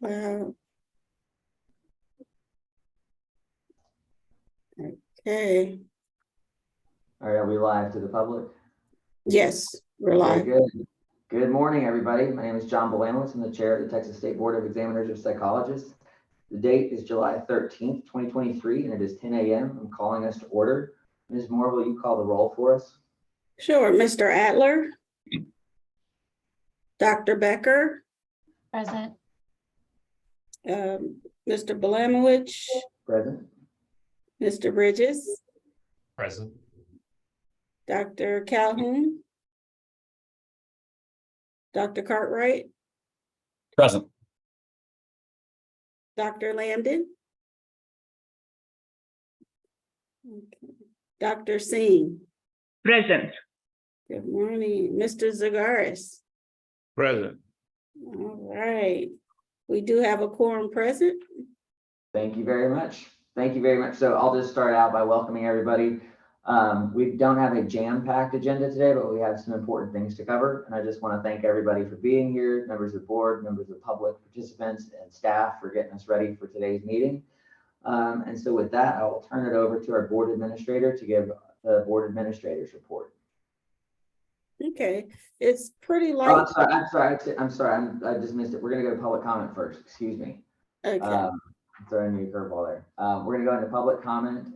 Wow. Okay. All right, are we live to the public? Yes, we're Okay, live. good. Good morning, everybody. My name is John Belanowitz. I'm the chair of the Texas State Board of Examiners of Psychologists. The date is July 13th, 2023, and it is 10 a.m. I'm calling us to order. Ms. Moore, will you call the roll for us? Sure. Mr. Adler. Dr. Becker. Present. Mr. Belanowitz. Present. Mr. Bridges. Present. Dr. Calhoun. Dr. Cartwright. Present. Dr. Landon. Okay. Dr. Singh. Present. Good morning. Mr. Zagaris. Present. All right. We do have a quorum present. Thank you very much. Thank you very much. So I'll just start out by welcoming everybody. We don't have a jam-packed agenda today, but we have some important things to cover. And I just want to thank everybody for being here, members of the board, members of the public, participants, and staff for getting us ready for today's meeting. And so with that, I will turn it over to our board administrator to give the board administrator's report. Okay, it's pretty light. Oh, I'm sorry. I just missed it. We're going to go to public comment first. Excuse me. Okay. Throwing you a curveball there. We're going to go into public comment.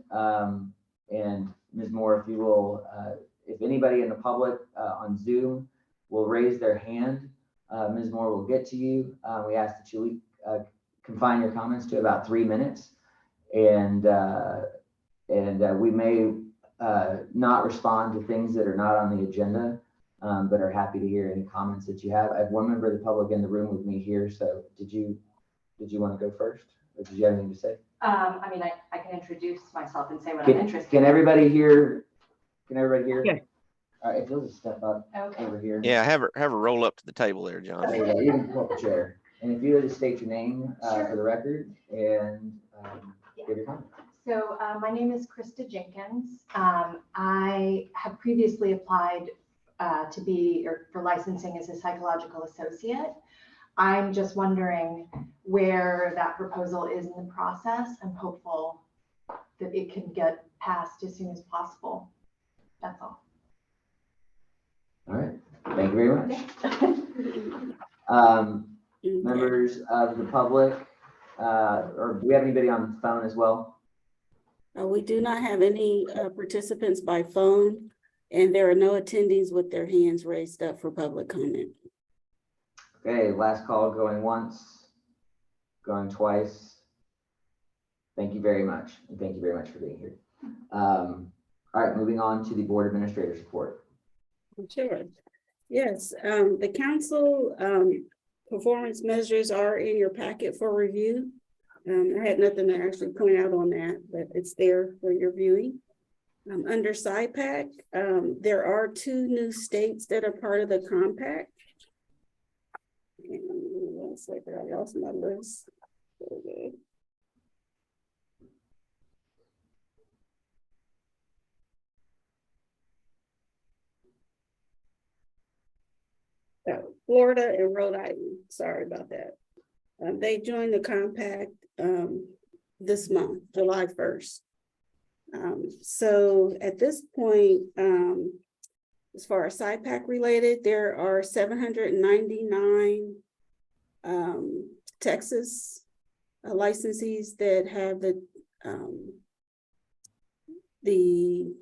And Ms. Moore, if you will, if anybody in the public on Zoom will raise their hand, Ms. Moore will get to you. We ask that you confine your comments to about 3 minutes. And we may not respond to things that are not on the agenda, but are happy to hear any comments that you have. I have one member of the public in the room with me here. So did you want to go first? Or did you have anything to say? I mean, I can introduce myself and say what I'm interested in. Can everybody hear? Can everybody hear? Yes. All right, if you'll just step up Okay. over here. Yeah, have her roll up to the table there, John. There you go. You can pull up the chair. And if you would just state your name Sure. for the record and give your comment. So my name is Krista Jenkins. I have previously applied for licensing as a psychological associate. I'm just wondering where that proposal is in the process. I'm hopeful that it can get passed as soon as possible. That's all. All right, thank you very much. Members of the public, or do we have anybody on the phone as well? We do not have any participants by phone, and there are no attendees with their hands raised up for public comment. Okay, last call going once, going twice. Thank you very much. And thank you very much for being here. All right, moving on to the board administrator's report. Sure. Yes, the council performance measures are in your packet for review. I had nothing to actually point out on that, but it's there for your viewing. Under SIPAC, there are 2 new states that are part of the compact. And one second, I lost my list. Okay. Florida and Rhode Island. Sorry about that. They joined the compact this month, July 1st. So at this point, as far as SIPAC related, there are 799 Texas licensees that have the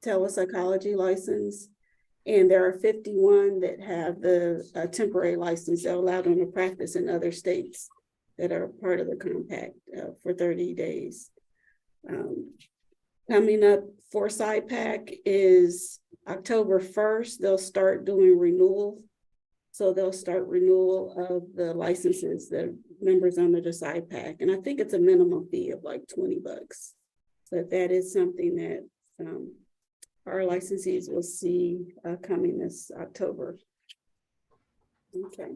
telepsychology license, and there are 51 that have the temporary license that allow them to practice in other states that are part of the compact for 30 days. Coming up for SIPAC is October 1st. They'll start doing renewal. So they'll start renewal of the licenses that are members under the SIPAC. And I think it's a minimum fee of like $20. So that is something that our licensees will see coming this October. Okay.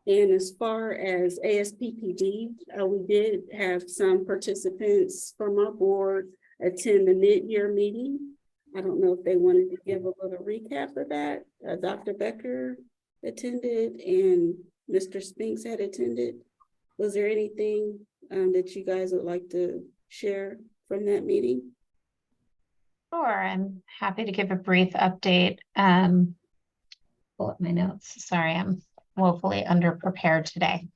And as far as ASPPD, we did have some participants from our board attend the mid-year meeting. I don't know if they wanted to give a little recap of that. Dr. Becker attended, and Mr. Spinks had attended. Was there anything that you guys would like to share from that meeting? Sure, I'm happy to give a brief update. Pull up my notes. Sorry, I'm woefully underprepared today.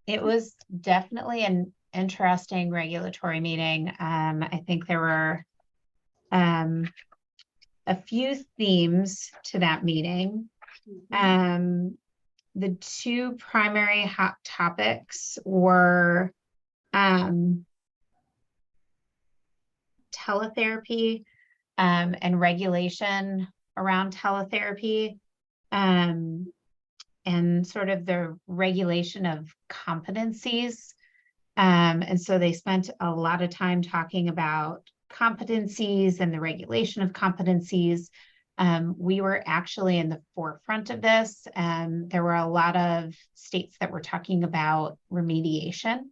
It was definitely an interesting regulatory meeting. I think there were a few themes to that meeting. The two primary hot topics were teletherapy and regulation around teletherapy, and sort of the regulation of competencies. And so they spent a lot of time talking about competencies and the regulation of competencies. We were actually in the forefront of this, and there were a lot of states that were talking about remediation.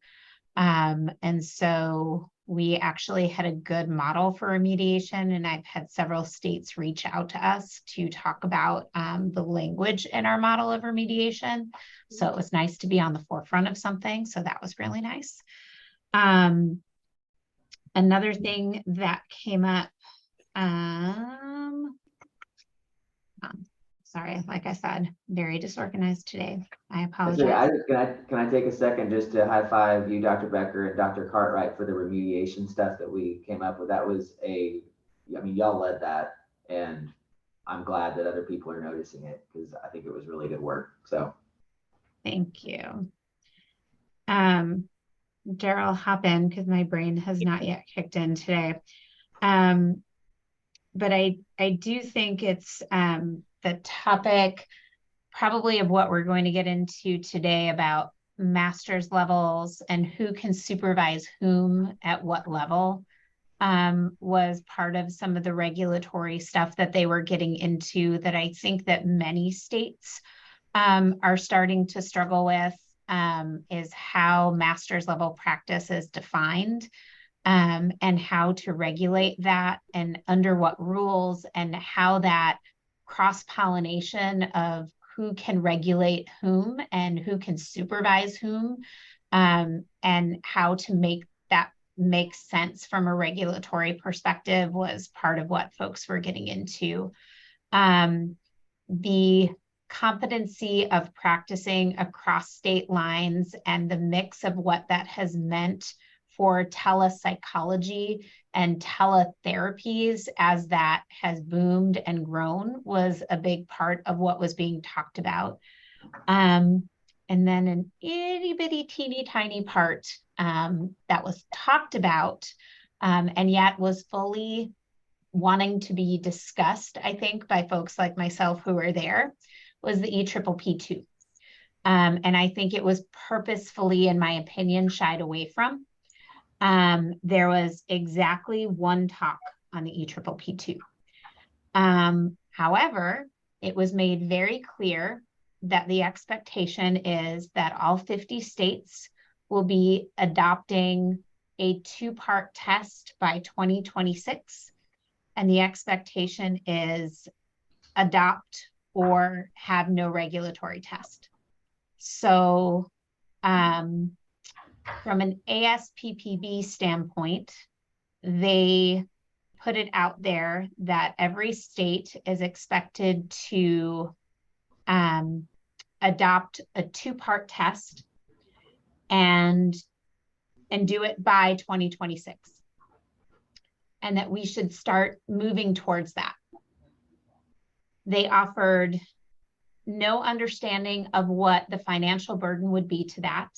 And so we actually had a good model for remediation, and I've had several states reach out to us to talk about the language in our model of remediation. So it was nice to be on the forefront of something. So that was really nice. Another thing that came up, sorry, like I said, very disorganized today. I apologize. Can I take a second just to high five you, Dr. Becker and Dr. Cartwright, for the remediation stuff that we came up with. That was I mean, y'all led that, and I'm glad that other people are noticing it because I think it was really good work. So thank you. Daryl, hop in because my brain has not yet kicked in today. But I do think it's the topic probably of what we're going to get into today about master's levels and who can supervise whom at what level was part of some of the regulatory stuff that they were getting into that I think that many states are starting to struggle with, is how master's level practice is defined, and how to regulate that and under what rules, and how that cross-pollination of who can regulate whom and who can supervise whom, and how to make that make sense from a regulatory perspective was part of what folks were getting into. The competency of practicing across state lines and the mix of what that has meant for telepsychology and teletherapies as that has boomed and grown was a big part of what was being talked about. And then an itty bitty teeny tiny part that was talked about and yet was fully wanting to be discussed, I think, by folks like myself who were there, was the EPPP2. And I think it was purposefully, in my opinion, shied away from. There was exactly one talk on the EPPP2. However, it was made very clear that the expectation is that all 50 states will be adopting a two-part test by 2026. And the expectation is adopt or have no regulatory test. So from an ASPPB standpoint, they put it out there that every state is expected to adopt a two-part test and do it by 2026. And that we should start moving towards that. They offered no understanding of what the financial burden would be to that.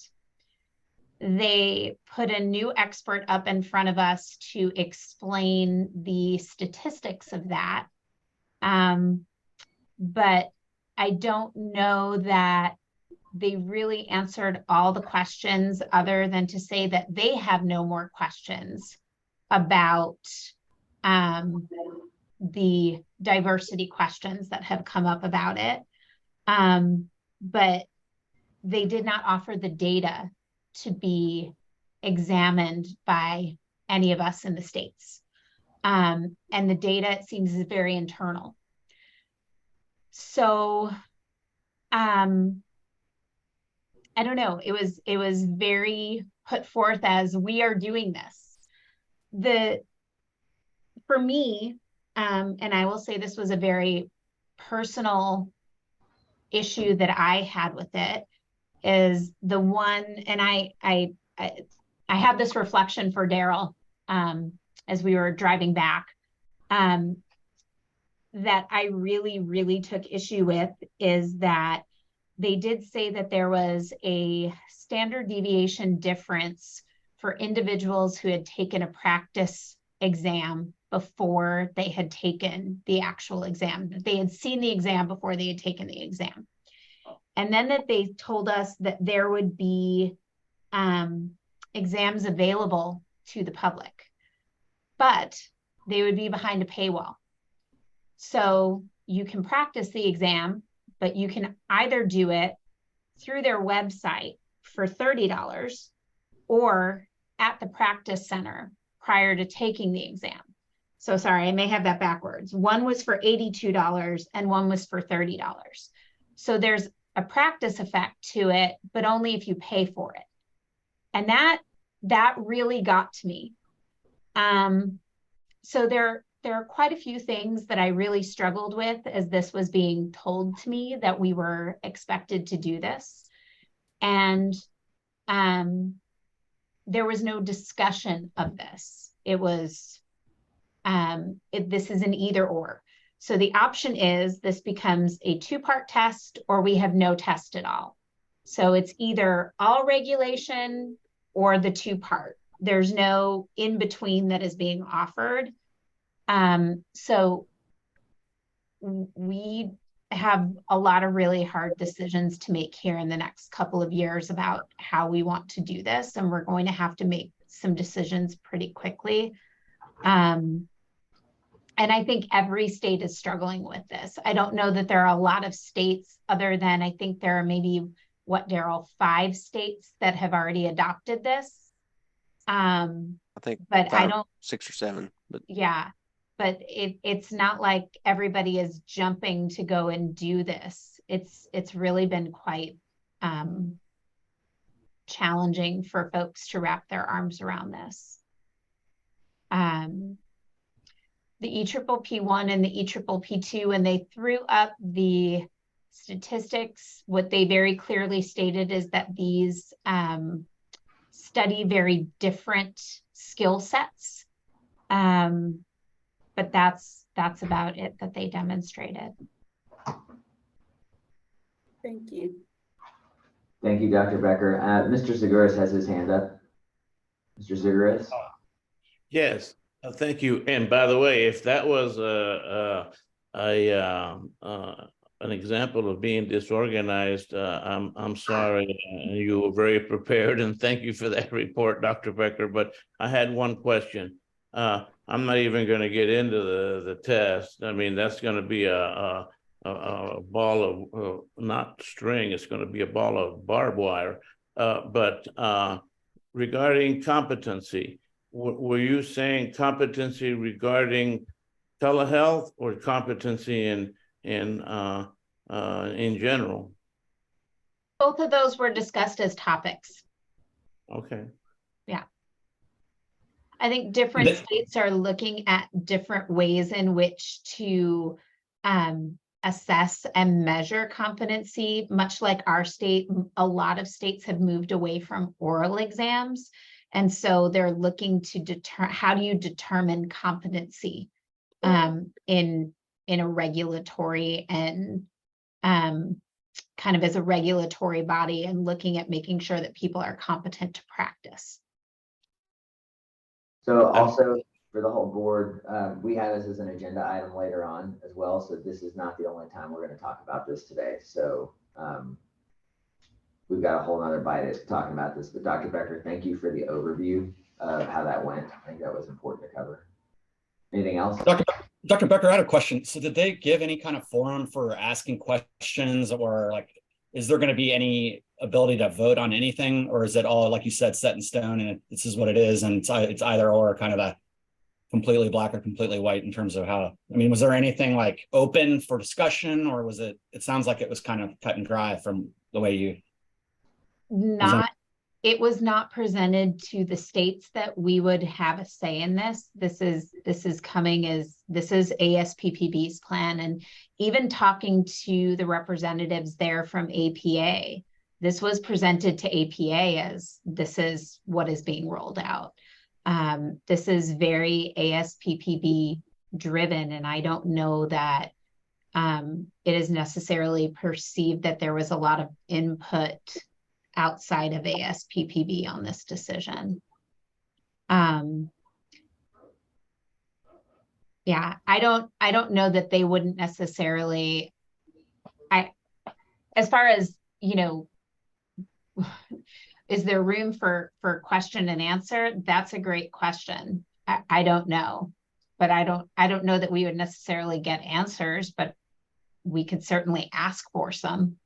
They put a new expert up in front of us to explain the statistics of that. But I don't know that they really answered all the questions other than to say that they have no more questions about the diversity questions that have come up about it. But they did not offer the data to be examined by any of us in the states. And the data, it seems, is very internal. So I don't know, it was very put forth as we are doing this. For me, and I will say this was a very personal issue that I had with it, is the one, and I had this reflection for Daryl as we were driving back, that I really, really took issue with, is that they did say that there was a standard deviation difference for individuals who had taken a practice exam before they had taken the actual exam. They had seen the exam before they had taken the exam. And then that they told us that there would be exams available to the public, but they would be behind a paywall. So you can practice the exam, but you can either do it through their website for $30 or at the practice center prior to taking the exam. So sorry, I may have that backwards. One was for $82 and one was for $30. So there's a practice effect to it, but only if you pay for it. And that really got to me. So there are quite a few things that I really struggled with as this was being told to me, that we were expected to do this. And there was no discussion of this. It was, this is an either or. So the option is this becomes a 2-part test, or we have no test at all. So it's either all regulation or the 2-part. There's no in between that is being offered. So we have a lot of really hard decisions to make here in the next couple of years about how we want to do this. And we're going to have to make some decisions pretty quickly. And I think every state is struggling with this. I don't know that there are a lot of states, other than I think there are maybe, what, Daryl, 5 states that have already adopted this. I think, but 5, I don't, 6 or 7, but yeah, but it's not like everybody is jumping to go and do this. It's really been quite challenging for folks to wrap their arms around this. The EPPP1 and the EPPP2, when they threw up the statistics, what they very clearly stated is that these study very different skill sets. But that's about it that they demonstrated. Thank you. Thank you, Dr. Becker. Mr. Seguris has his hand up. Mr. Seguris? Yes, thank you. And by the way, if that was an example of being disorganized, I'm sorry. You were very prepared, and thank you for that report, Dr. Becker. But I had one question. I'm not even going to get into the test. I mean, that's going to be a ball of not string. It's going to be a ball of barbed wire. But regarding competency, were you saying competency regarding telehealth or competency in general? Both of those were discussed as topics. Okay. Yeah. I think different states are looking at different ways in which to assess and measure competency. Much like our state, a lot of states have moved away from oral exams. And so they're looking to determine, how do you determine competency in a regulatory and kind of as a regulatory body, and looking at making sure that people are competent to practice. So also for the whole board, we have this as an agenda item later on as well. So this is not the only time we're going to talk about this today. So we've got a whole nother bite at talking about this. But Dr. Becker, thank you for the overview of how that went. I think that was important to cover. Anything else? Dr. Becker, I had a question. So did they give any kind of forum for asking questions, or like, is there going to be any ability to vote on anything, or is it all, like you said, set in stone and this is what it is, and it's either or kind of a completely black or completely white in terms of how, I mean, was there anything like open for discussion, or was it sounds like it was kind of cut and dry from the way you. Not, it was not presented to the states that we would have a say in this. This is ASPPB's plan. And even talking to the representatives there from APA, this was presented to APA as this is what is being rolled out. This is very ASPPB driven, and I don't know that it is necessarily perceived that there was a lot of input outside of ASPPB on this decision. Yeah, I don't know that they wouldn't necessarily, as far as, you know, is there room for question and answer? That's a great question. I don't know, but I don't know that we would necessarily get answers, but we could certainly ask for some.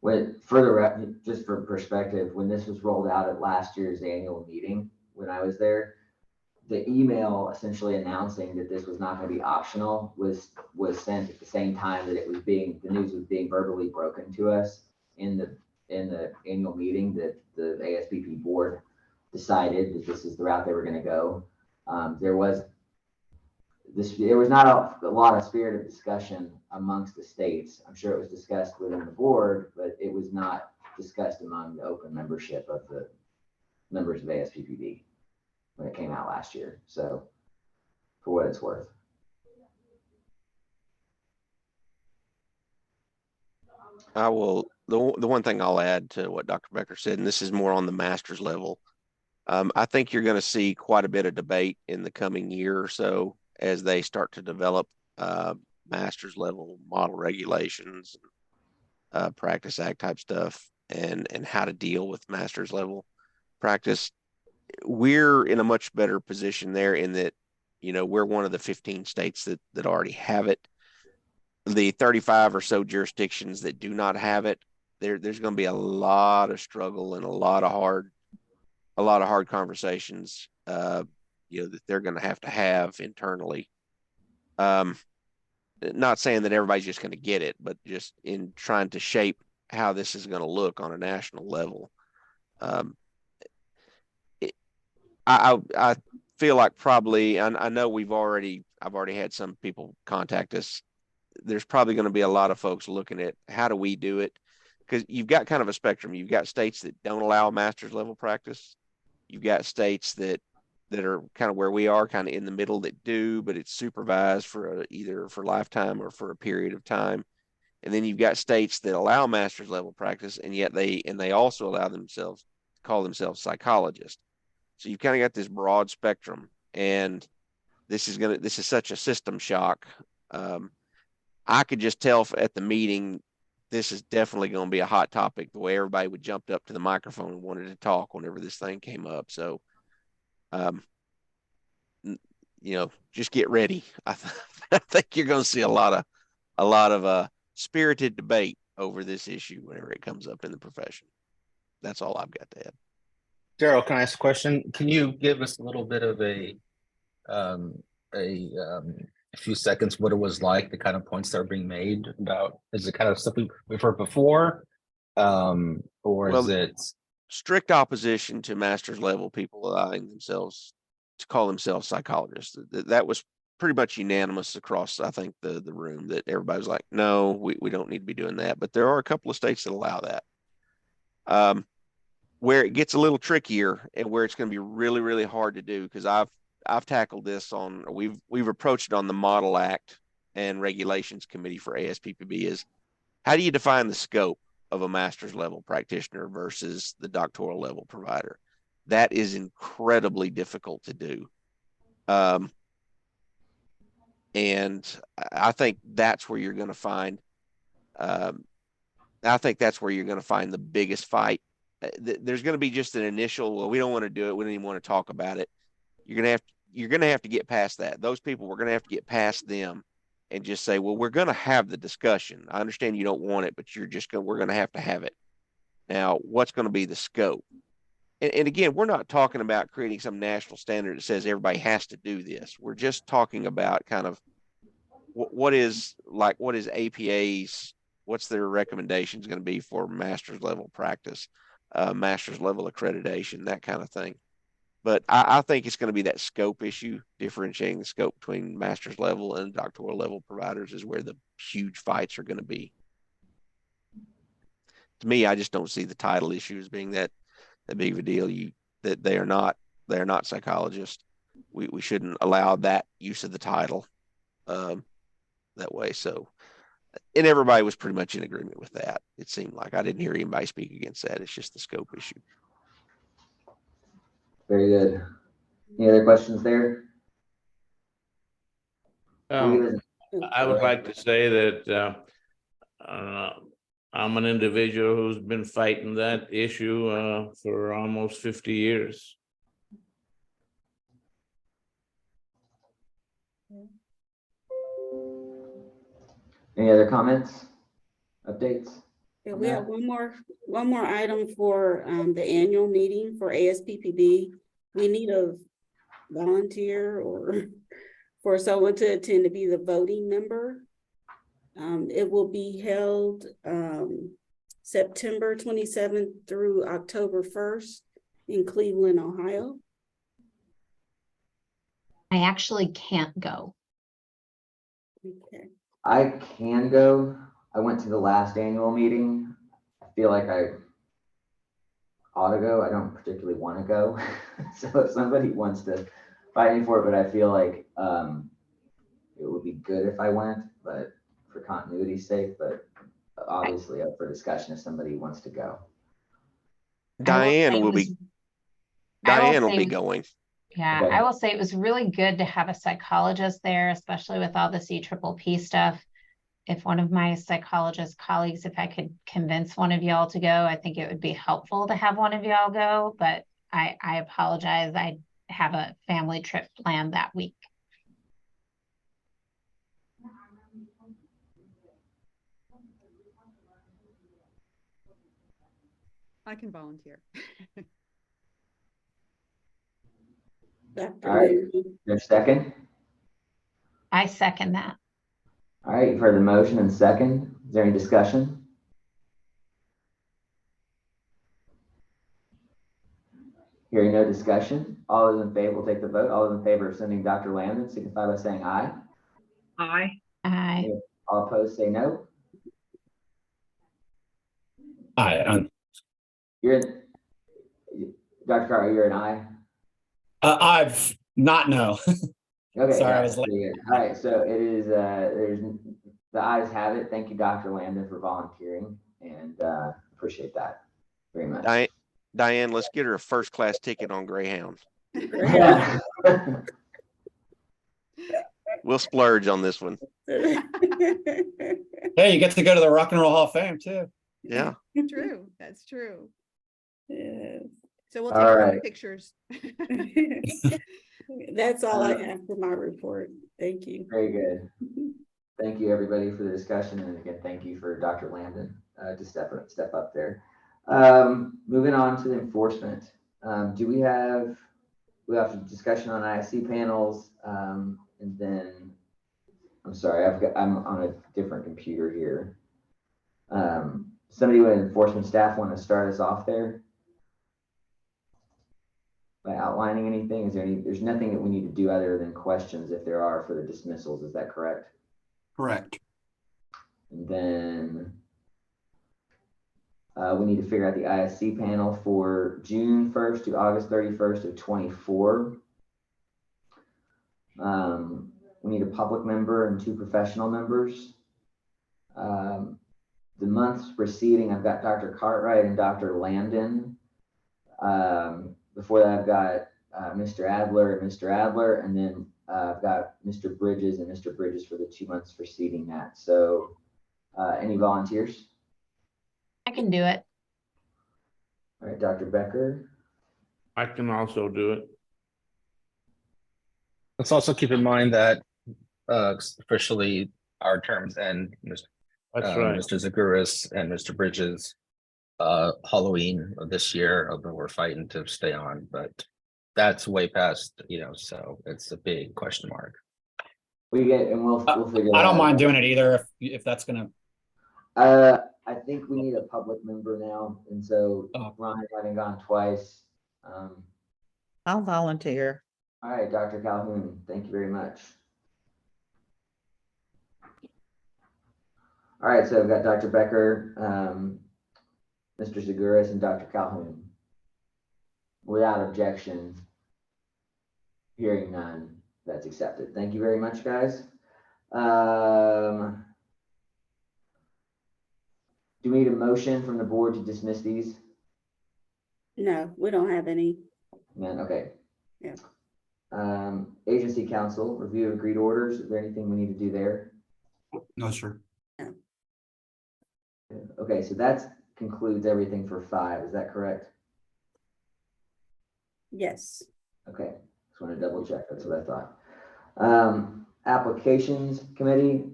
Just for perspective, when this was rolled out at last year's annual meeting, when I was there, the email essentially announcing that this was not going to be optional was sent at the same time that the news was being verbally broken to us in the annual meeting, that the ASPP board decided that this is the route they were going to go. There was not a lot of spirit of discussion amongst the states. I'm sure it was discussed within the board, but it was not discussed among the open membership of the members of ASPPB when it came out last year. So for what it's worth. The one thing I'll add to what Dr. Becker said, and this is more on the master's level, I think you're going to see quite a bit of debate in the coming year or so as they start to develop master's level model regulations, practice act type stuff, and how to deal with master's level practice. We're in a much better position there in that, you know, we're one of the 15 states that already have it. The 35 or so jurisdictions that do not have it, there's going to be a lot of struggle and a lot of hard conversations, you know, that they're going to have internally. Not saying that everybody's just going to get it, but just in trying to shape how this is going to look on a national level. I feel like probably, I know I've already had some people contact us. There's probably going to be a lot of folks looking at how do we do it, because you've got kind of a spectrum. You've got states that don't allow master's level practice. You've got states that are kind of where we are, kind of in the middle, that do, but it's supervised for either for lifetime or for a period of time. And then you've got states that allow master's level practice, and yet they also allow themselves to call themselves psychologists. So you've kind of got this broad spectrum, and this is such a system shock. I could just tell at the meeting, this is definitely going to be a hot topic, the way everybody would jumped up to the microphone and wanted to talk whenever this thing came up. So, you know, just get ready. I think you're going to see a lot of spirited debate over this issue whenever it comes up in the profession. That's all I've got to add. Daryl, can I ask a question? Can you give us a little bit of a few seconds what it was like, the kind of points that are being made about, is it kind of stuff we've heard before? Or is it strict opposition to master's level people allowing themselves to call themselves psychologists? That was pretty much unanimous across, I think, the room, that everybody's like, no, we don't need to be doing that. But there are a couple of states that allow that. Where it gets a little trickier and where it's going to be really, really hard to do, because I've tackled this we've approached it on the Model Act and Regulations Committee for ASPPB, is how do you define the scope of a master's level practitioner versus the doctoral level provider? That is incredibly difficult to do. And I think that's where you're going to find, the biggest fight. There's going to be just an initial, well, we don't want to do it. We don't even want to talk about it. You're going to have to get past that. Those people, we're going to have to get past them and just say, well, we're going to have the discussion. I understand you don't want it, but we're going to have it. Now, what's going to be the scope? and again, we're not talking about creating some national standard that says everybody has to do this. We're just talking about kind of what is APA's, what's their recommendations going to be for master's level practice, master's level accreditation, that kind of thing. But I think it's going to be that scope issue, differentiating the scope between master's level and doctoral level providers is where the huge fights are going to be. To me, I just don't see the title issue as being that big of a deal. That they are not psychologists. We shouldn't allow that use of the title that way. So, and everybody was pretty much in agreement with that. It seemed like I didn't hear anybody speak against that. It's just the scope issue. Very good. Any other questions there? I would like to say that I'm an individual who's been fighting that issue for almost 50 years. Any other comments, updates? Yeah, we have one more item for the annual meeting for ASPPD. We need a volunteer or for someone to attend to be the voting member. It will be held September 27th through October 1st in Cleveland, Ohio. I actually can't go. Okay. I can go. I went to the last annual meeting. I feel like I ought to go. I don't particularly want to go. So if somebody wants to fight me for it, but I feel like it would be good if I went, but for continuity's sake, but obviously up for discussion if somebody wants to go. Diane will be going. Yeah, Okay. I will say it was really good to have a psychologist there, especially with all the CPPP stuff. If one of my psychologist colleagues, if I could convince one of y'all to go, I think it would be helpful to have one of y'all go, but I apologize. I have a family trip planned that week. I can volunteer. All right, your second. I second that. All right, you've heard the motion and second. Is there any discussion? Hearing no discussion, all those in favor will take the vote. All those in favor of sending Dr. Landon signify by saying aye. Aye. Aye. All opposed say no. Aye. You're in, Dr. Carter, you're an aye. I've not no. Okay, Sorry, yeah, I was late. pretty good. All right, so it is, there's, the ayes have it. Thank you, Dr. Landon, for volunteering, and appreciate that very much. Diane, let's get her a first class ticket on Greyhound. Yeah. We'll splurge on this one. Hey, you get to go to the Rock and Roll Hall of Fame too. Yeah. True. That's true. Yes. So we'll All take our right. own pictures. That's all I have for my report. Thank you. Very good. Thank you, everybody, for the discussion, and again, thank you for Dr. Landon to step up there. Moving on to the enforcement. Do we have a discussion on ISC panels, and then I'm sorry, I'm on a different computer here. Somebody with enforcement staff want to start us off there by outlining anything? Is there there's nothing that we need to do other than questions if there are for the dismissals, is that correct? Correct. And then we need to figure out the ISC panel for June 1st to August 31st of 24. We need a public member and 2 professional members. The months preceding, I've got Dr. Cartwright and Dr. Landon. Before that, I've got Mr. Adler and Mr. Adler, and then I've got Mr. Bridges and Mr. Bridges for the 2 months preceding that. So any volunteers? I can do it. All right, Dr. Becker. I can also do it. Let's also keep in mind that officially our terms end, That's right. Mr. Zaguris and Mr. Bridges Halloween of this year, although we're fighting to stay on, but that's way past, so it's a big question mark. We get, and we'll figure that I don't out. mind doing it either if that's gonna. I think we need a public member now, and so Oh. Ron, having gone twice. I'll volunteer. All right, Dr. Calhoun, thank you very much. All right, so I've got Dr. Becker, Mr. Zaguris, and Dr. Calhoun. Without objection, hearing none, that's accepted. Thank you very much, guys. Do we need a motion from the board to dismiss these? No, we don't have any. None, okay. Yeah. Agency council, review of agreed orders. Is there anything we need to do there? No, sir. Okay, so that concludes everything for 5. Is that correct? Yes. Okay, just want to double check. That's what I thought. Applications committee.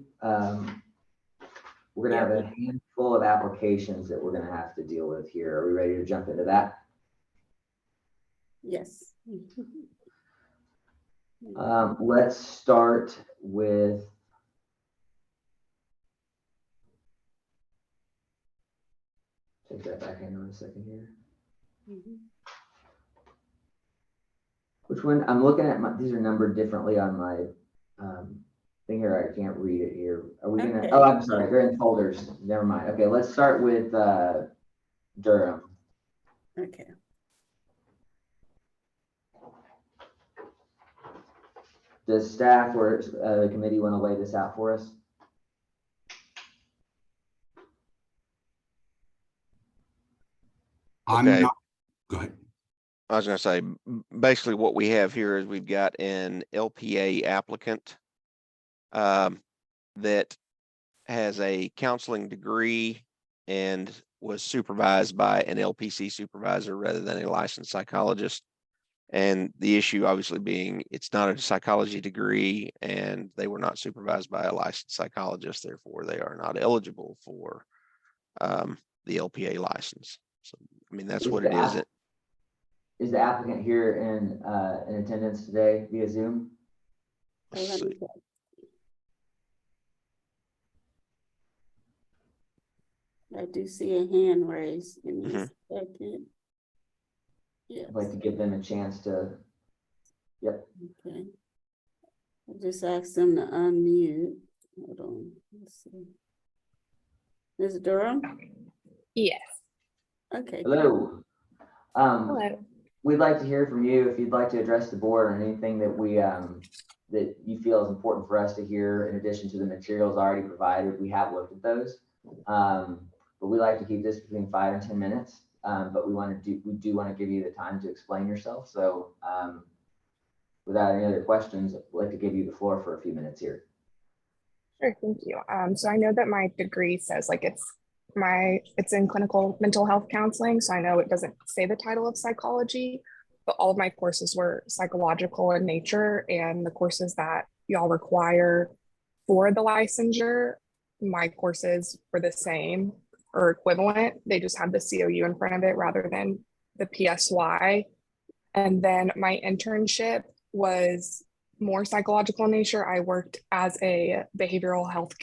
We're gonna have a handful of applications that we're gonna have to deal with here. Are we ready to jump into that? Yes. Let's start with take that back in a second here. Which one? I'm looking at these are numbered differently on my thing here. I can't read it here. Are we gonna? Okay. Oh, I'm sorry. They're in folders. Never mind. Okay, let's start with Durham. Okay. Does staff or the committee want to lay this out for us? I'm Okay. not, go ahead. I was gonna say, basically what we have here is we've got an LPA applicant that has a counseling degree and was supervised by an LPC supervisor rather than a licensed psychologist. And the issue obviously being it's not a psychology degree and they were not supervised by a licensed psychologist, therefore they are not eligible for the LPA license. So, I mean, that's what it is. Is the applicant here in attendance today via Zoom? Let's see. I do see a hand raised in a second. Yes. I'd like to give them a chance to. Yep. Okay. I'll just ask them to unmute. Hold on. Let's see. Ms. Durham? Yes. Okay. Hello. Hello. We'd like to hear from you if you'd like to address the board on anything that we that you feel is important for us to hear in addition to the materials already provided. We have looked at those. But we like to keep this between 5 and 10 minutes. But we do want to give you the time to explain yourself. So without any other questions, I'd like to give you the floor for a few minutes here. Sure, thank you. So I know that my degree says like it's in clinical mental health counseling. So I know it doesn't say the title of psychology, but all of my courses were psychological in nature, and the courses that y'all require for the licensure, my courses were the same or equivalent. They just had the COU in front of it rather than the PSY. And then my internship was more psychological in nature. I worked as a behavioral health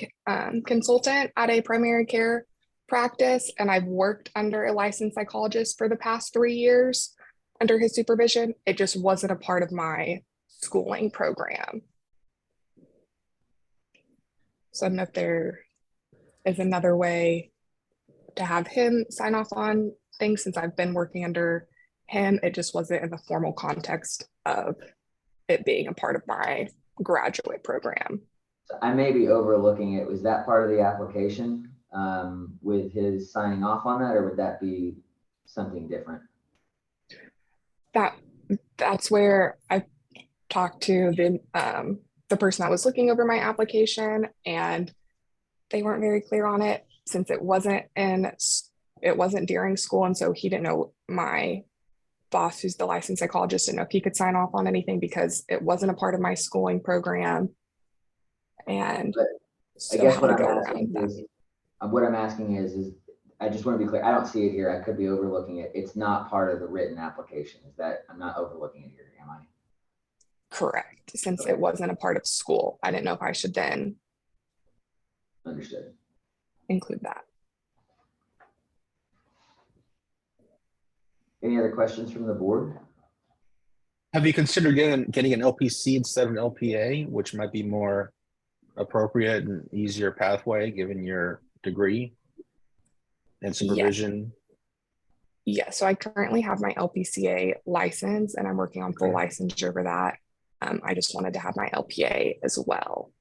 consultant at a primary care practice, and I've worked under a licensed psychologist for the past 3 years under his supervision. It just wasn't a part of my schooling program. So I don't know if there is another way to have him sign off on things. Since I've been working under him, it just wasn't in the formal context of it being a part of my graduate program. So I may be overlooking it. Was that part of the application with his signing off on that, or would that be something different? That's where I talked to the person that was looking over my application, and they weren't very clear on it since it wasn't during school. And so he didn't know, my boss, who's the licensed psychologist, didn't know if he could sign off on anything because it wasn't a part of my schooling program. And I guess what I'm asking is I just want to be clear. I don't see it here. I could be overlooking it. It's not part of the written application. Is that, I'm not overlooking it here, am I? Correct. Since Okay. it wasn't a part of school, I didn't know if I should then Understood. include that. Any other questions from the board? Have you considered getting an LPC instead of an LPA, which might be more appropriate and easier pathway given your degree and supervision? Yeah, so I currently have my LPCA license and I'm working on full licensure for that. I just wanted to have my LPA as well.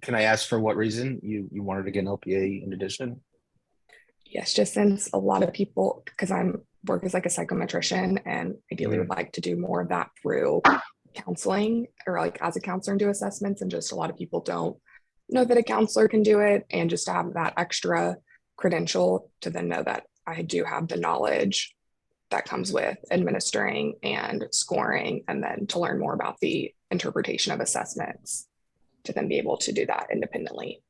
Can I ask for what reason you wanted to get an LPA in addition? Yes, just since a lot of people, because I'm work as like a psychometrician and ideally would like to do more of that through counseling or like as a counselor and do assessments, and just a lot of people don't know that a counselor can do it, and just to have that extra credential to then know that I do have the knowledge that comes with administering and scoring, and then to learn more about the interpretation of assessments to then be able to do that independently.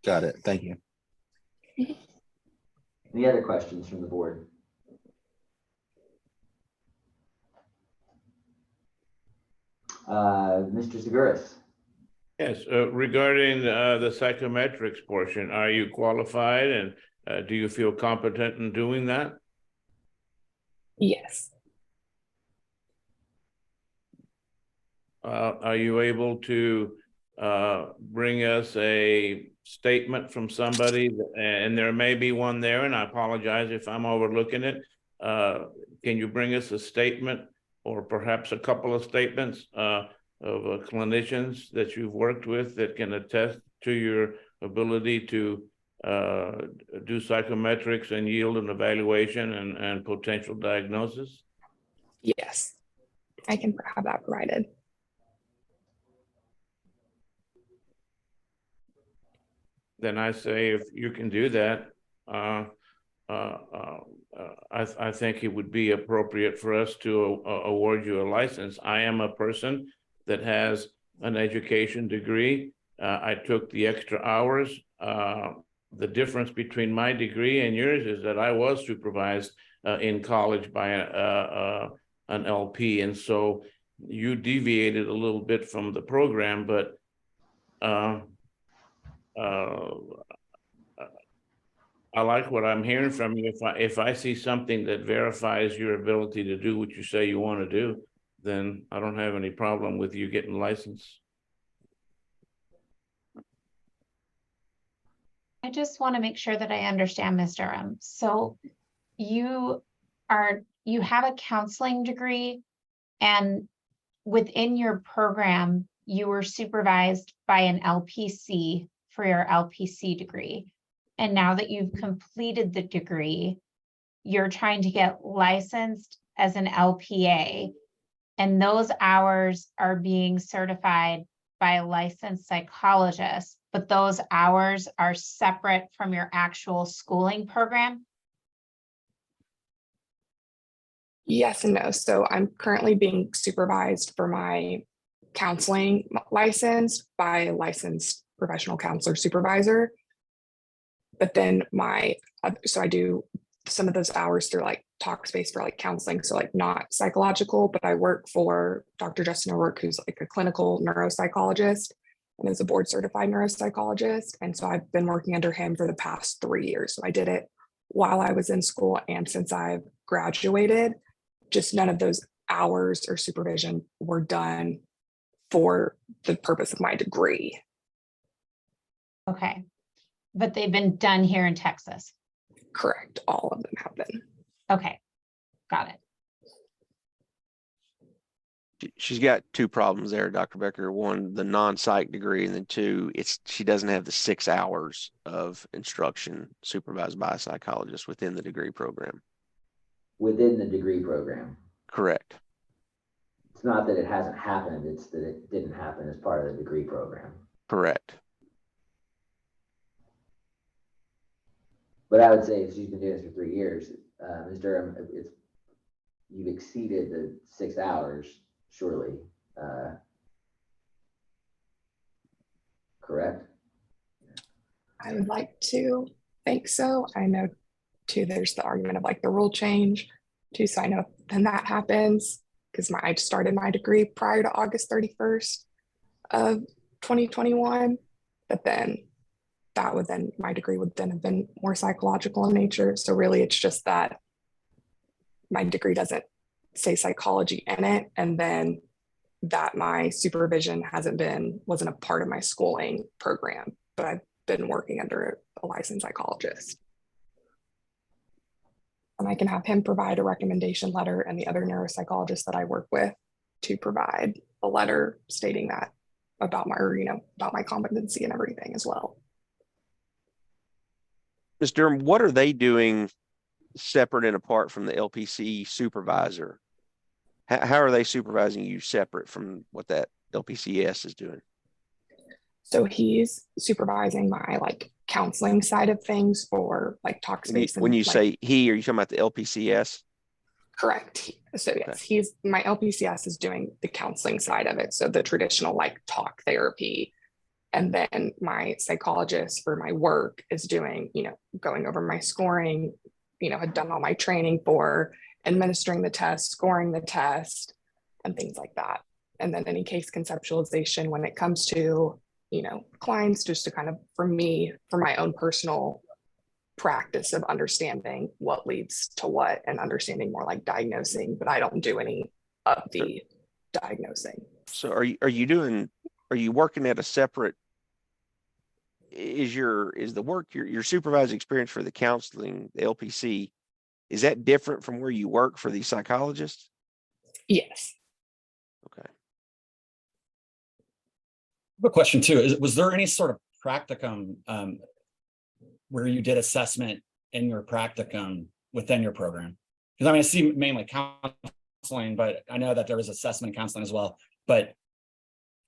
Got it. Thank you. Any other questions from the board? Mr. Seguris. Yes, regarding the psychometrics portion, are you qualified and do you feel competent in doing that? Yes. Are you able to bring us a statement from somebody, and there may be one there, and I apologize if I'm overlooking it. Can you bring us a statement or perhaps a couple of statements of clinicians that you've worked with that can attest to your ability to do psychometrics and yield an evaluation and potential diagnosis? Yes, I can have that provided. Then I say, if you can do that, I think it would be appropriate for us to award you a license. I am a person that has an education degree. I took the extra hours. The difference between my degree and yours is that I was supervised in college by an LP, and so you deviated a little bit from the program, but I like what I'm hearing from you. If I see something that verifies your ability to do what you say you want to do, then I don't have any problem with you getting licensed. I just want to make sure that I understand, Mr. M. So you have a counseling degree, and within your program, you were supervised by an LPC for your LPC degree. And now that you've completed the degree, you're trying to get licensed as an LPA, and those hours are being certified by a licensed psychologist, but those hours are separate from your actual schooling program? Yes and no. So I'm currently being supervised for my counseling license by a licensed professional counselor supervisor. But then so I do some of those hours through like Talkspace for like counseling. So like not psychological, but I work for Dr. Justin O'Rourke, who's like a clinical neuropsychologist and is a board certified neuropsychologist. And so I've been working under him for the past 3 years. So I did it while I was in school and since I've graduated. Just none of those hours or supervision were done for the purpose of my degree. Okay, but they've been done here in Texas. Correct. All of them have been. Okay, got it. She's got two problems there, Dr. Becker. One, the non-psych degree, and then two, she doesn't have the 6 hours of instruction supervised by a psychologist within the degree program. Within the degree program. Correct. It's not that it hasn't happened, it's that it didn't happen as part of the degree program. Correct. But I would say if she's been doing this for 3 years, Ms. Durham, you've exceeded the 6 hours, surely. Correct? I would like to think so. I know too, there's the argument of like the rule change too. So I know then that happens because I started my degree prior to August 31st of 2021, but then my degree would then have been more psychological in nature. So really it's just that my degree doesn't say psychology in it. And then that my supervision wasn't a part of my schooling program, but I've been working under a licensed psychologist. And I can have him provide a recommendation letter and the other neuropsychologists that I work with to provide a letter stating that about my competency and everything as well. Ms. Durham, what are they doing separate and apart from the LPC supervisor? How are they supervising you separate from what that LPCS is doing? So he's supervising my like counseling side of things for like talk space. When you say he, are you talking about the LPCS? Correct. So yes, my LPCS is doing the counseling side of it. So the traditional like talk therapy. And then my psychologist for my work is doing, going over my scoring, had done all my training for administering the test, scoring the test, and things like that. And then any case conceptualization when it comes to, clients, just to kind of, for my own personal practice of understanding what leads to what and understanding more like diagnosing, but I don't do any of the diagnosing. So are you working at a separate, is the work, your supervising experience for the counseling, the LPC, is that different from where you work for the psychologists? Yes. Okay. I have a question too. Was there any sort of practicum where you did assessment in your practicum within your program? Because I see mainly counseling, but I know that there was assessment and counseling as well. But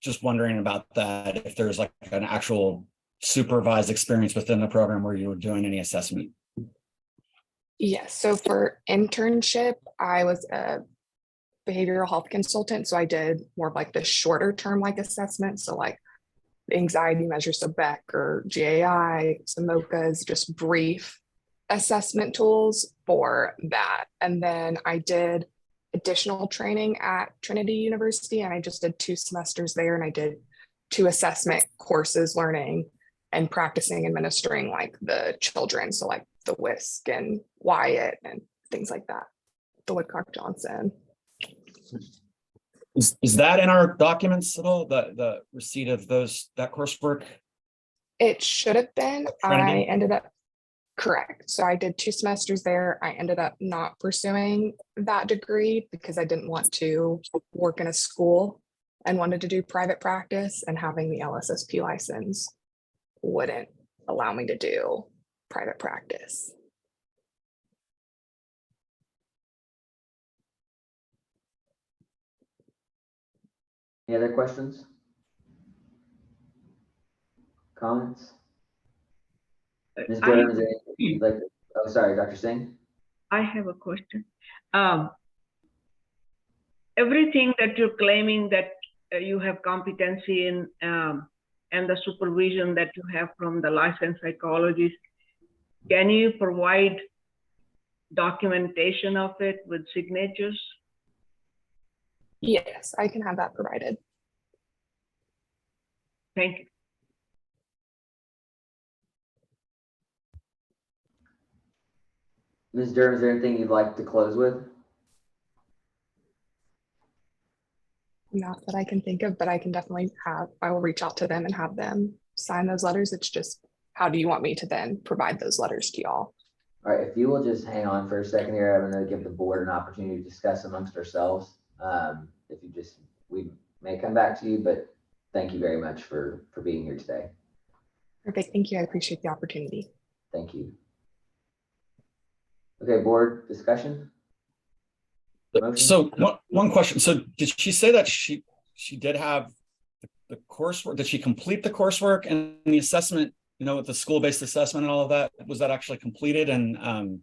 just wondering about that, if there's like an actual supervised experience within the program where you were doing any assessment. Yes. So for internship, I was a behavioral health consultant. So I did more of like the shorter term like assessment. So like anxiety measures, so Beck or GAI, SAMOCAs, just brief assessment tools for that. And then I did additional training at Trinity University, and I just did 2 semesters there, and I did 2 assessment courses learning and practicing administering like the children, so like the WISC and Wyatt and things like that, the Woodcock Johnson. Is that in our documents at all, the receipt of that coursework? It should have been. Trinity? I ended up correct. So I did 2 semesters there. I ended up not pursuing that degree because I didn't want to work in a school and wanted to do private practice, and having the LSSP license wouldn't allow me to do private practice. Any other questions? Comments? Ms. Durham, is there anything you'd like to, oh, sorry, Dr. Singh? I have a question. Everything that you're claiming that you have competency in and the supervision that you have from the licensed psychologist, can you provide documentation of it with signatures? Yes, I can have that provided. Thank you. Ms. Durham, is there anything you'd like to close with? Not that I can think of, but I can definitely I will reach out to them and have them sign those letters. It's just, how do you want me to then provide those letters to y'all? All right, if you will just hang on for a second here, I'm going to give the board an opportunity to discuss amongst ourselves. We may come back to you, but thank you very much for being here today. Perfect, thank you. I appreciate the opportunity. Thank you. Okay, board discussion. Motion? So one question. So did she say that she did have the coursework? Did she complete the coursework and the assessment, with the school-based assessment and all of that? Was that actually completed? And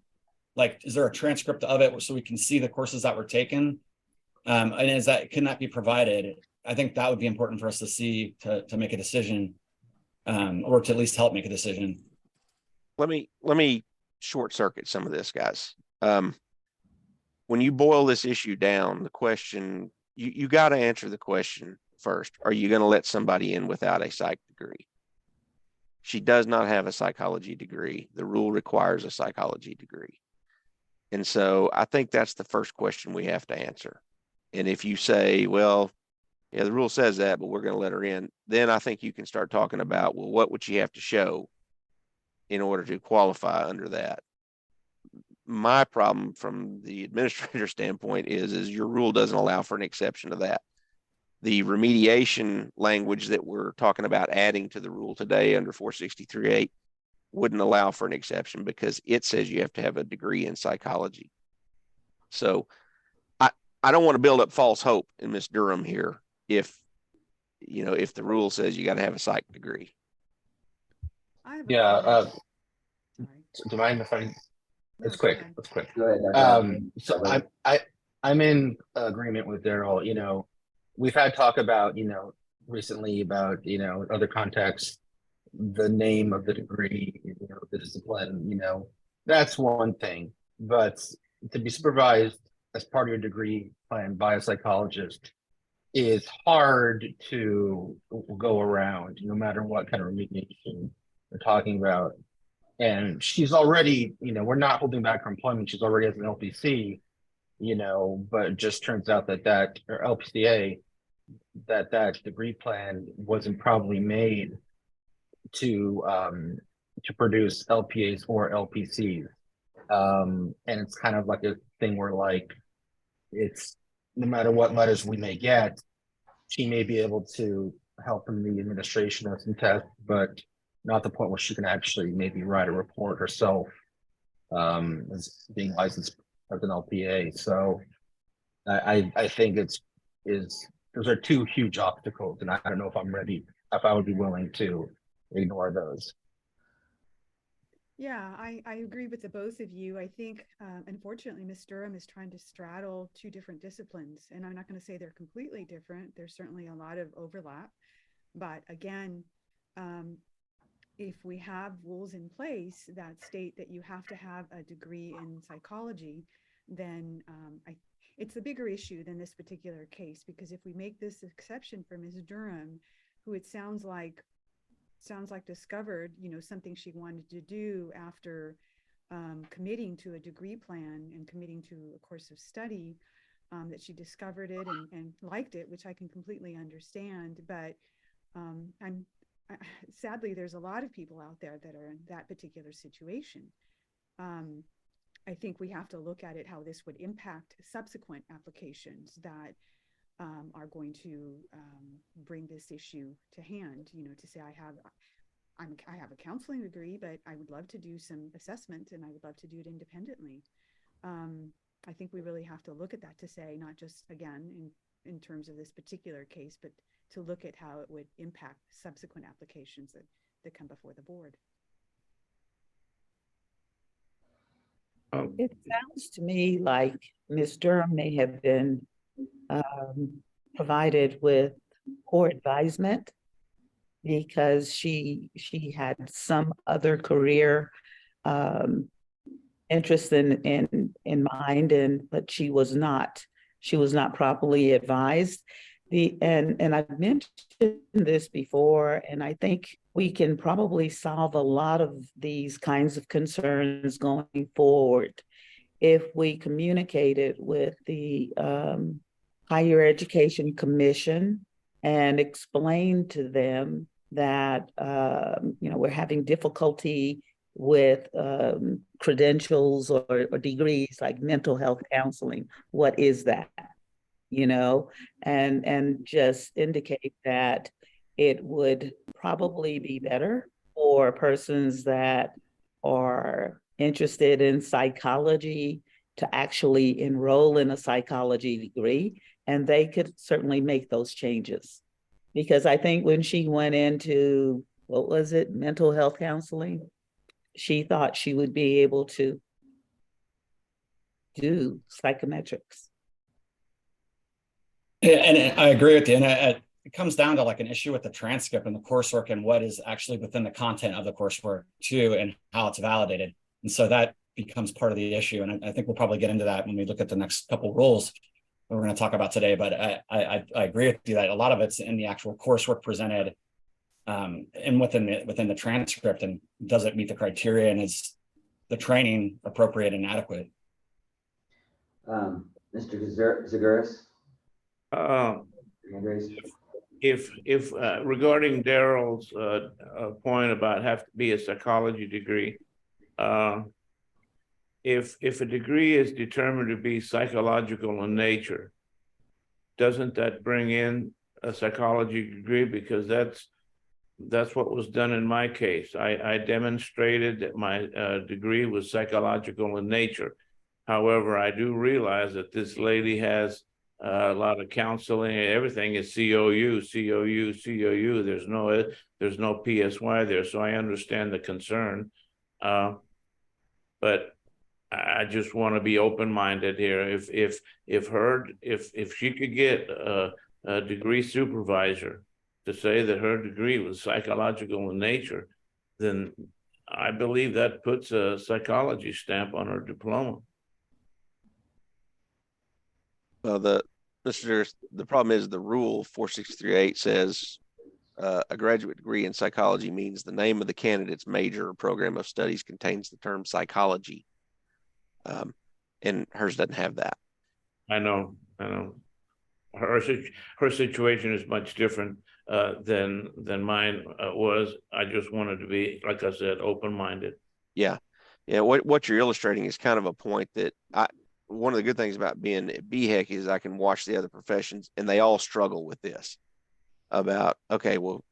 is there a transcript of it so we can see the courses that were taken? And can that be provided? I think that would be important for us to see to make a decision. or to at least help make a decision. Let me short circuit some of this, guys. When you boil this issue down, the question, you got to answer the question first. Are you going to let somebody in without a psych degree? She does not have a psychology degree. The rule requires a psychology degree. And so I think that's the first question we have to answer. And if you say, well, yeah, the rule says that, but we're going to let her in, then I think you can start talking about, well, what would she have to show in order to qualify under that? My problem from the administrator standpoint is your rule doesn't allow for an exception to that. The remediation language that we're talking about adding to the rule today under 463.8 wouldn't allow for an exception because it says you have to have a degree in psychology. So I don't want to build up false hope in Miss Durham here if the rule says you got to have a psych degree. I have a Yeah, comment. Sorry. do you mind if I? No, It's go quick. ahead. It's quick. Go ahead, Dr. So I'm in agreement with Daryl. We've had talk about, recently about, other contexts, the name of the degree, the discipline, that's one thing. But to be supervised as part of your degree plan by a psychologist is hard to go around, no matter what kind of remediation we're talking about. And she's already, we're not holding back her employment. She's already as an LPC, but it just turns out that or LPCA, that degree plan wasn't probably made to produce LPAs or LPCs. And it's kind of like a thing where it's no matter what letters we may get, she may be able to help in the administration of some tests, but not the point where she can actually maybe write a report herself as being licensed as an LPA. So I think those are two huge obstacles, and I don't know if I would be willing to ignore those. Yeah, I agree with the both of you. I think, unfortunately, Ms. Durham is trying to straddle two different disciplines, and I'm not going to say they're completely different. There's certainly a lot of overlap, but again, if we have rules in place that state that you have to have a degree in psychology, then it's a bigger issue than this particular case, because if we make this exception for Ms. Durham, who it sounds like discovered, something she wanted to do after committing to a degree plan and committing to a course of study, that she discovered it and liked it, which I can completely understand. But sadly, there's a lot of people out there that are in that particular situation. I think we have to look at it, how this would impact subsequent applications that are going to bring this issue to hand, to say I have a counseling degree, but I would love to do some assessment and I would love to do it independently. I think we really have to look at that to say, not just again in terms of this particular case, but to look at how it would impact subsequent applications that come before the board. It sounds to me like Ms. Durham may have been provided with poor advisement because she had some other career interest in mind, but she was not properly advised. And I've mentioned this before, and I think we can probably solve a lot of these kinds of concerns going forward if we communicated with the Higher Education Commission and explained to them that we're having difficulty with credentials or degrees like mental health counseling. What is that? And just indicate that it would probably be better for persons that are interested in psychology to actually enroll in a psychology degree, and they could certainly make those changes. Because I think when she went into, what was it, mental health counseling, she thought she would be able to do psychometrics. And I agree with you. And it comes down to like an issue with the transcript and the coursework and what is actually within the content of the coursework too, and how it's validated. And so that becomes part of the issue. And I think we'll probably get into that when we look at the next couple of rules that we're going to talk about today. But I agree with you that a lot of it's in the actual coursework presented and within the transcript, and does it meet the criteria, and is the training appropriate and adequate? Mr. Zaguris? If regarding Daryl's point about have to be a psychology degree, if a degree is determined to be psychological in nature, doesn't that bring in a psychology degree? Because that's what was done in my case. I demonstrated that my degree was psychological in nature. However, I do realize that this lady has a lot of counseling. Everything is COU. There's no PSY there, so I understand the concern. But I just want to be open-minded here. If she could get a degree supervisor to say that her degree was psychological in nature, then I believe that puts a psychology stamp on her diploma. Well, the problem is the rule 4638 says a graduate degree in psychology means the name of the candidate's major or program of studies contains the term psychology. And hers doesn't have that. I know. Her situation is much different than mine was. I just wanted to be, like I said, open-minded. Yeah. What you're illustrating is kind of a point that one of the good things about being at BHEC is I can watch the other professions, and they all struggle with this about, okay, well,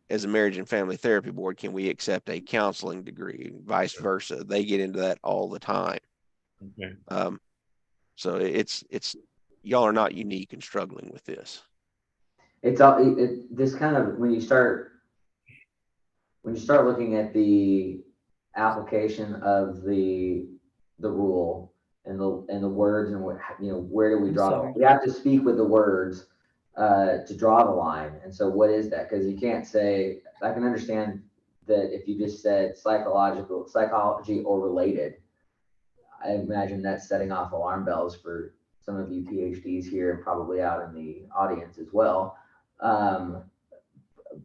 as a marriage and family therapy board, can we accept a counseling degree? Vice versa. They get into that all the time. Okay. So it's y'all are not unique in struggling with this. It's all this kind of, when you start looking at the application of the rule and the words, and what, where do we draw? We have to speak with the words to draw the line. And so what is that? Because you can't say, I can understand that if you just said psychology or related, I imagine that's setting off alarm bells for some of you PhDs here and probably out in the audience as well.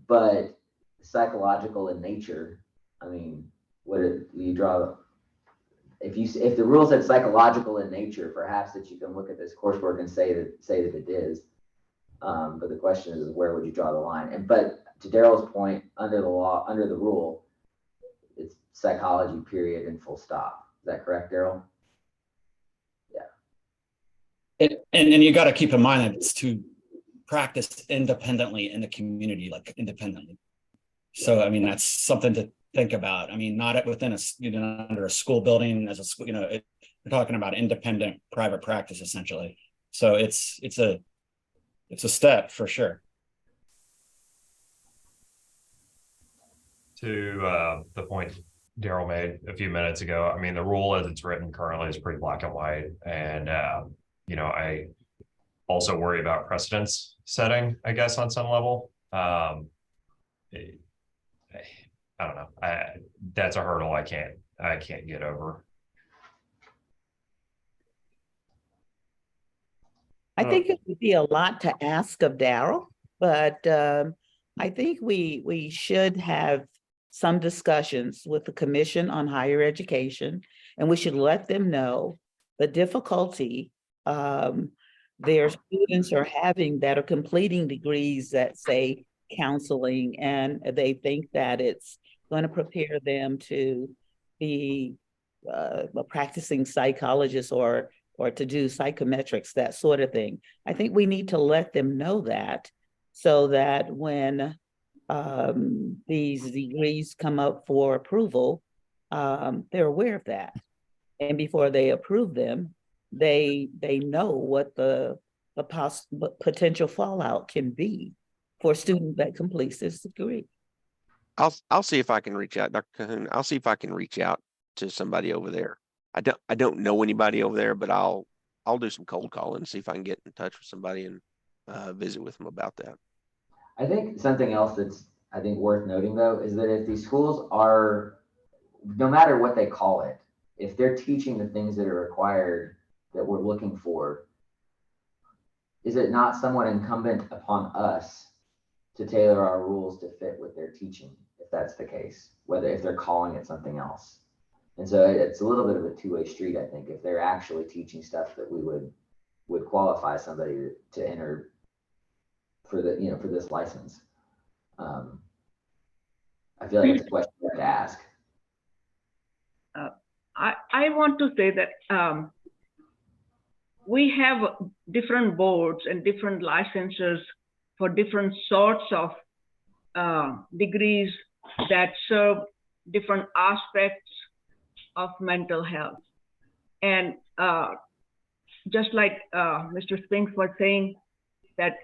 But psychological in nature, I mean, do you draw? If the rule said psychological in nature, perhaps that you can look at this coursework and say that it is. But the question is, where would you draw the line? But to Daryl's point, under the law, under the rule, it's psychology, period, and full stop. Is that correct, Daryl? Yeah. And you got to keep in mind that it's to practice independently in the community, like independently. So, I mean, that's something to think about. I mean, not within under a school building as a school, we're talking about independent private practice essentially. So it's a step for sure. To the point Daryl made a few minutes ago, I mean, the rule as it's written currently is pretty black and white. And, I also worry about precedence setting, I guess, on some level. I don't know. That's a hurdle I can't get over. I think it would be a lot to ask of Daryl, but I think we should have some discussions with the Commission on Higher Education, and we should let them know the difficulty their students are having that are completing degrees that say counseling, and they think that it's going to prepare them to be a practicing psychologist or to do psychometrics, that sort of thing. I think we need to let them know that, so that when these degrees come up for approval, they're aware of that. And before they approve them, they know what the potential fallout can be for a student that completes this degree. I'll see if I can reach out, Dr. Cahoon. I'll see if I can reach out to somebody over there. I don't know anybody over there, but I'll do some cold calling and see if I can get in touch with somebody and visit with them about that. I think something else that's, I think, worth noting though, is that if these schools are, no matter what they call it, if they're teaching the things that are required that we're looking for, is it not somewhat incumbent upon us to tailor our rules to fit what they're teaching, if that's the case, whether if they're calling it something else? And so it's a little bit of a two-way street, I think, if they're actually teaching stuff that we would qualify somebody to enter for the, for this license. I feel like it's a question we have to ask. I want to say that we have different boards and different licensures for different sorts of degrees that serve different aspects of mental health. And just like Mr. Spinks was saying, that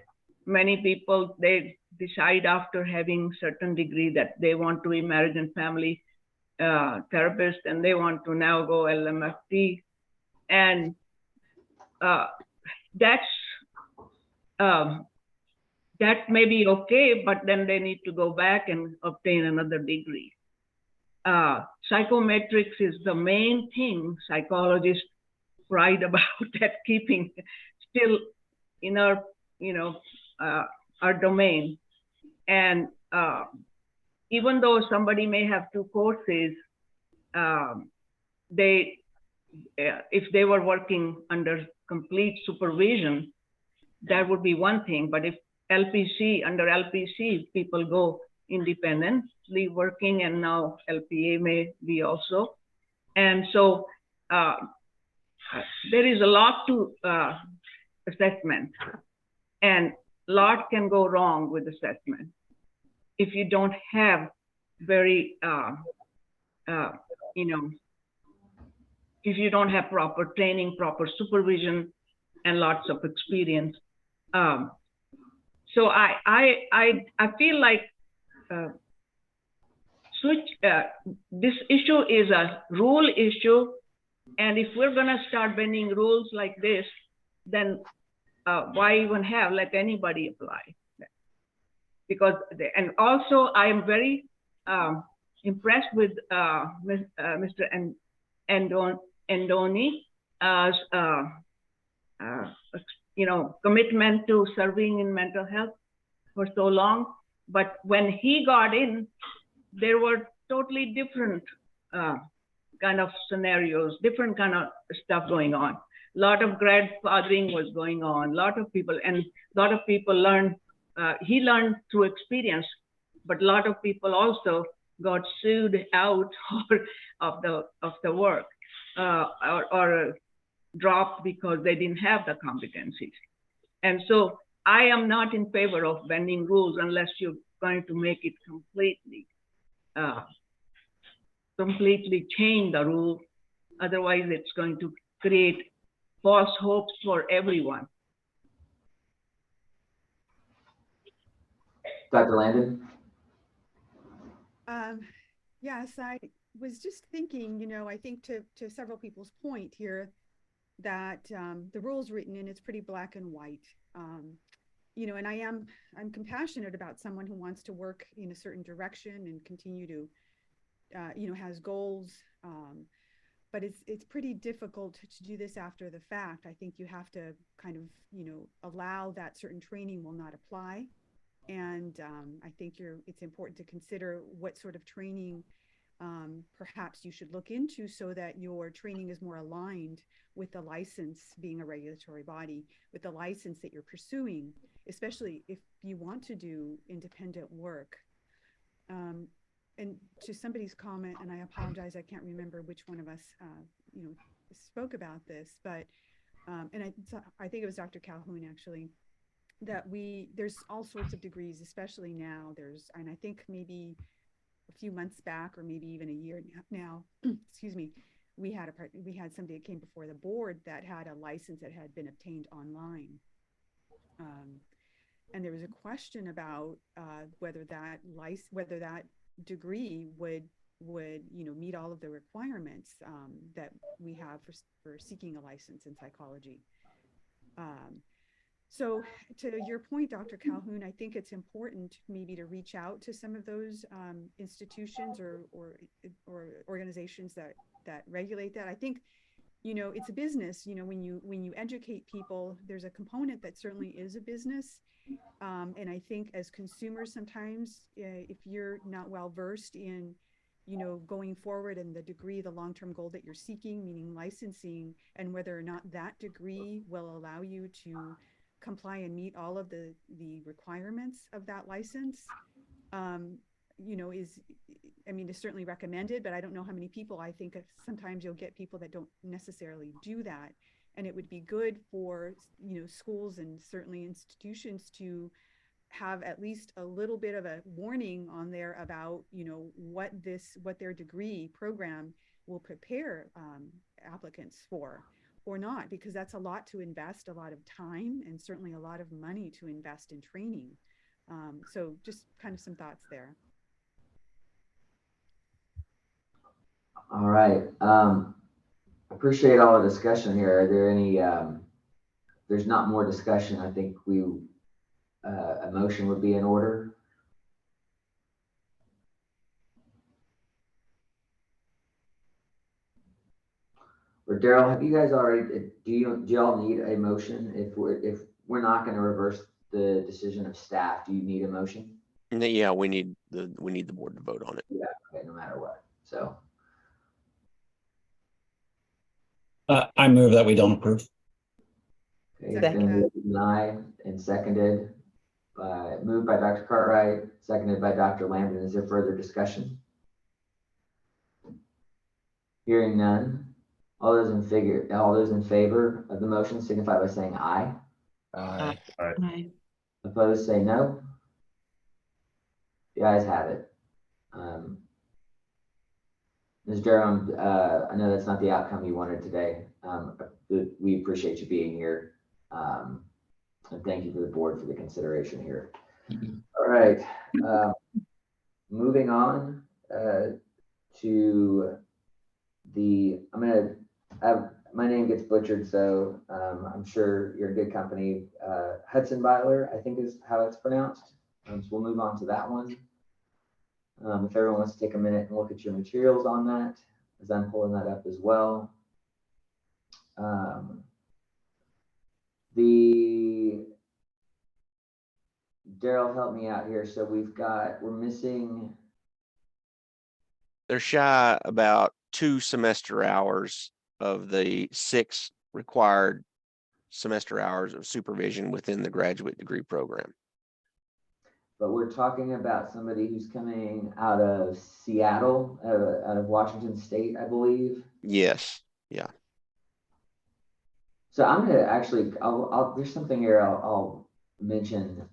many people, they decide after having certain degree that they want to be marriage and family therapist, and they want to now go LMFT. And that may be okay, but then they need to go back and obtain another degree. Psychometrics is the main thing psychologists write about, that keeping still in our, our domain. And even though somebody may have two courses, if they were working under complete supervision, that would be one thing. But if under LPC, people go independently working, and now LPA may be also. And so there is a lot to assessment, and a lot can go wrong with assessment if you don't have very, if you don't have proper training, proper supervision, and lots of experience. So I feel like this issue is a rule issue, and if we're gonna start bending rules like this, then why even let anybody apply? Because and also I am very impressed with Mr. Andoni's commitment to serving in mental health for so long. But when he got in, there were totally different kind of scenarios, different kind of stuff going on. A lot of grandfathering was going on. A lot of people learned. He learned through experience, but a lot of people also got sued out of the work or dropped because they didn't have the competencies. And so I am not in favor of bending rules unless you're going to make it completely change the rule. Otherwise, it's going to create false hopes for everyone. Dr. Landon? Yes, I was just thinking, I think to several people's point here, that the rule's written and it's pretty black and white. And I'm compassionate about someone who wants to work in a certain direction and continue to, has goals. But it's pretty difficult to do this after the fact. I think you have to kind of, allow that certain training will not apply. And I think it's important to consider what sort of training perhaps you should look into, so that your training is more aligned with the license, being a regulatory body, with the license that you're pursuing, especially if you want to do independent work. And to somebody's comment, and I apologize, I can't remember which one of us, spoke about this, but, and I think it was Dr. Calhoun actually, that there's all sorts of degrees, especially now. And I think maybe a few months back, or maybe even a year now, excuse me, we had somebody that came before the board that had a license that had been obtained online. And there was a question about whether that degree would meet all of the requirements that we have for seeking a license in psychology. So to your point, Dr. Calhoun, I think it's important maybe to reach out to some of those institutions or organizations that regulate that. I think, you know, it's a business. You know, when you educate people, there's a component that certainly is a business. And I think as consumers, sometimes if you're not well versed in, you know, going forward and the degree, the long-term goal that you're seeking, meaning licensing, and whether or not that degree will allow you to comply and meet all of the requirements of that license, you know, I mean, it's certainly recommended, but I don't know how many people. I think sometimes you'll get people that don't necessarily do that. And it would be good for, you know, schools and certainly institutions to have at least a little bit of a warning on there about, you know, what their degree program will prepare applicants for or not, because that's a lot to invest, a lot of time, and certainly a lot of money to invest in training. So just kind of some thoughts there. All right. Appreciate all the discussion here. Are there any, there's not more discussion. I think a motion would be in order. Or Daryl, have you guys already, do y'all need a motion if we're not going to reverse the decision of staff? Do you need a motion? Yeah, we need the board to vote on it. Yeah, okay, no matter what. So I move that we don't approve. okay, it's been moved and seconded moved by Dr. Cartwright, seconded by Dr. Lambton. Is there further discussion? Hearing none. All those in favor of the motion signify by saying aye. Aye. Aye. Opposed, say no. The ayes have it. Ms. Durham, I know that's not the outcome you wanted today. We appreciate you being here. And thank you for the board for the consideration here. All right. Moving on to my name gets butchered, so I'm sure you're in good company. Hudson Byler, I think is how it's pronounced. So we'll move on to that one. If everyone wants to take a minute and look at your materials on that, as I'm pulling that up as well. Daryl, help me out here. So we're missing. They're shy about 2 semester hours of the 6 required semester hours of supervision within the graduate degree program. But we're talking about somebody who's coming out of Seattle, out of Washington State, I believe. Yes. Yeah. So I'm gonna actually, there's something here I'll mention.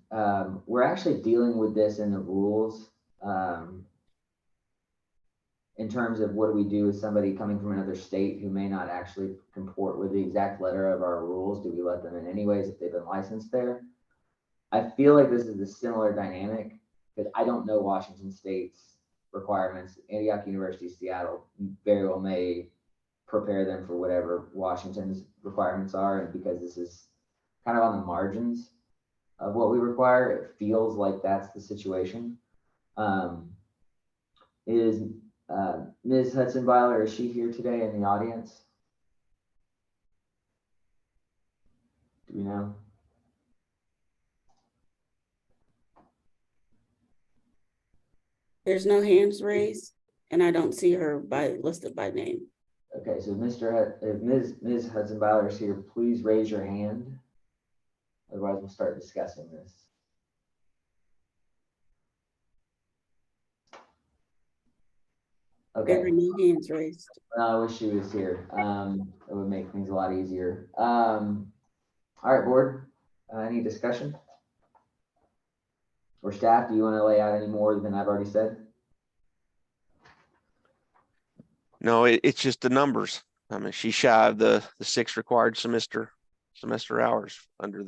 We're actually dealing with this in the rules in terms of what do we do with somebody coming from another state who may not actually comport with the exact letter of our rules. Do we let them in anyways if they've been licensed there? I feel like this is a similar dynamic because I don't know Washington State's requirements. Antioch University, Seattle very well may prepare them for whatever Washington's requirements are. And because this is kind of on the margins of what we require, it feels like that's the situation. Is Ms. Hudson Byler, is she here today in the audience? Do we know? There's no hands raised, and I don't see her listed by name. Okay, so if Ms. Hudson Byler is here, please raise your hand. Otherwise, we'll start discussing this. Okay. There are no hands raised. I wish she was here. It would make things a lot easier. All right, board. Any discussion? Or staff, do you want to lay out any more than I've already said? No, it's just the numbers. I mean, she's shy of the 6 required semester hours under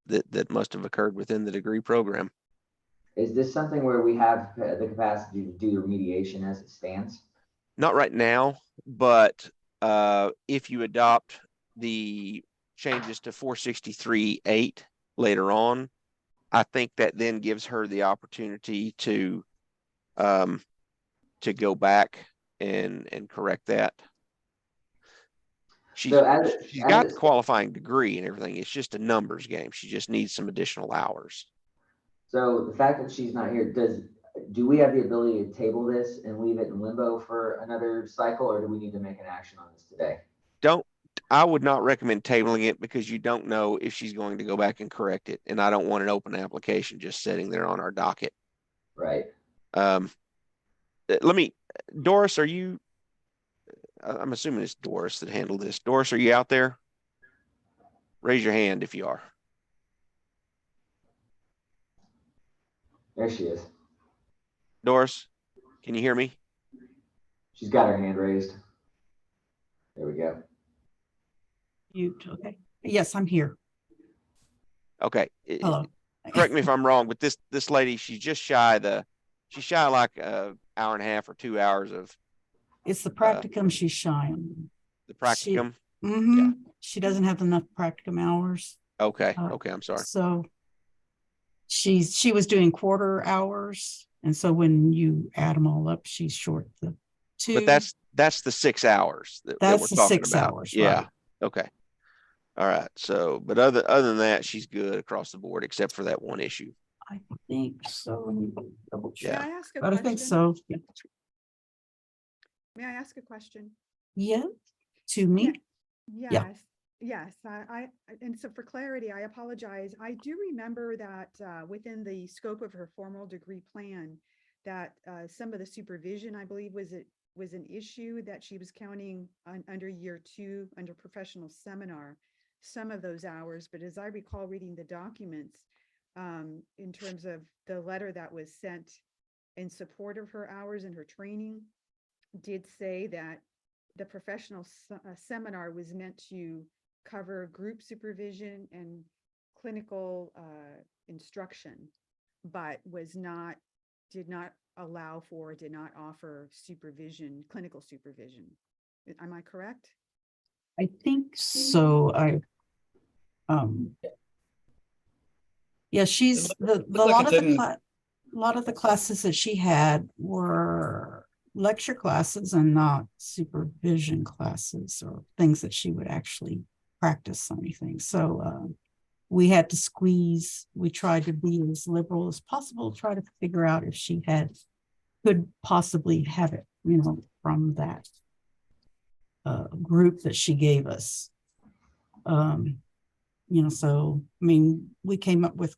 that must have occurred within the degree program. Is this something where we have the capacity to do remediation as it stands? Not right now, but if you adopt the changes to 463.8 later on, I think that then gives her the opportunity to go back and correct that. She's got the qualifying degree and everything. It's just a numbers game. She just needs some additional hours. So the fact that she's not here, do we have the ability to table this and leave it in limbo for another cycle, or do we need to make an action on this today? I would not recommend tabling it because you don't know if she's going to go back and correct it. And I don't want an open application just sitting there on our docket. Right. Doris, I'm assuming it's Doris that handled this. Doris, are you out there? Raise your hand if you are. There she is. Doris, can you hear me? She's got her hand raised. There we go. Mute. Okay. Yes, I'm here. Okay. Hello. Correct me if I'm wrong, but this lady, she's shy like an hour and a half or 2 hours of. It's the practicum she's shy on. The practicum? Yeah. She doesn't have enough practicum hours. Okay. Okay. I'm sorry. So she was doing quarter hours. And so when you add them all up, she's short the 2. But that's the 6 hours that we're the talking 6 about. hours. Yeah. Right. Okay. All right. So, but other than that, she's good across the board, except for that one issue. I think so. Let me double check. Yeah. May I ask a But I think question? so. Yeah. May I ask a question? Yeah. To me. Yes, Yeah. yes. And so for clarity, I apologize. I do remember that within the scope of her formal degree plan, that some of the supervision, I believe, was an issue that she was counting under year 2 under professional seminar, some of those hours. But as I recall reading the documents, in terms of the letter that was sent in support of her hours and her training, did say that the professional seminar was meant to cover group supervision and clinical instruction, but did not allow for, did not offer supervision, clinical supervision. Am I correct? I think so. Yeah, she's a lot of the classes that she had were lecture classes and not supervision classes or things that she would actually practice anything. So we had to we tried to be as liberal as possible, try to figure out if she could possibly have it, from that group that she gave us. So, we came up with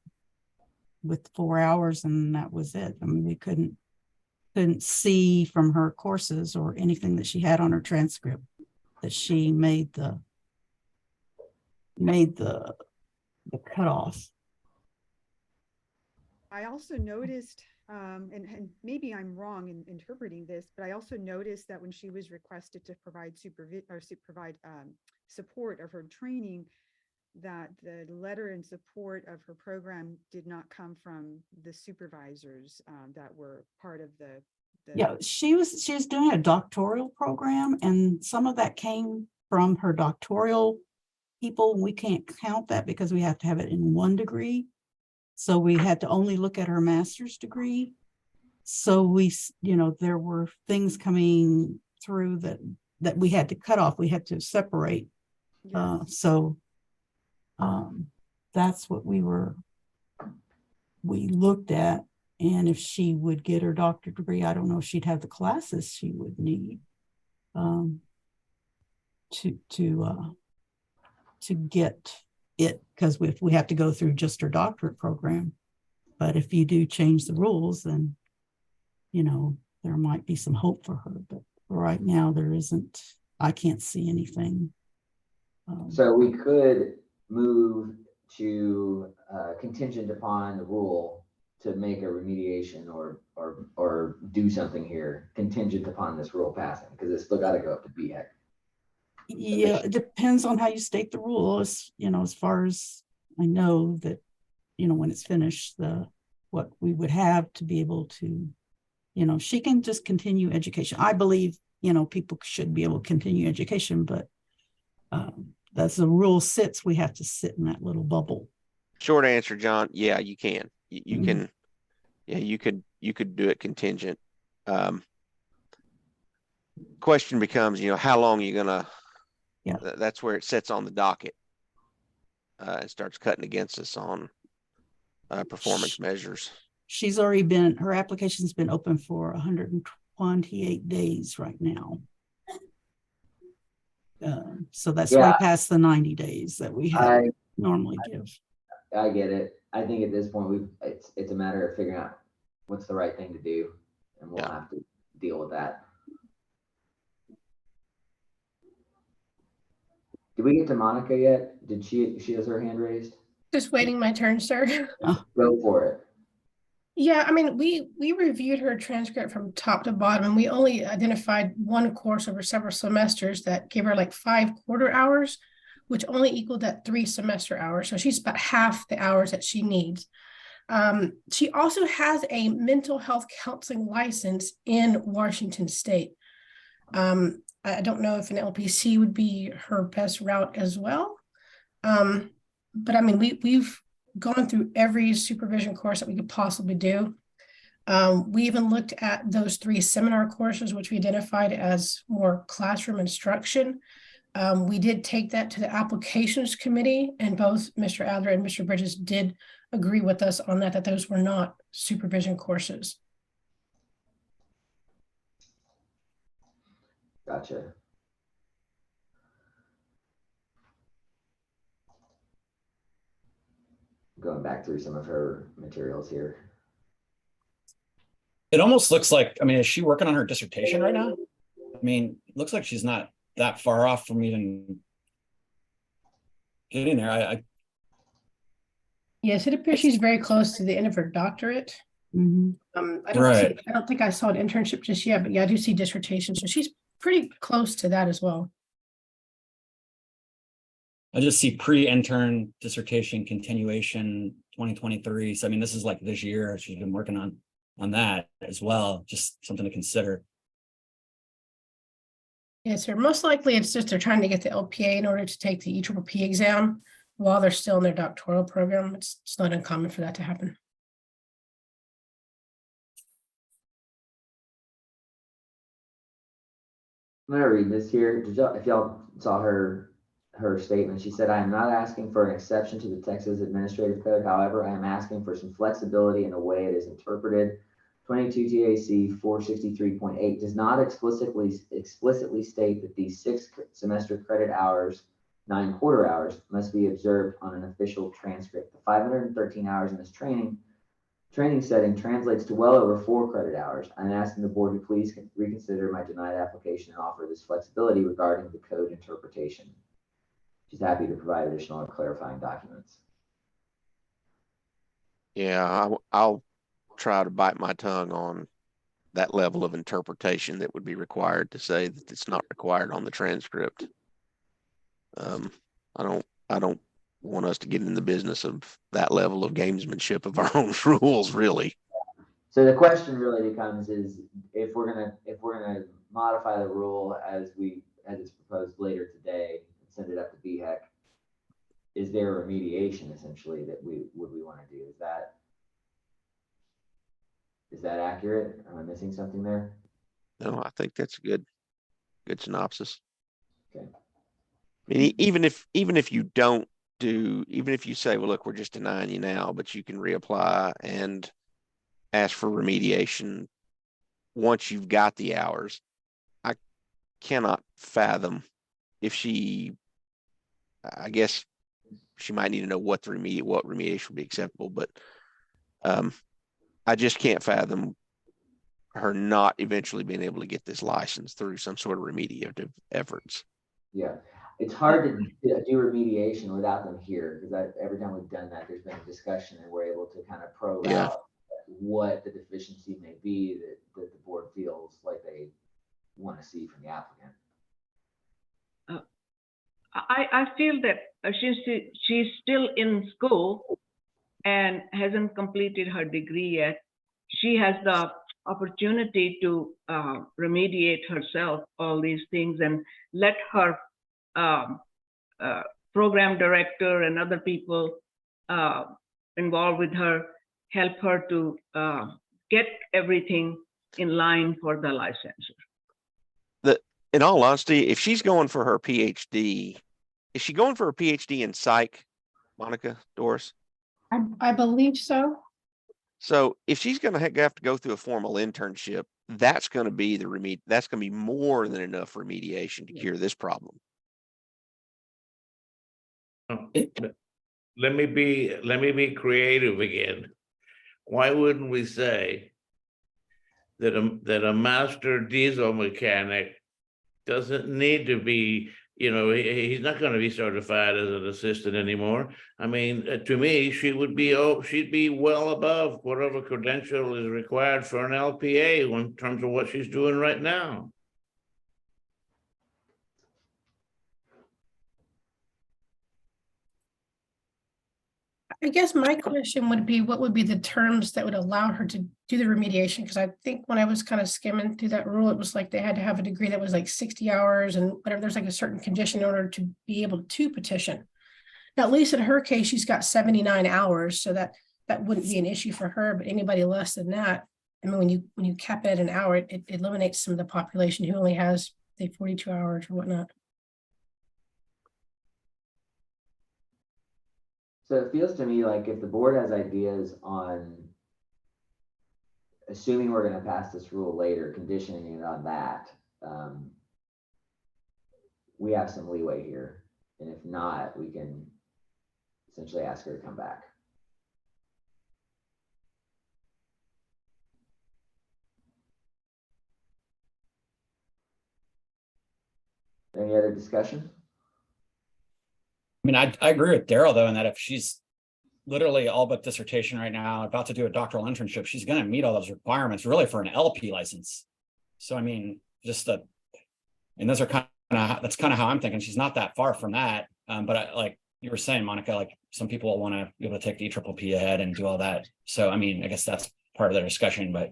4 hours and that was it. We couldn't see from her courses or anything that she had on her transcript that she made the cutoff. I also noticed, and maybe I'm wrong in interpreting this, but I also noticed that when she was requested to provide support of her training, that the letter in support of her program did not come from the supervisors that were part of the. Yeah, she was doing a doctoral program, and some of that came from her doctoral people. We can't count that because we have to have it in 1 degree. So we had to only look at her master's degree. So there were things coming through that we had to cut off. We had to separate. Yes. That's what we looked at. And if she would get her doctorate degree, I don't know if she'd have the classes she would need to get it, because if we have to go through just her doctorate program. But if you do change the rules, then there might be some hope for her. But right now there isn't. I can't see anything. So we could move to contingent upon the rule to make a remediation or do something here contingent upon this rule passing, because it's still got to go up to BHEC. Yeah, it depends on how you state the rule. As far as I know that, when it's finished, what we would have to be able to, she can just continue education. I believe, people should be able to continue education, but as the rule sits, we have to sit in that little bubble. Short answer, John. Yeah, you can. You Mhm. can. Yeah, you could do it contingent. Question becomes, how long you gonna? Yeah. That's where it sits on the docket. It starts cutting against us on performance measures. She's already her application's been open for 128 days right now. So that's way past the 90 days that we normally give. I get it. I think at this point it's a matter of figuring out what's the right thing to do, and we'll have to deal with that. Did we get to Monica yet? Did she has her hand raised? Just waiting my turn, sir. Go for it. Yeah, I mean, we reviewed her transcript from top to bottom, and we only identified one course over several semesters that gave her like 5 quarter hours, which only equaled that 3 semester hours. So she's about half the hours that she needs. She also has a mental health counseling license in Washington State. I don't know if an LPC would be her best route as well. But I mean, we've gone through every supervision course that we could possibly do. We even looked at those 3 seminar courses, which we identified as more classroom instruction. We did take that to the applications committee, and both Mr. Adler and Mr. Bridges did agree with us on that those were not supervision courses. Gotcha. Going back through some of her materials here. It almost looks like, I mean, is she working on her dissertation right now? I mean, it looks like she's not that far off from even getting there. Yes, it appears she's very close to the end of her doctorate. Mhm. I don't think I saw an internship just yet, but yeah, I do see dissertation. So she's pretty close to that as well. I just see pre-intern dissertation continuation 2023. So I mean, this is like this year. She's been working on that as well. Just something to consider. Yes, sir. Most likely it's just they're trying to get the LPA in order to take the EPP exam while they're still in their doctoral program. It's not uncommon for that to happen. I'm gonna read this here. If y'all saw her statement, she said, "I am not asking for an exception to the Texas Administrative Code. However, I am asking for some flexibility in the way it is interpreted. 22 TAC 463.8 does not explicitly state that these 6 semester credit hours, 9 quarter hours, must be observed on an official transcript. The 513 hours in this training setting translates to well over 4 credit hours. I'm asking the board to please reconsider my denied application and offer this flexibility regarding the code interpretation." She's happy to provide additional clarifying documents. Yeah, I'll try to bite my tongue on that level of interpretation that would be required to say that it's not required on the transcript. I don't want us to get in the business of that level of gamesmanship of our own rules, really. So the question really becomes is if we're gonna modify the rule as it's proposed later today and send it up to BHEC, is there a remediation essentially that we want to do? Is that accurate? Am I missing something there? No, I think that's a good synopsis. Okay. I mean, even if you don't even if you say, well, look, we're just denying you now, but you can reapply and ask for remediation once you've got the hours. I cannot fathom if I guess she might need to know what remediation would be acceptable, but I just can't fathom her not eventually being able to get this license through some sort of remediative efforts. Yeah, it's hard to do remediation without them here, because every time we've done that, there's been a discussion and we're able to kind of probe out what the deficiency may be that the board feels like they want to see from the applicant. I feel that since she's still in school and hasn't completed her degree yet, she has the opportunity to remediate herself, all these things, and let her program director and other people involved with her, help her to get everything in line for the licensure. In all honesty, if she's going for her PhD, is she going for a PhD in psych, Monica, Doris? I believe so. So if she's going to have to go through a formal internship, that's going to be that's going to be more than enough remediation to cure this problem. Let me be creative again. Why wouldn't we say that a master diesel mechanic doesn't need to be, he's not going to be certified as an assistant anymore. I mean, to me, she'd be well above whatever credential is required for an LPA in terms of what she's doing right now. I guess my question would be, what would be the terms that would allow her to do the remediation? Because I think when I was kind of skimming through that rule, it was like they had to have a degree that was like 60 hours and whatever. There's like a certain condition in order to be able to petition. Now, at least in her case, she's got 79 hours, so that wouldn't be an issue for her. But anybody less than that, I mean, when you cap it at an hour, it eliminates some of the population who only has, say, 42 hours or whatnot. So it feels to me like if the board has ideas on, assuming we're going to pass this rule later, conditioning it on that, we have some leeway here. And if not, we can essentially ask her to come back. Any other discussion? I mean, I agree with Daryl though, in that if she's literally all but dissertation right now, about to do a doctoral internship, she's going to meet all those requirements really for an LP license. So, I mean, and those are that's kind of how I'm thinking. She's not that far from that. But like you were saying, Monica, like some people want to be able to take the EPPP ahead and do all that. So, I mean, I guess that's part of their discussion, but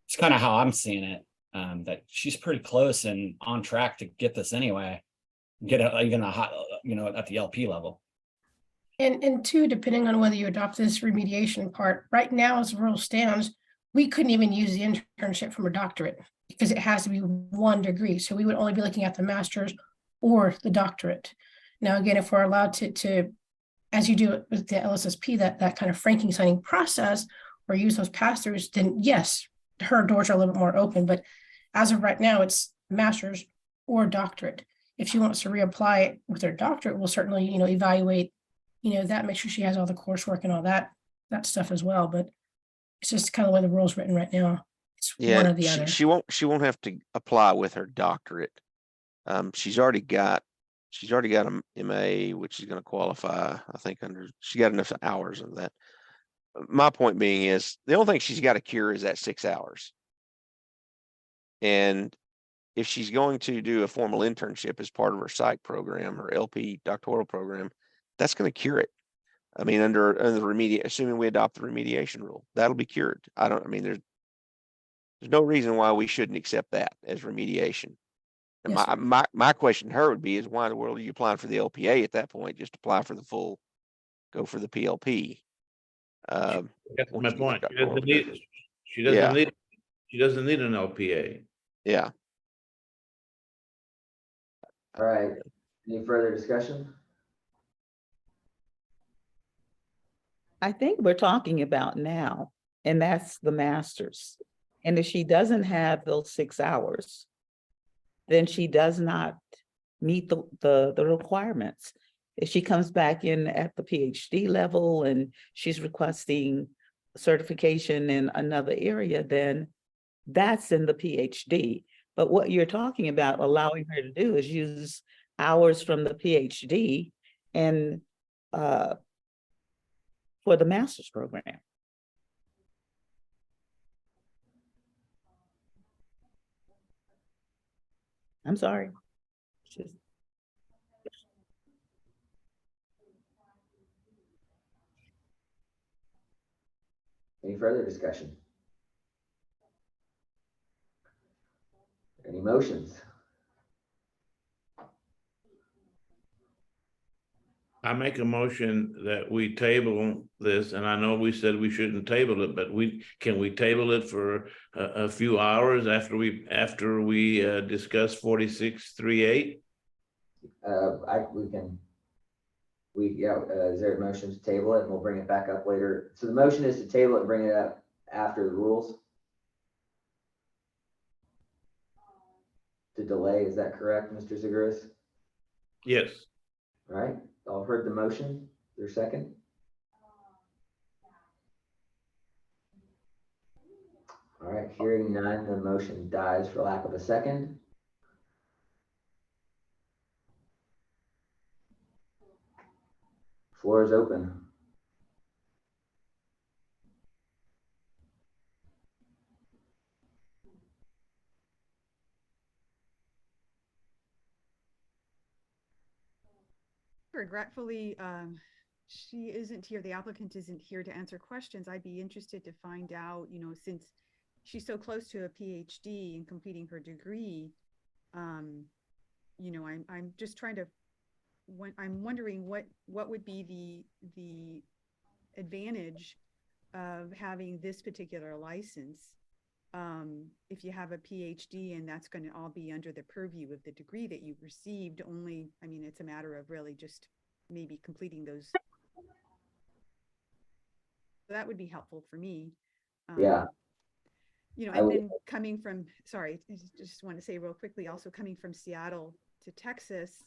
it's kind of how I'm seeing it, that she's pretty close and on track to get this anyway, even a hot, at the LP level. And two, depending on whether you adopt this remediation part, right now as the rule stands, we couldn't even use the internship from a doctorate because it has to be 1 degree. So we would only be looking at the master's or the doctorate. Now, again, if we're allowed to as you do it with the LSSP, that kind of franking signing process or use those pass-throughs, then yes, her doors are a little bit more open. But as of right now, it's master's or doctorate. If she wants to reapply with her doctorate, we'll certainly, evaluate that, make sure she has all the coursework and all that stuff as well. But it's just kind of the way the rule's written right now. It's one or the other. She won't have to apply with her doctorate. She's already got a MA, which is going to qualify, I think, she got enough hours of that. My point being is the only thing she's got to cure is that 6 hours. And if she's going to do a formal internship as part of her psych program or LP doctoral program, that's going to cure it. I mean, under the assuming we adopt the remediation rule, that'll be cured. There's no reason why we shouldn't accept that as remediation. And Yes, my question to her would be is why in the world are you applying for the LPA at that point? Just apply for go for the PLP. That's my point. She doesn't need an LPA. Yeah. All right. Any further discussion? I think we're talking about now, and that's the master's. And if she doesn't have those 6 hours, then she does not meet the requirements. If she comes back in at the PhD level and she's requesting certification in another area, then that's in the PhD. But what you're talking about allowing her to do is use hours from the PhD and for the master's program. I'm sorry. Any further discussion? Any motions? I make a motion that we table this, and I know we said we shouldn't table it, but can we table it for a few hours after we discuss 4638? Is there a motion to table it and we'll bring it back up later? So the motion is to table it and bring it up after the rules. To delay, is that correct, Mr. Zagouris? Yes. All right, I've heard the motion. Is there a second? All right, hearing none, the motion dies for lack of a second. Floor is open. Regretfully, she isn't here. The applicant isn't here to answer questions. I'd be interested to find out, since she's so close to a PhD and completing her degree, I'm just trying to, I'm wondering what would be the advantage of having this particular license if you have a PhD and that's going to all be under the purview of the degree that you've received. Only, I mean, it's a matter of really just maybe completing those. That would be helpful for me. Yeah. And then coming from, sorry, I just want to say real quickly, also coming from Seattle to Texas,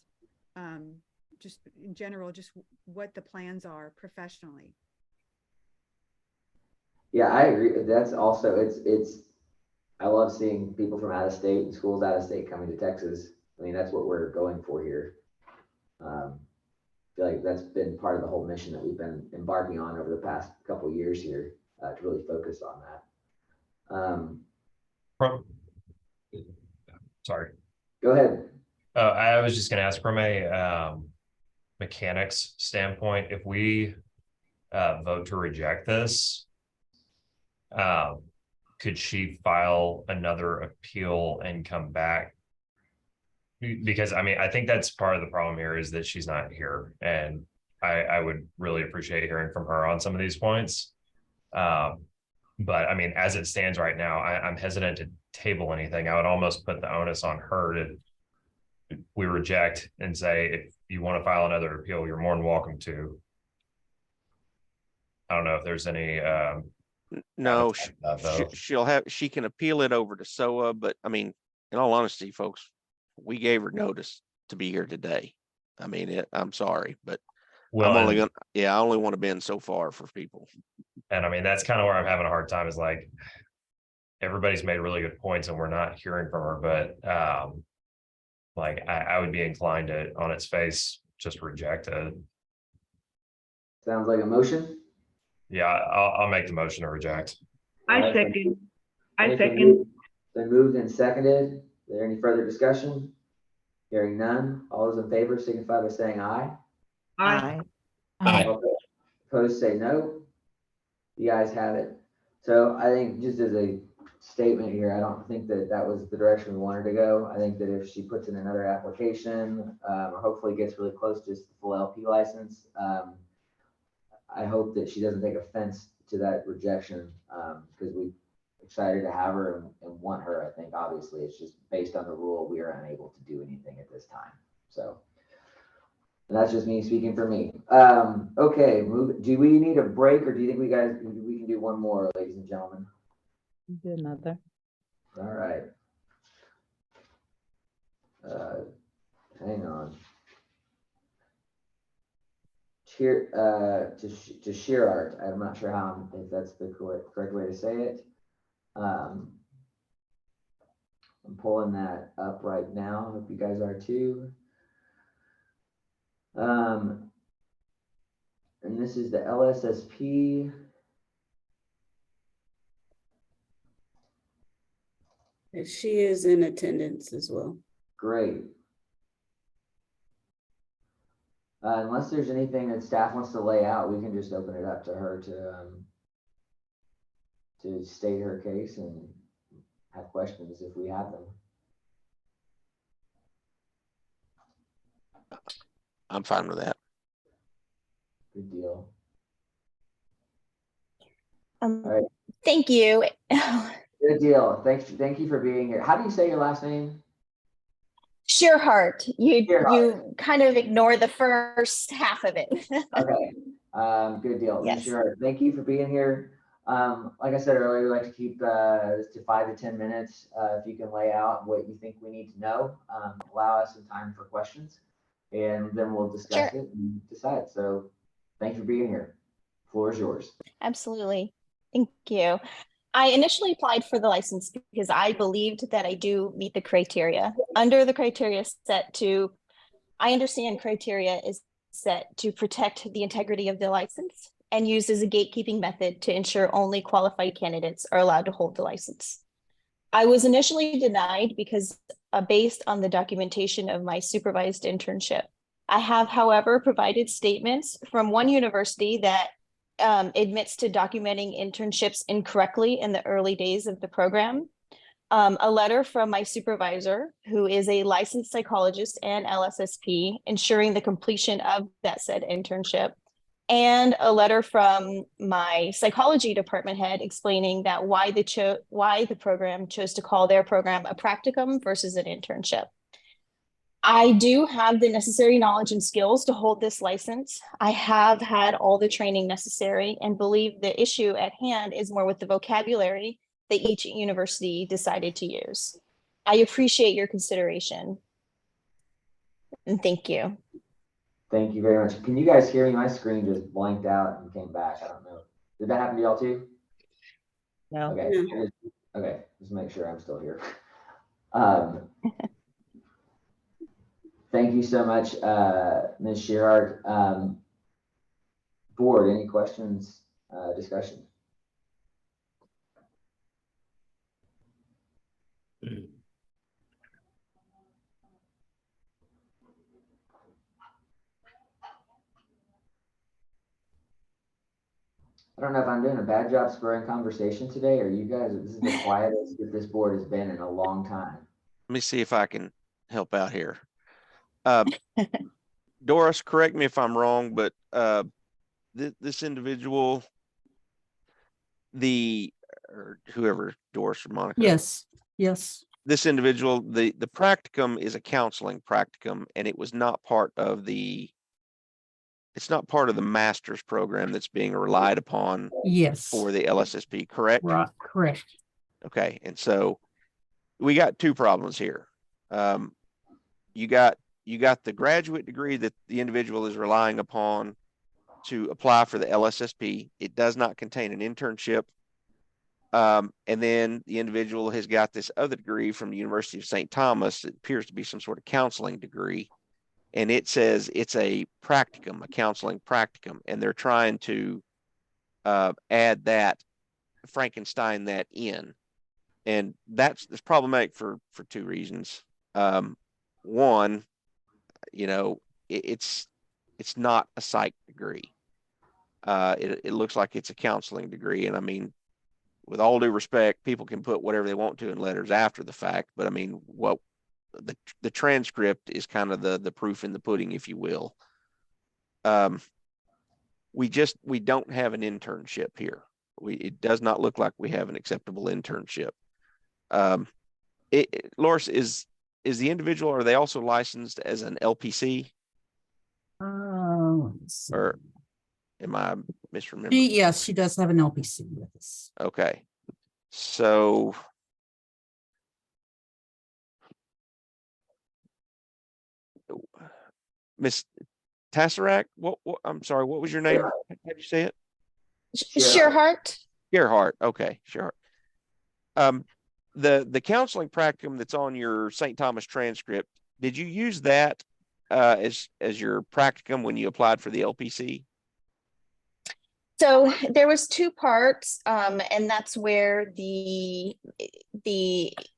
just in general, just what the plans are professionally. Yeah, I agree. That's also, I love seeing people from out of state and schools out of state coming to Texas. I mean, that's what we're going for here. I feel like that's been part of the whole mission that we've been embarking on over the past couple of years here to really focus on that. Sorry. Go ahead. I was just going to ask from a mechanics standpoint, if we vote to reject this, could she file another appeal and come back? Because I mean, I think that's part of the problem here is that she's not here, and I would really appreciate hearing from her on some of these points. But I mean, as it stands right now, I'm hesitant to table anything. I would almost put the onus on her to, we reject and say, if you want to file another appeal, you're more than welcome to. I don't know if there's any no, she can appeal it over to SOA, but I mean, in all honesty, folks, we gave her notice to be here today. I mean, I'm sorry, but I only want to bend so far for people. And I mean, that's kind of where I'm having a hard time is like, everybody's made really good points and we're not hearing from her, but like I would be inclined to, on its face, just reject it. Sounds like a motion. Yeah, I'll make the motion to reject. I second. Been moved and seconded. Is there any further discussion? Hearing none. All those in favor signify by saying aye. Aye. Aye. Opposed say no. You guys have it. So I think just as a statement here, I don't think that was the direction we wanted to go. I think that if she puts in another application or hopefully gets really close to the full LP license, I hope that she doesn't take offense to that rejection because we're excited to have her and want her. I think obviously it's just based on the rule, we are unable to do anything at this time. So and that's just me speaking for me. Okay, do we need a break or do you think we can do one more, ladies and gentlemen? Do another. All right. Hang on. To Shearart. I'm not sure if that's the correct way to say it. I'm pulling that up right now. Hope you guys are too. And this is the LSSP. She is in attendance as well. Great. Unless there's anything that staff wants to lay out, we can just open it up to her to state her case and have questions if we have them. I'm fine with that. Good deal. All right. Thank you. Good deal. Thank you for being here. How do you say your last name? Shearhart. You Shearhart. kind of ignore the first half of it. Okay. Good deal. Yes. Shearhart, thank you for being here. Like I said earlier, we like to keep this to 5 to 10 minutes. If you can lay out what you think we need to know, allow us some time for questions, and then we'll discuss it and decide. So thanks for being here. Floor is yours. Absolutely. Thank you. I initially applied for the license because I believed that I do meet the criteria. Under the criteria set to, I understand criteria is set to protect the integrity of the license and used as a gatekeeping method to ensure only qualified candidates are allowed to hold the license. I was initially denied because based on the documentation of my supervised internship. I have, however, provided statements from one university that admits to documenting internships incorrectly in the early days of the program. A letter from my supervisor, who is a licensed psychologist and LSSP, ensuring the completion of that said internship, and a letter from my psychology department head explaining that why the program chose to call their program a practicum versus an internship. I do have the necessary knowledge and skills to hold this license. I have had all the training necessary and believe the issue at hand is more with the vocabulary that each university decided to use. I appreciate your consideration. And thank you. Thank you very much. Can you guys hear me? My screen just blanked out and came back. I don't know. Did that happen to y'all too? No. Okay. Okay. Just make sure I'm still here. Thank you so much, Ms. Shearhart. Board, any questions, discussion? I don't know if I'm doing a bad job spurring conversation today, or you guys, this is the quietest that this board has been in a long time. Let me see if I can help out here. Doris, correct me if I'm wrong, but this individual, or whoever, Doris or Monica. Yes, yes. This individual, the practicum is a counseling practicum, and it was not part of it's not part of the master's program that's being relied upon for the LSSP, correct? Right, correct. Okay, and so we got two problems here. You got the graduate degree that the individual is relying upon to apply for the LSSP. It does not contain an internship. And then the individual has got this other degree from the University of St. Thomas. It appears to be some sort of counseling degree. And it says it's a practicum, a counseling practicum. And they're trying to add that, Frankenstein that in. And that's problematic for two reasons. One, it's not a psych degree. It looks like it's a counseling degree. And I mean, with all due respect, people can put whatever they want to in letters after the fact, but I mean, what the transcript is kind of the proof in the pudding, if you will. We don't have an internship here. It does not look like we have an acceptable internship. Loris, is the individual, are they also licensed as an LPC? Or am I misremembering? Yes, she does have an LPC with us. Okay. So Miss Tassarak, what I'm sorry, what was your name? How do you say it? Shearhart. Shearhart. Okay, Shearhart. The counseling practicum that's on your St. Thomas transcript, did you use that as your practicum when you applied for the LPC? So there was two parts, and that's where the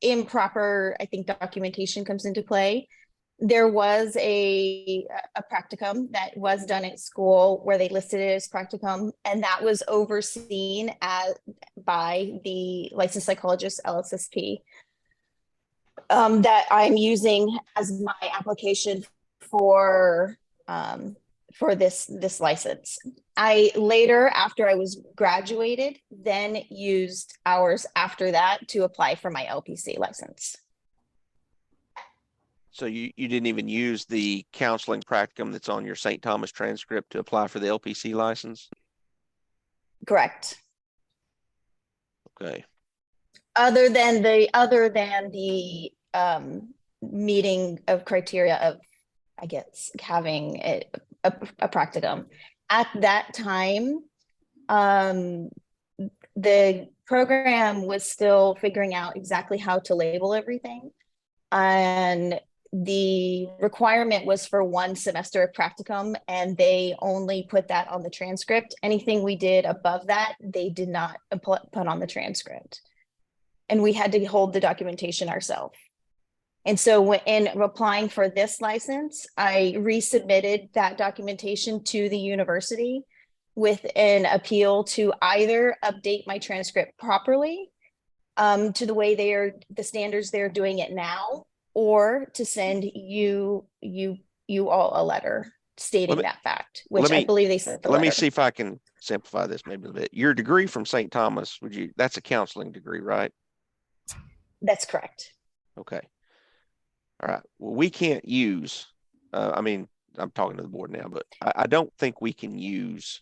improper, I think, documentation comes into play. There was a practicum that was done at school where they listed it as practicum, and that was overseen by the licensed psychologist LSSP that I'm using as my application for for this license. I later, after I was graduated, then used hours after that to apply for my LPC license. So you didn't even use the counseling practicum that's on your St. Thomas transcript to apply for the LPC license? Correct. Okay. Other than the meeting of criteria of, I guess, having a practicum. At that time, the program was still figuring out exactly how to label everything. And the requirement was for 1 semester of practicum, and they only put that on the transcript. Anything we did above that, they did not put on the transcript. And we had to hold the documentation ourselves. And so in applying for this license, I resubmitted that documentation to the university with an appeal to either update my transcript properly to the way the standards they're doing it now, or to send you all a letter stating that fact, which I believe they sent the letter. Let me see if I can simplify this maybe a bit. Your degree from St. Thomas, that's a counseling degree, right? That's correct. Okay. All right. Well, we can't use, I mean, I'm talking to the board now, but I don't think we can use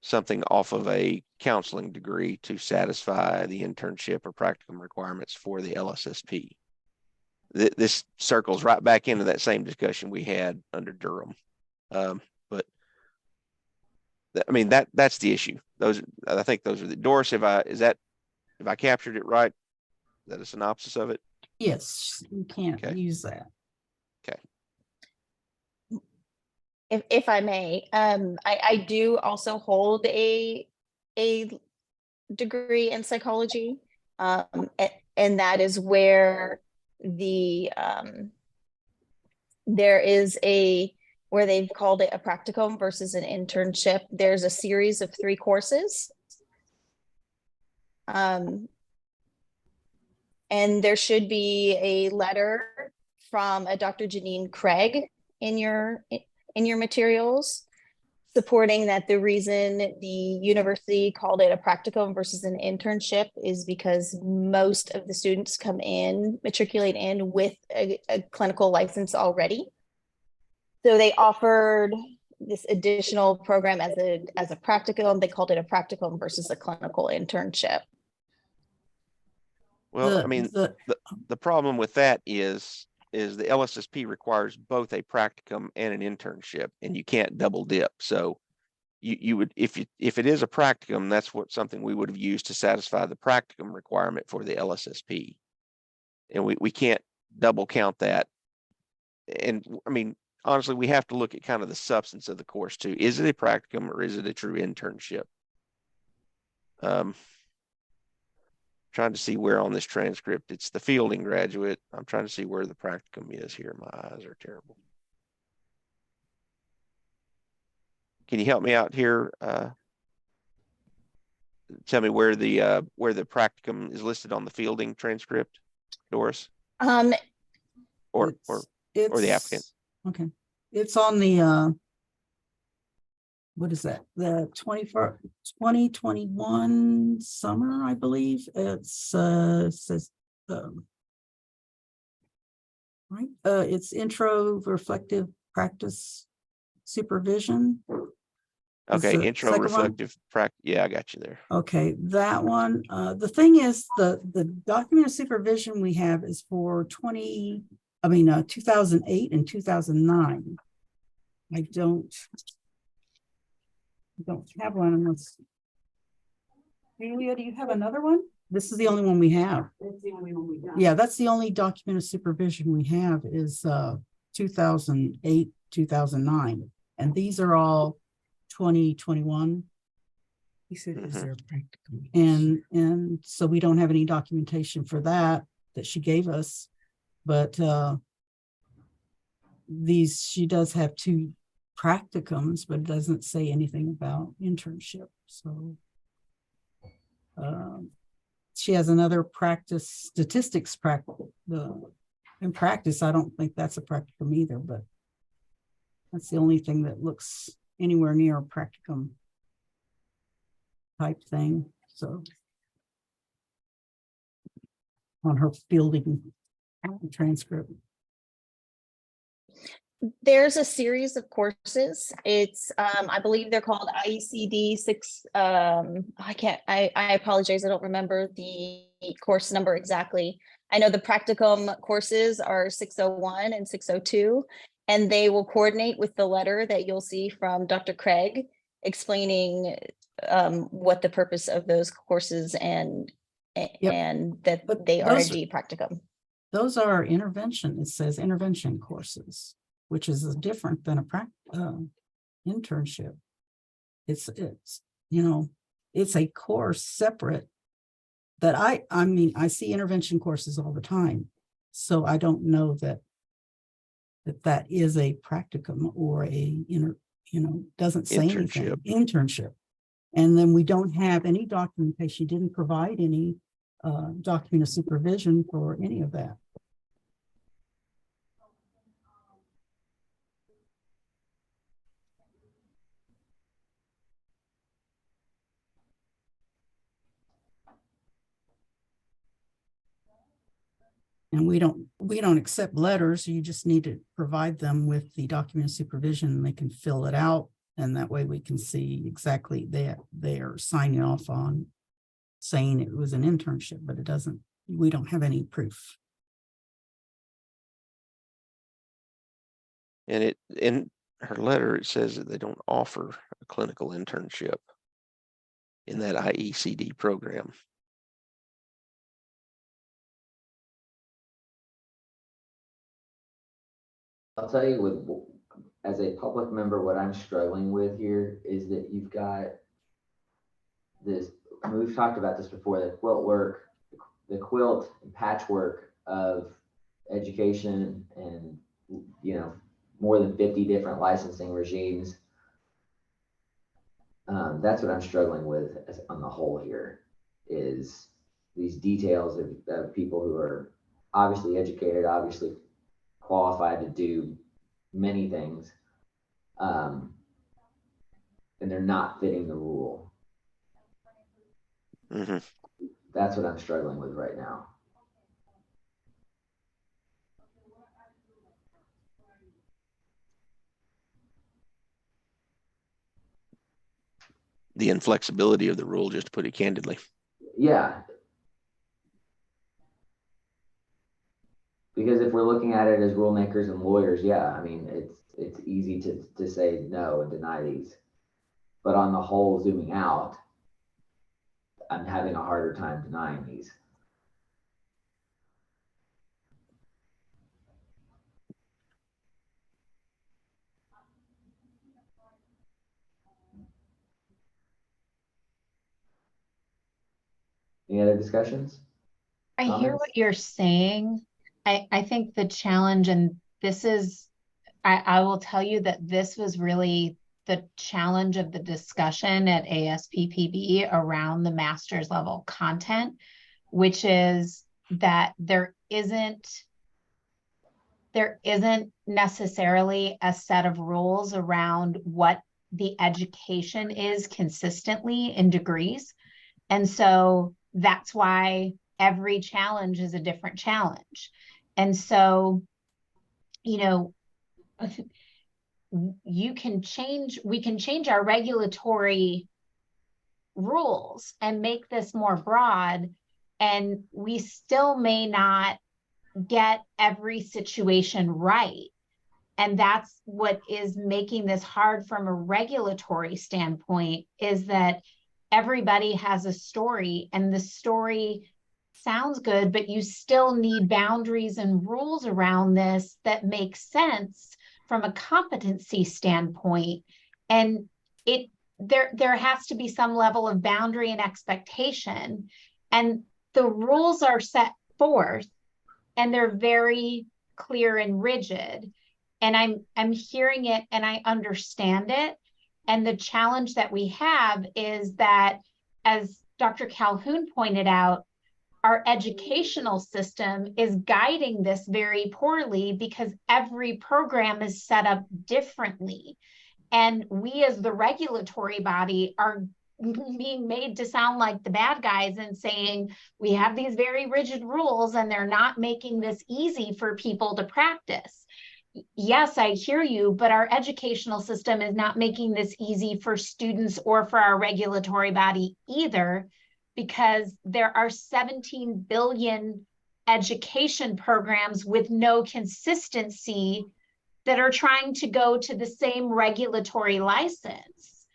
something off of a counseling degree to satisfy the internship or practicum requirements for the LSSP. This circles right back into that same discussion we had under Durham. But I mean, that's the issue. I think those are the Doris. Have I captured it right? Is that a synopsis of it? Yes, you can't use that. Okay. If I may, I do also hold a degree in psychology, and that is where there is where they've called it a practicum versus an internship. There's a series of 3 courses. And there should be a letter from a Dr. Janine Craig in your materials supporting that the reason the university called it a practicum versus an internship is because most of the students matriculate in with a clinical license already. So they offered this additional program as a practicum. They called it a practicum versus a clinical internship. Well, I mean, the problem with that is the LSSP requires both a practicum and an internship, and you can't double dip. So you would, if it is a practicum, that's something we would have used to satisfy the practicum requirement for the LSSP. And we can't double count that. And I mean, honestly, we have to look at kind of the substance of the course too. Is it a practicum or is it a true internship? Trying to see where on this transcript it's the Fielding graduate. I'm trying to see where the practicum is here. My eyes are terrible. Can you help me out here? Tell me where the practicum is listed on the Fielding transcript, Doris? Or the applicant. Okay. It's on the what is that? The 2021 summer, I believe. It's says right. It's intro reflective practice supervision. Okay, intro reflective practice. Yeah, I got you there. Okay, that one. The thing is, the document of supervision we have is for 2008 and 2009. I don't have one unless. Julia, do you have another one? This is the only one we have. That's the only one we got. Yeah, that's the only document of supervision we have is 2008, 2009. And these are all 2021. He said, is there a practicum? And so we don't have any documentation for that she gave us. But she does have 2 practicums, but it doesn't say anything about internship. So she has another practice statistics practice. In practice, I don't think that's a practicum either, but That's the only thing that looks anywhere near a practicum type thing. So on her fielding transcript. There's a series of courses. It's, I believe they're called IECD 6. I apologize. I don't remember the course number exactly. I know the practicum courses are 601 and 602, and they will coordinate with the letter that you'll see from Dr. Craig explaining what the purpose of those courses and that But they are those- indeed practicum. Those are intervention. It says intervention courses, which is different than a internship. It's it's a course separate that I mean, I see intervention courses all the time. So I don't know that is a practicum or doesn't say anything. Internship. And then we don't have any documentation. She didn't provide any document of supervision for any of that. And we don't accept letters. You just need to provide them with the document of supervision and they can fill it out. And that way we can see exactly that they are signing off on saying it was an internship, but we don't have any proof. And in her letter, it says that they don't offer a clinical internship in that IECD program. I'll tell you, as a public member, what I'm struggling with here is that you've got this, we've talked about this before, the quilt and patchwork of education and, more than 50 different licensing regimes. That's what I'm struggling with on the whole here, is these details of people who are obviously educated, obviously qualified to do many things, and they're not fitting the rule. Mm-hmm. That's what I'm struggling with right now. The inflexibility of the rule, just to put it candidly. Yeah. Because if we're looking at it as rule makers and lawyers, yeah, I mean, it's easy to say no and deny these. But on the whole, zooming out, I'm having a harder time denying these. Any other discussions? I hear what you're saying. I think the challenge, and this is, I will tell you that this was really the challenge of the discussion at ASPPB around the master's level content, which is that there isn't necessarily a set of rules around what the education is consistently in degrees. And so that's why every challenge is a different challenge. And so, we can change our regulatory rules and make this more broad, and we still may not get every situation right. And that's what is making this hard from a regulatory standpoint, is that everybody has a story and the story sounds good, but you still need boundaries and rules around this that make sense from a competency standpoint. And there has to be some level of boundary and expectation. And the rules are set forth and they're very clear and rigid. And I'm hearing it and I understand it. And the challenge that we have is that, as Dr. Calhoun pointed out, our educational system is guiding this very poorly because every program is set up differently. And we as the regulatory body are being made to sound like the bad guys and saying we have these very rigid rules and they're not making this easy for people to practice. Yes, I hear you, but our educational system is not making this easy for students or for our regulatory body either, because there are 17 billion education programs with no consistency that are trying to go to the same regulatory license.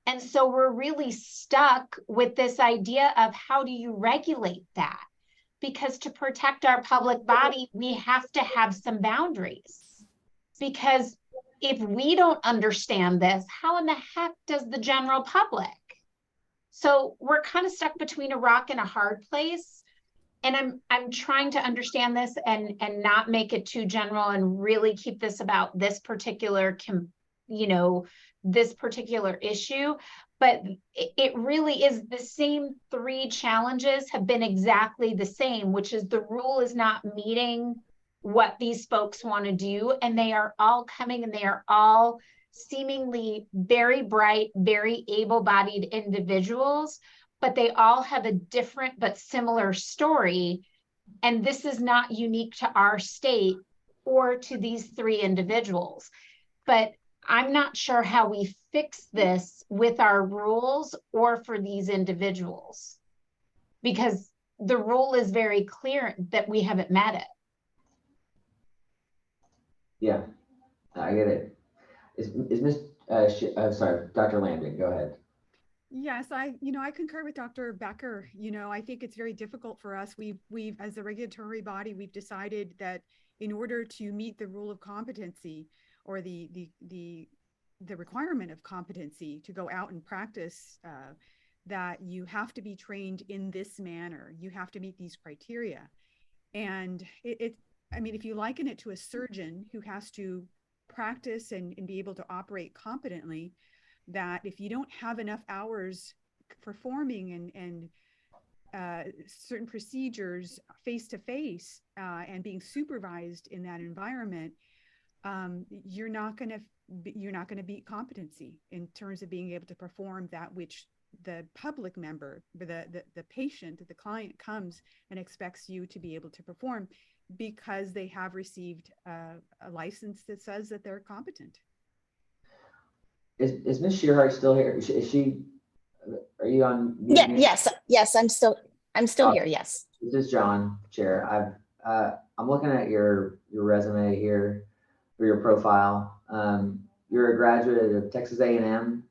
And so we're really stuck with this idea of how do you regulate that? Because to protect our public body, we have to have some boundaries. Because if we don't understand this, how in the heck does the general public? So we're kind of stuck between a rock and a hard place. And I'm trying to understand this and not make it too general and really keep this about this particular, this particular issue. But it really is the same three challenges have been exactly the same, which is the rule is not meeting what these folks want to do. And they are all coming and they are all seemingly very bright, very able-bodied individuals, but they all have a different but similar story. And this is not unique to our state or to these three individuals. But I'm not sure how we fix this with our rules or for these individuals, because the rule is very clear that we haven't met it. Yeah, I get it. Is Miss, sorry, Dr. Landon, go ahead. Yes, I concur with Dr. Becker. I think it's very difficult for us. We've as a regulatory body, we've decided that in order to meet the rule of competency or the requirement of competency to go out and practice, that you have to be trained in this manner. You have to meet these criteria. And if you liken it to a surgeon who has to practice and be able to operate competently, that if you don't have enough hours performing and certain procedures face to face and being supervised in that environment, you're not going to beat competency in terms of being able to perform that which the public member, the patient, the client comes and expects you to be able to perform, because they have received a license that says that they're competent. Is Ms. Shearhart still here? Is she? Are you on? Yeah. Yes. I'm still here. Yes. This is John, Chair. I'm looking at your resume here for your profile. You're a graduate of Texas A&M.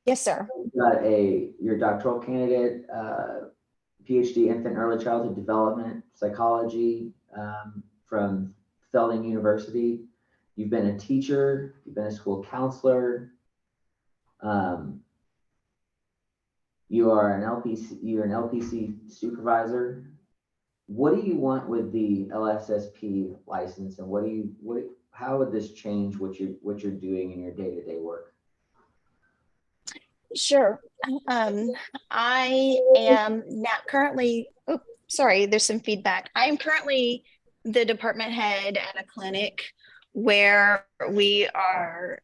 Yes, sir. You're a doctoral candidate, PhD infant early childhood development psychology from Felding University. You've been a teacher, you've been a school counselor. You're an LPC supervisor. What do you want with the LSSP license, and how would this change what you're doing in your day-to-day work? Sure. I am now currently, sorry, there's some feedback. I am currently the department head at a clinic where we are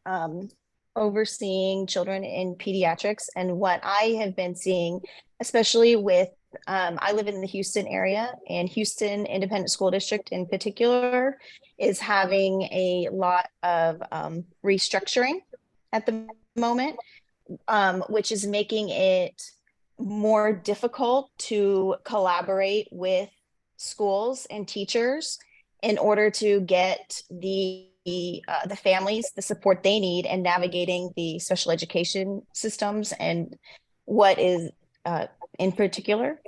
overseeing children in pediatrics. And what I have been seeing, especially with, I live in the Houston area, and Houston Independent School District in particular is having a lot of restructuring at the moment, which is making it more difficult to collaborate with schools and teachers in order to get the families the support they need in navigating the special education systems and what is in particular.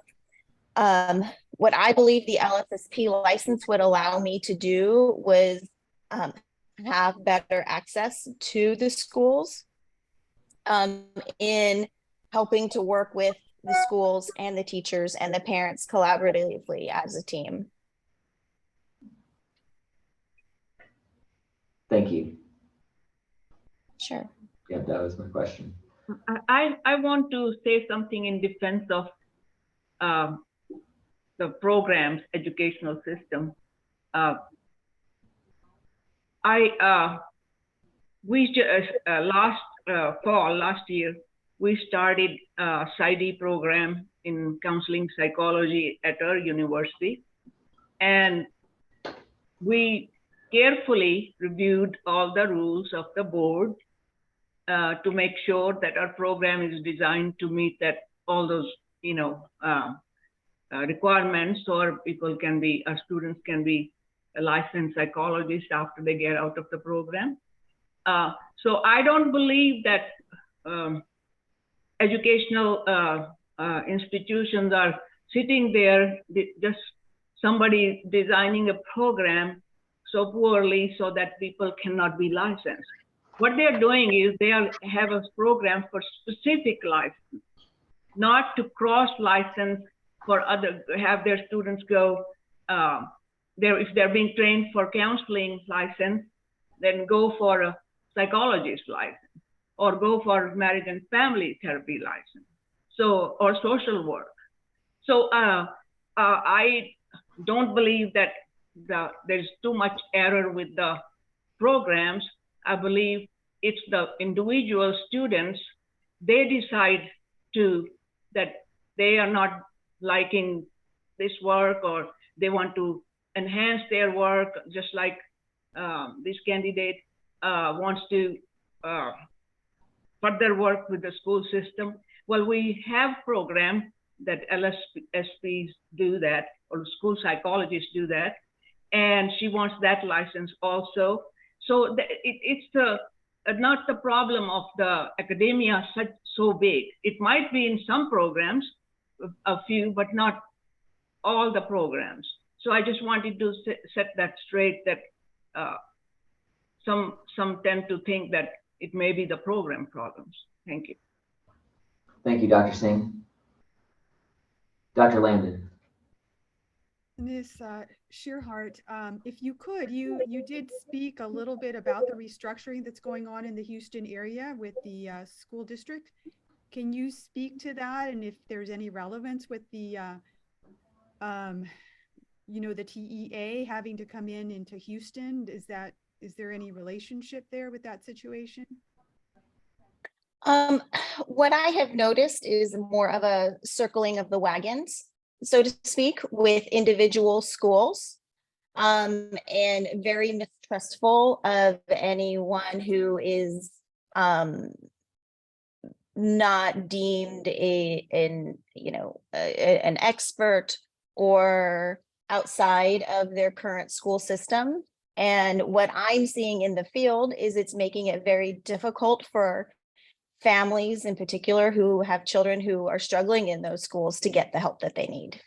What I believe the LSSP license would allow me to do was have better access to the schools in helping to work with the schools and the teachers and the parents collaboratively as a team. Thank you. Sure. Yeah, that was my question. I want to say something in defense of the programs, educational system. Last year, we started a PsyD program in counseling psychology at our university. And we carefully reviewed all the rules of the board to make sure that our program is designed to meet all those, requirements, so our students can be a licensed psychologist after they get out of the program. So I don't believe that educational institutions are sitting there, just somebody designing a program so poorly so that people cannot be licensed. What they're doing is they have a program for specific license, not to cross license for have their students go, if they're being trained for counseling license, then go for a psychologist license or go for marriage and family therapy license, or social work. So I don't believe that there's too much error with the programs. I believe it's the individual students, they decide that they are not liking this work, or they want to enhance their work, just like this candidate wants to further work with the school system. Well, we have programs that LSPs do that, or school psychologists do that, and she wants that license also. So it's not the problem of the academia so big. It might be in some programs, a few, but not all the programs. So I just wanted to set that straight, that some tend to think that it may be the program problems. Thank you. Thank you, Dr. Singh. Dr. Landon. Ms. Shearhart, if you could, you did speak a little bit about the restructuring that's going on in the Houston area with the school district. Can you speak to that, and if there's any relevance with the the TEA having to come into Houston? Is there any relationship there with that situation? What I have noticed is more of a circling of the wagons, so to speak, with individual schools, and very mistrustful of anyone who is not deemed an expert or outside of their current school system. And what I'm seeing in the field is it's making it very difficult for families in particular who have children who are struggling in those schools to get the help that they need.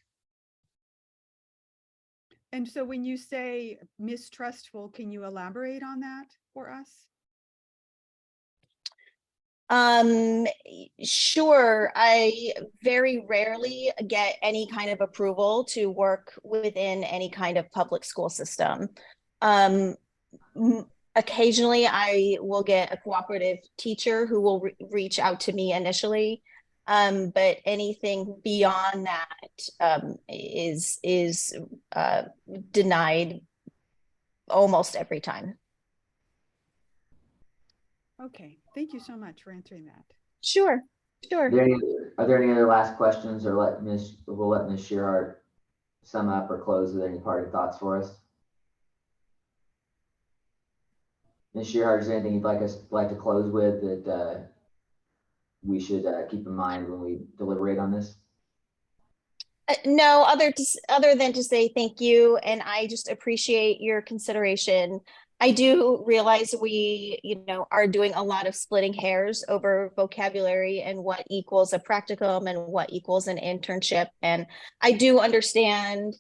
And so when you say mistrustful, can you elaborate on that for us? Sure. I very rarely get any kind of approval to work within any kind of public school system. Occasionally I will get a cooperative teacher who will reach out to me initially. But anything beyond that is denied almost every time. Okay, thank you so much for answering that. Sure. Are there any other last questions, or we'll let Ms. Shearhart sum up or close with any parting thoughts for us? Ms. Shearhart, is there anything you'd like to close with that we should keep in mind when we deliberate on this? No, other than to say thank you, and I just appreciate your consideration. I do realize we, are doing a lot of splitting hairs over vocabulary and what equals a practicum and what equals an internship. And I do understand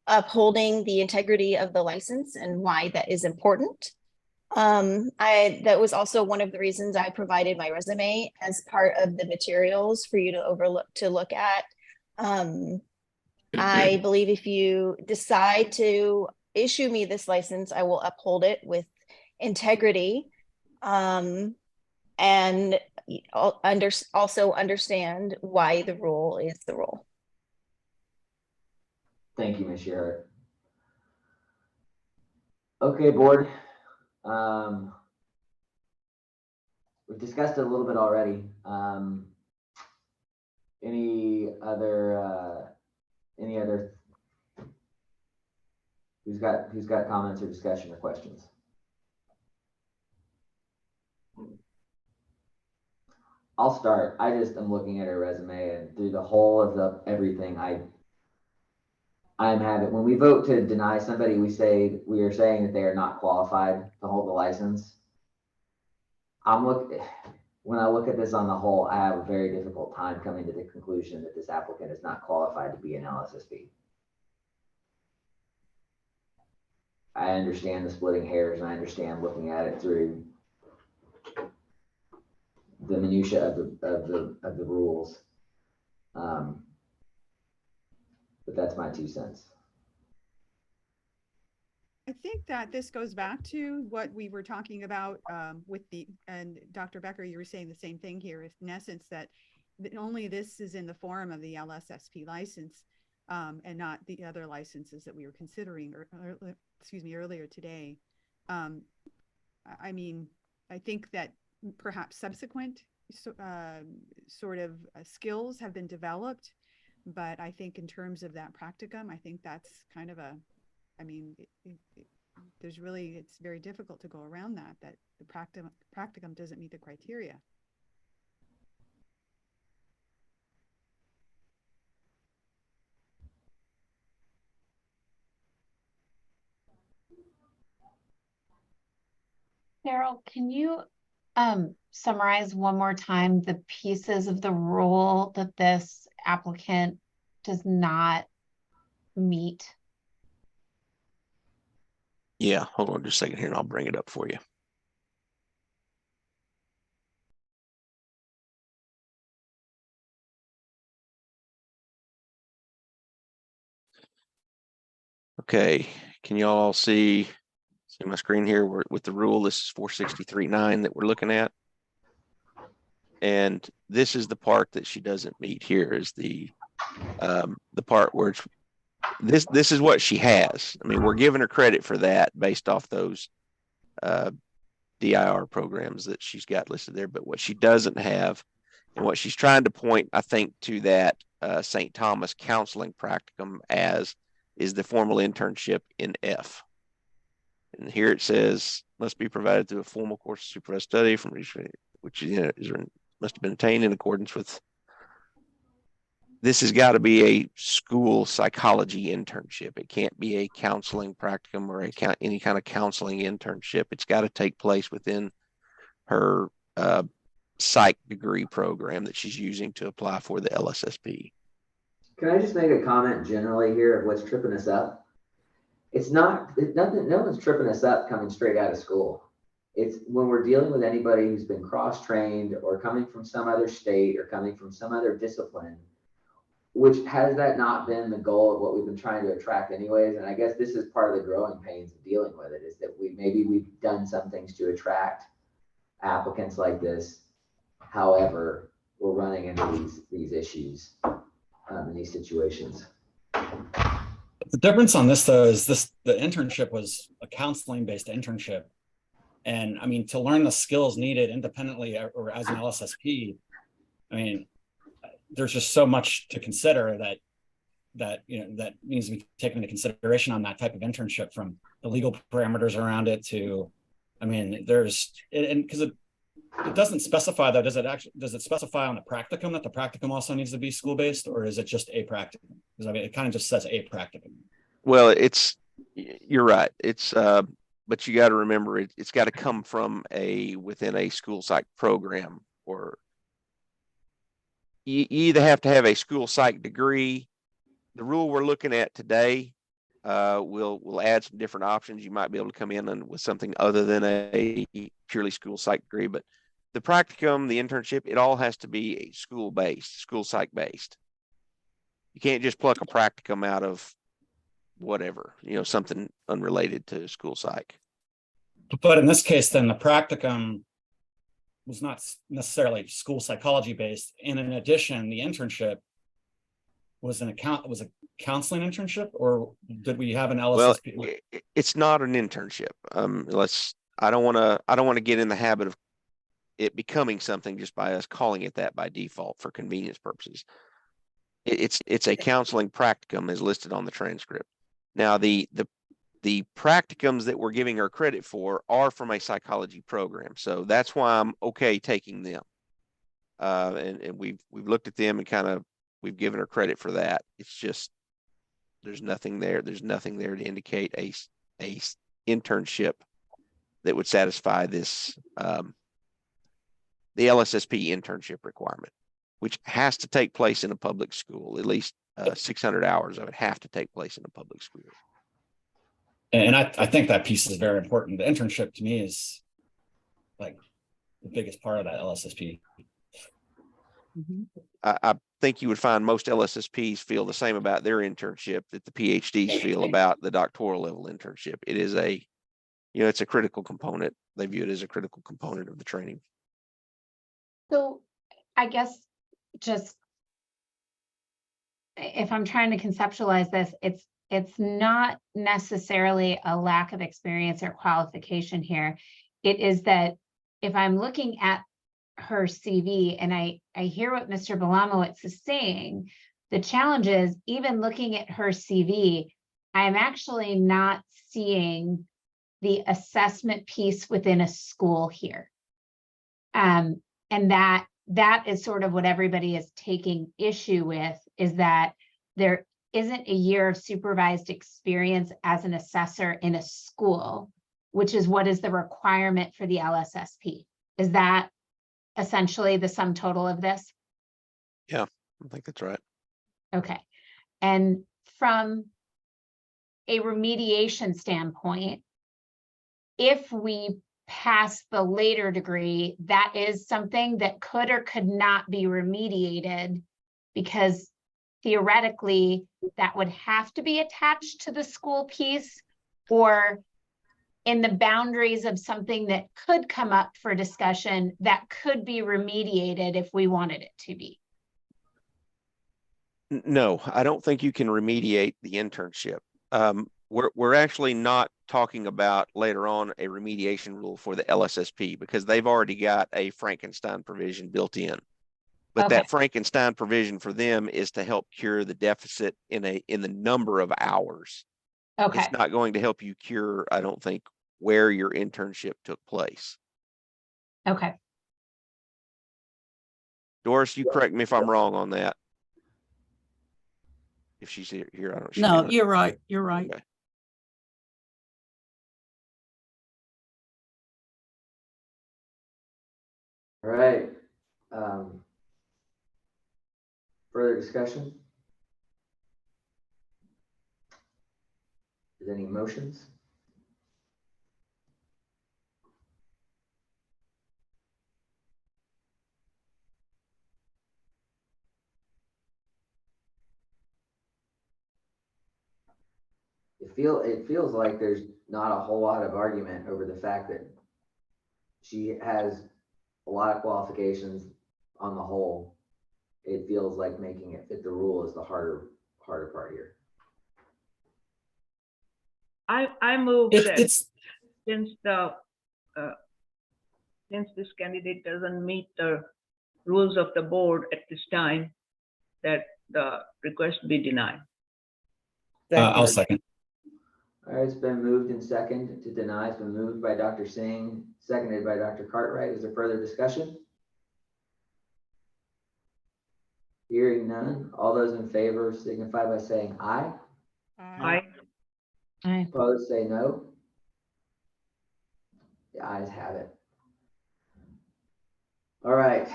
upholding the integrity of the license and why that is important. That was also one of the reasons I provided my resume as part of the materials for you to look at. I believe if you decide to issue me this license, I will uphold it with integrity, and also understand why the rule is the rule. Thank you, Ms. Shearhart. Okay, board. We've discussed it a little bit already. Any other who's got comments or discussion or questions? I'll start. I just am looking at her resume, and through the whole of everything, I'm having, when we vote to deny somebody, we are saying that they are not qualified to hold the license. When I look at this on the whole, I have a very difficult time coming to the conclusion that this applicant is not qualified to be an LSSP. I understand the splitting hairs, and I understand looking at it through the minutia of the rules. But that's my 2 cents. I think that this goes back to what we were talking about and Dr. Becker, you were saying the same thing here, in essence, that only this is in the form of the LSSP license and not the other licenses that we were considering, earlier today. I mean, I think that perhaps subsequent sort of skills have been developed, but I think in terms of that practicum, I think that's kind of it's very difficult to go around that the practicum doesn't meet the criteria. Daryl, can you summarize one more time the pieces of the rule that this applicant does not meet? Yeah, hold on just a second here and I'll bring it up for you. Okay, can you all see my screen here with the rule? This is 463.9 that we're looking at. And this is the part that she doesn't meet here, is the part where this is what she has. I mean, we're giving her credit for that based off those DIR programs that she's got listed there. But what she doesn't have, and what she's trying to point, I think, to that St. Thomas counseling practicum as, is the formal internship in F. And here it says, must be provided through a formal course of supervised study from which must have been attained in accordance with. This has got to be a school psychology internship. It can't be a counseling practicum or any kind of counseling internship. It's got to take place within her psych degree program that she's using to apply for the LSSP. Can I just make a comment generally here of what's tripping us up? It's not, no one's tripping us up coming straight out of school. It's when we're dealing with anybody who's been cross-trained or coming from some other state or coming from some other discipline, which has that not been the goal of what we've been trying to attract anyways? And I guess this is part of the growing pains of dealing with it, is that we've done some things to attract applicants like this. However, we're running into these issues in these situations. The difference on this though is the internship was a counseling based internship. And I mean, to learn the skills needed independently or as an LSSP, I mean, there's just so much to consider that needs to be taken into consideration on that type of internship, from the legal parameters around it to, I mean, because it doesn't specify though, does it specify on the practicum that the practicum also needs to be school-based, or is it just a practicum? Because I mean, it kind of just says a practicum. Well, you're right. But you got to remember, it's got to come from within a school psych program, or you either have to have a school psych degree. The rule we're looking at today will add some different options. You might be able to come in with something other than a purely school psych degree, but the practicum, the internship, it all has to be school-based, school psych-based. You can't just pluck a practicum out of whatever, something unrelated to school psych. But in this case, then the practicum was not necessarily school psychology based. And in addition, the internship was a counseling internship, or did we have an Well, LSSP? it's not an internship. I don't want to get in the habit of it becoming something just by us calling it that by default for convenience purposes. It's a counseling practicum as listed on the transcript. Now, the practicums that we're giving her credit for are from a psychology program. So that's why I'm okay taking them. And we've looked at them and we've given her credit for that. It's just, there's nothing there. There's nothing there to indicate a internship that would satisfy this, the LSSP internship requirement, which has to take place in a public school. At least 600 hours of it have to take place in a public school. And I think that piece is very important. The internship to me is like the biggest part of that LSSP. I think you would find most LSSPs feel the same about their internship that the PhDs feel about the doctoral level internship. It is it's a critical component. They view it as a critical component of the training. So I guess just if I'm trying to conceptualize this, it's not necessarily a lack of experience or qualification here. It is that if I'm looking at her CV and I hear what Mr. Belamowitz is saying, the challenge is even looking at her CV, I'm actually not seeing the assessment piece within a school here. And that is sort of what everybody is taking issue with, is that there isn't a year of supervised experience as an assessor in a school, which is what is the requirement for the LSSP. Is that essentially the sum total of this? Yeah, I think that's right. Okay. And from a remediation standpoint, if we pass the later degree, that is something that could or could not be remediated, because theoretically that would have to be attached to the school piece, or in the boundaries of something that could come up for discussion that could be remediated if we wanted it to be. No, I don't think you can remediate the internship. We're actually not talking about later on a remediation rule for the LSSP, because they've already got a Frankenstein provision built in. But Okay. that Frankenstein provision for them is to help cure the deficit in the number of hours. Okay. It's not going to help you cure, I don't think, where your internship took place. Okay. Doris, you correct me if I'm wrong on that. If she's here, I don't know. No, you're right. You're right. Okay. All right. Further discussion? Is any motions? It feels like there's not a whole lot of argument over the fact that she has a lot of qualifications on the whole. It feels like making it fit the rule is the harder part here. I move that since this candidate doesn't meet the rules of the board at this time, that the request be denied. I'll second. All right, it's been moved and second to deny. It's been moved by Dr. Singh, seconded by Dr. Cartwright. Is there further discussion? Hearing none, all those in favor signify by saying aye. Aye. Aye. Opposed, say no. The ayes have it. All right.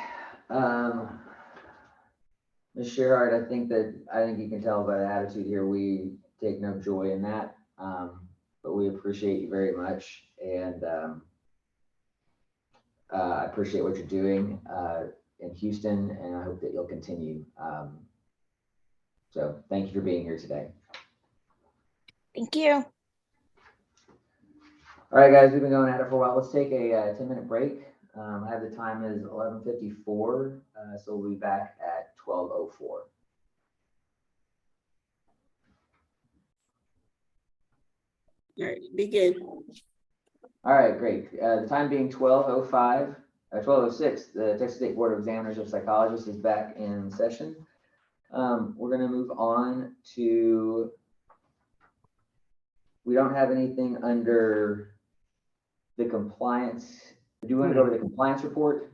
Ms. Sherrard, I think you can tell by the attitude here, we take no joy in that. But we appreciate you very much, and I appreciate what you're doing in Houston, and I hope that you'll continue. So thank you for being here today. Thank you. All right, guys, we've been going at it for a while. Let's take a 10-minute break. I have the time is 11:54, so we'll be back at 12:04. All right, begin. All right, great. The time being 12:05, 12:06, the Texas State Board of Examiners of Psychologists is back in session. We're going to move on to, we don't have anything under the compliance. Do you want to go over the compliance report?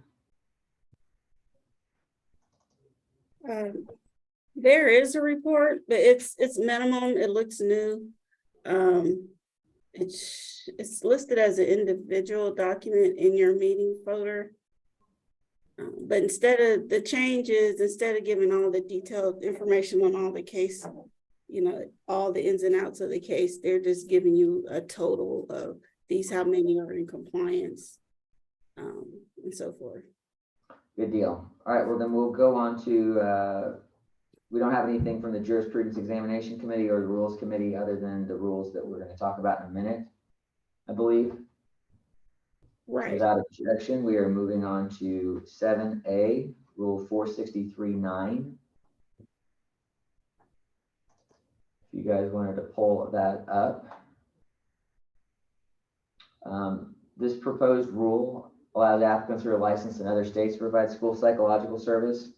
There is a report, but it's minimum. It looks new. It's listed as an individual document in your meeting folder. But instead of giving all the detailed information on all the case, all the ins and outs of the case, they're just giving you a total of these, how many are in compliance, and so forth. Good deal. All right, well then we'll go on to, we don't have anything from the Jurisprudence Examination Committee or the Rules Committee other than the rules that we're going to talk about in a minute, I believe. Right. Without objection, we are moving on to 7A, Rule 463.9. If you guys wanted to pull that up. This proposed rule allows applicants who are licensed in other states to provide school psychological services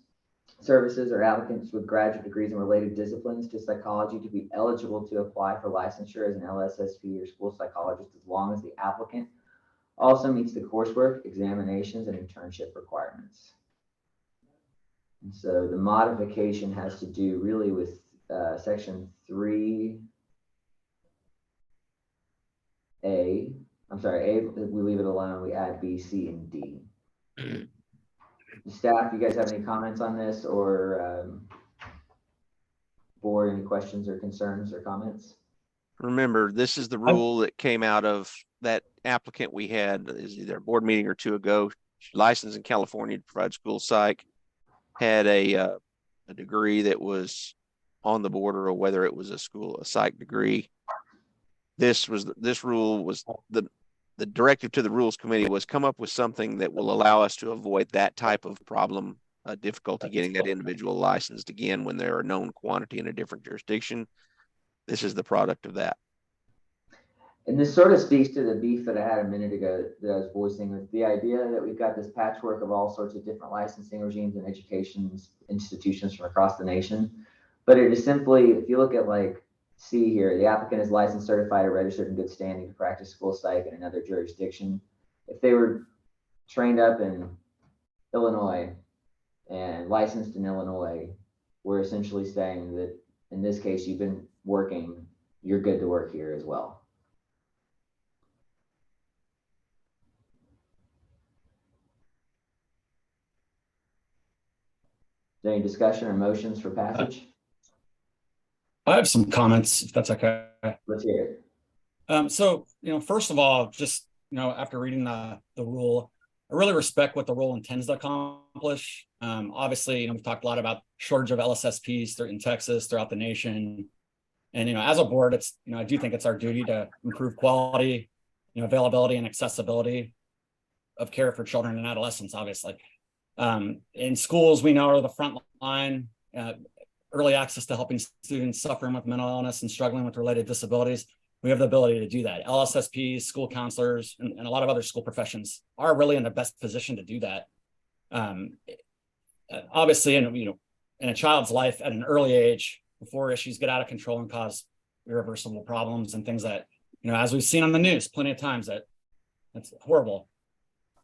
or applicants with graduate degrees in related disciplines to psychology to be eligible to apply for licensure as an LSSP or school psychologist as long as the applicant also meets the coursework, examinations, and internship requirements. And so the modification has to do really with section 3A. I'm sorry, A, we leave it alone. We add B, C, and D. Staff, you guys have any comments on this, or board, any questions or concerns or comments? Remember, this is the rule that came out of that applicant we had, is either a board meeting or two ago, licensed in California to provide school psych, had a degree that was on the border of whether it was a psych degree. This rule was the directive to the Rules Committee was come up with something that will allow us to avoid that type of problem, difficulty getting that individual licensed again when they're a known quantity in a different jurisdiction. This is the product of that. And this sort of speaks to the beef that I had a minute ago that I was voicing, with the idea that we've got this patchwork of all sorts of different licensing regimes and education institutions from across the nation. But it is simply, if you look at like C here, the applicant is licensed, certified, or registered in good standing to practice school psych in another jurisdiction. If they were trained up in Illinois and licensed in Illinois, we're essentially saying that in this case, you've been working, you're good to work here as well. Is there any discussion or motions for passage? I have some comments, if that's okay. Let's hear it. So, first of all, just, after reading the rule, I really respect what the rule intends to accomplish. Obviously, we've talked a lot about shortage of LSSPs in Texas, throughout the nation. And, as a board, it's, I do think it's our duty to improve quality, availability and accessibility of care for children and adolescents, obviously. In schools, we know are the front line, early access to helping students suffering with mental illness and struggling with related disabilities. We have the ability to do that. LSSPs, school counselors, and a lot of other school professions are really in the best position to do that. Obviously, in a child's life at an early age, before issues get out of control and cause irreversible problems and things that, as we've seen on the news plenty of times, that's horrible.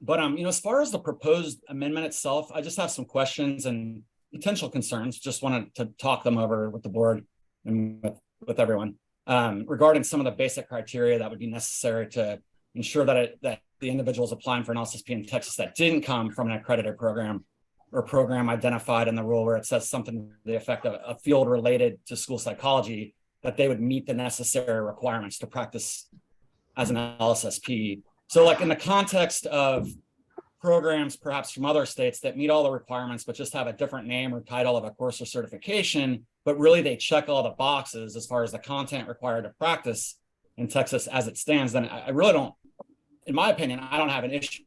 But as far as the proposed amendment itself, I just have some questions and potential concerns. Just wanted to talk them over with the board and with everyone regarding some of the basic criteria that would be necessary to ensure that the individuals applying for an LSSP in Texas that didn't come from an accredited program or program identified in the rule where it says something to the effect of a field related to school psychology, that they would meet the necessary requirements to practice as an LSSP. So like in the context of programs perhaps from other states that meet all the requirements, but just have a different name or title of a course or certification, but really they check all the boxes as far as the content required to practice in Texas as it stands, then I really don't, in my opinion, I don't have an issue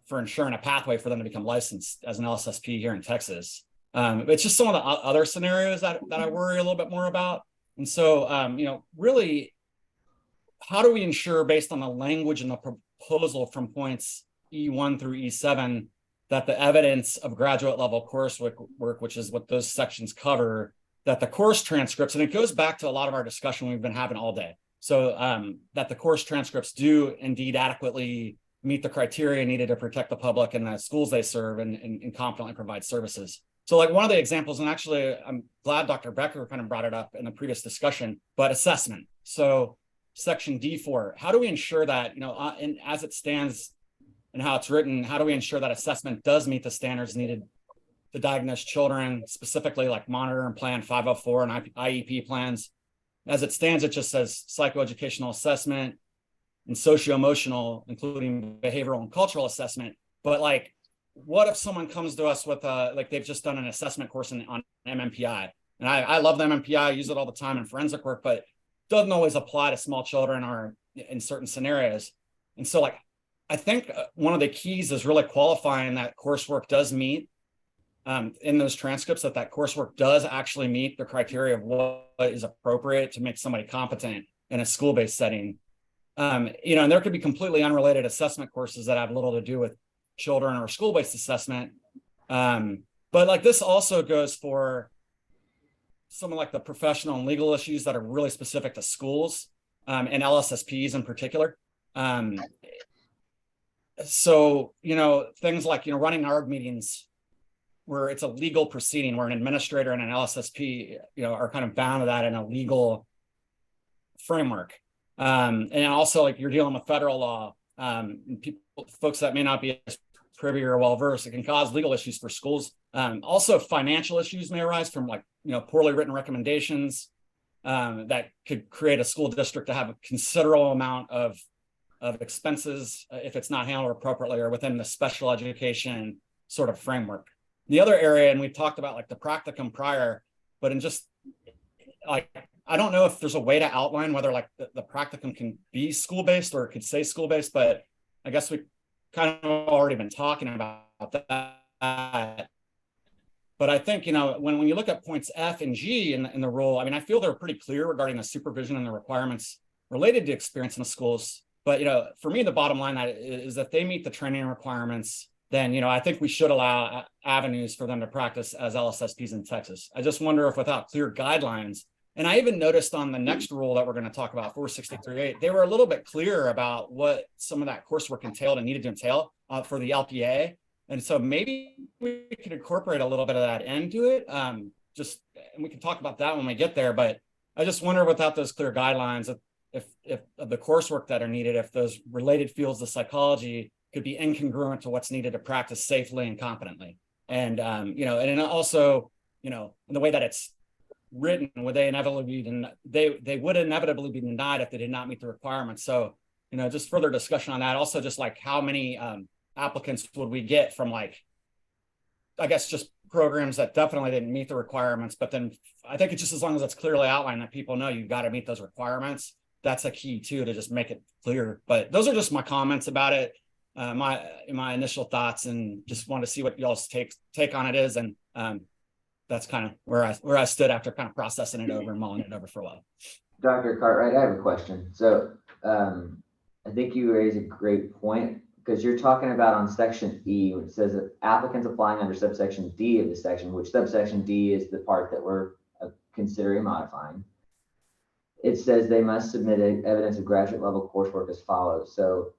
for ensuring a pathway for them to become licensed as an LSSP here in Texas. It's just some of the other scenarios that I worry a little bit more about. And so, really, how do we ensure, based on the language in the proposal from points E1 through E7, that the evidence of graduate level coursework, which is what those sections cover, that the course transcripts, and it goes back to a lot of our discussion we've been having all day. So that the course transcripts do indeed adequately meet the criteria needed to protect the public and the schools they serve and competently provide services. So like one of the examples, and actually I'm glad Dr. Becker kind of brought it up in the previous discussion, but assessment. So section D4, how do we ensure that, and as it stands and how it's written, how do we ensure that assessment does meet the standards needed to diagnose children, specifically like monitor and plan 504 and IEP plans? As it stands, it just says psychoeducational assessment and socio-emotional, including behavioral and cultural assessment. But like, what if someone comes to us with like they've just done an assessment course on MMPI? And I love the MMPI, I use it all the time in forensic work, but it doesn't always apply to small children or in certain scenarios. And so like, I think one of the keys is really qualifying that coursework does meet in those transcripts, that coursework does actually meet the criteria of what is appropriate to make somebody competent in a school-based setting. And there could be completely unrelated assessment courses that have little to do with children or school-based assessment. But like this also goes for some of like the professional and legal issues that are really specific to schools and LSSPs in particular. So, things like, running ARG meetings where it's a legal proceeding where an administrator and an LSSP, are kind of bound to that in a legal framework. And also like you're dealing with federal law, folks that may not be as privy or well-versed, it can cause legal issues for schools. Also financial issues may arise from like, poorly written recommendations that could create a school district to have a considerable amount of expenses if it's not handled appropriately or within the special education sort of framework. The other area, and we've talked about like the practicum prior, but in just like, I don't know if there's a way to outline whether like the practicum can be school-based or it could say school-based, but I guess we've kind of already been talking about that. But I think, when you look at points F and G in the rule, I mean, I feel they're pretty clear regarding the supervision and the requirements related to experience in the schools. But, for me, the bottom line is that they meet the training requirements, then, I think we should allow avenues for them to practice as LSSPs in Texas. I just wonder if without clear guidelines, and I even noticed on the next rule that we're going to talk about, 463.8, they were a little bit clearer about what some of that coursework entailed and needed to entail for the LPA. And so maybe we could incorporate a little bit of that into it. And we can talk about that when we get there. But I just wonder without those clear guidelines, if the coursework that are needed, if those related fields of psychology could be incongruent to what's needed to practice safely and competently. And, and then also, in the way that it's written, would they inevitably be they would inevitably be denied if they did not meet the requirements. So, just further discussion on that. Also, just like how many applicants would we get from like, I guess, just programs that definitely didn't meet the requirements. But then I think it's just as long as it's clearly outlined that people know you've got to meet those requirements. That's a key too, to just make it clear. But those are just my comments about it. My initial thoughts, and just want to see what y'all's take on it is. And that's kind of where I stood after kind of processing it over and mulling it over for a while. Dr. Cartwright, I have a question. So I think you raise a great point, because you're talking about on section E, which says that applicants applying under subsection D of the section, which subsection D is the part that we're considering modifying. It says they must submit evidence of graduate level coursework as follows. So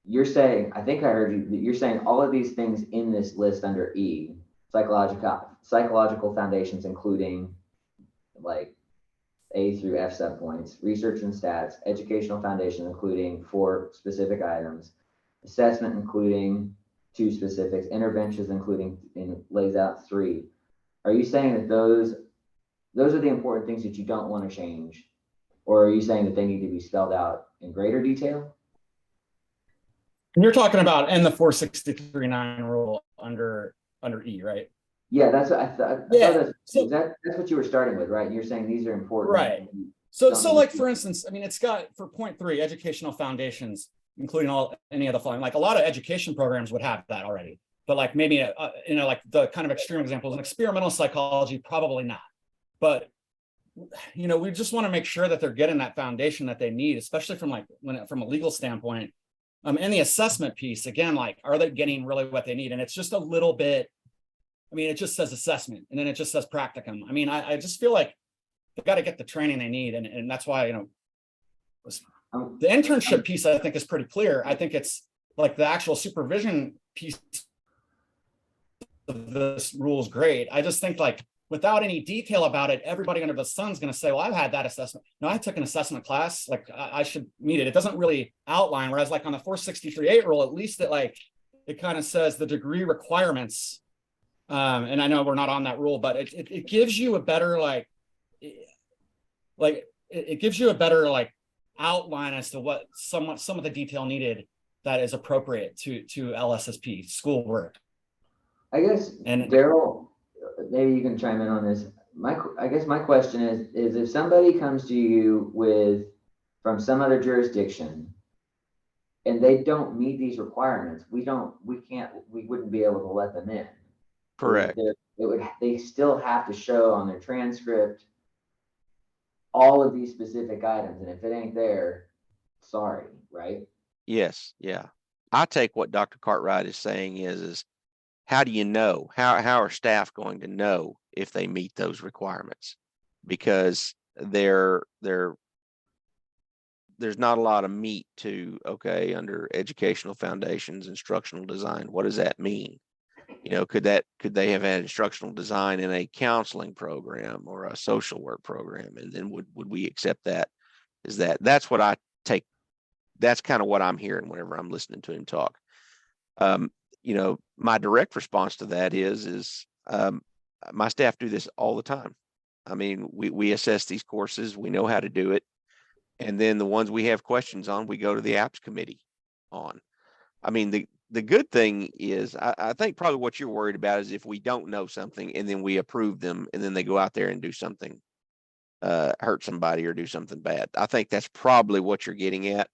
you're saying, I think I heard you, you're saying all of these things in this list under E, psychological foundations, including like A through F subpoints, research and stats, educational foundation, including 4 specific items, assessment, including 2 specifics, interventions, including, and lays out 3. Are you saying that those are the important things that you don't want to change? Or are you saying that they need to be spelled out in greater detail? And you're talking about in the 463.9 rule under E, right? Yeah, that's what I thought. Yeah. That's what you were starting with, right? You're saying these are important. Right. So like, for instance, I mean, it's got for point 3, educational foundations, including any of the following. Like a lot of education programs would have that already, but like maybe like the kind of extreme examples, an experimental psychology, probably not. But you know, we just want to make sure that they're getting that foundation that they need, especially from like from a legal standpoint. And the assessment piece, again, like, are they getting really what they need? And it's just a little bit, I mean, it just says assessment and then it just says practicum. I mean, I just feel like they've got to get the training they need. And that's why, you know, the internship piece, I think, is pretty clear. I think it's like the actual supervision piece of this rule is great. I just think, like, without any detail about it, everybody under the sun is going to say, well, I've had that assessment. No, I took an assessment class, like I should meet it. It doesn't really outline, whereas like on the 463.8 rule, at least it kind of says the degree requirements. And I know we're not on that rule, but it gives you a better, it gives you a better outline as to what some of the detail needed that is appropriate to LSSP schoolwork. I guess, and Daryl, maybe you can chime in on this. I guess my question is if somebody comes to you from some other jurisdiction and they don't meet these requirements, we wouldn't be able to let them in. Correct. They still have to show on their transcript all of these specific items. And if it ain't there, sorry, right? Yes. Yeah. I take what Dr. Cartwright is saying is how do you know? How are staff going to know if they meet those requirements? Because there's not a lot of meat to, okay, under educational foundations, instructional design, what does that mean? You know, could they have had instructional design in a counseling program or a social work program? And then would we accept that? That's what I take. That's kind of what I'm hearing whenever I'm listening to him talk. You know, my direct response to that is my staff do this all the time. I mean, we assess these courses, we know how to do it. And then the ones we have questions on, we go to the apps committee on. I mean, the good thing is, I think probably what you're worried about is if we don't know something and then we approve them and then they go out there and do something, hurt somebody or do something bad. I think that's probably what you're getting at.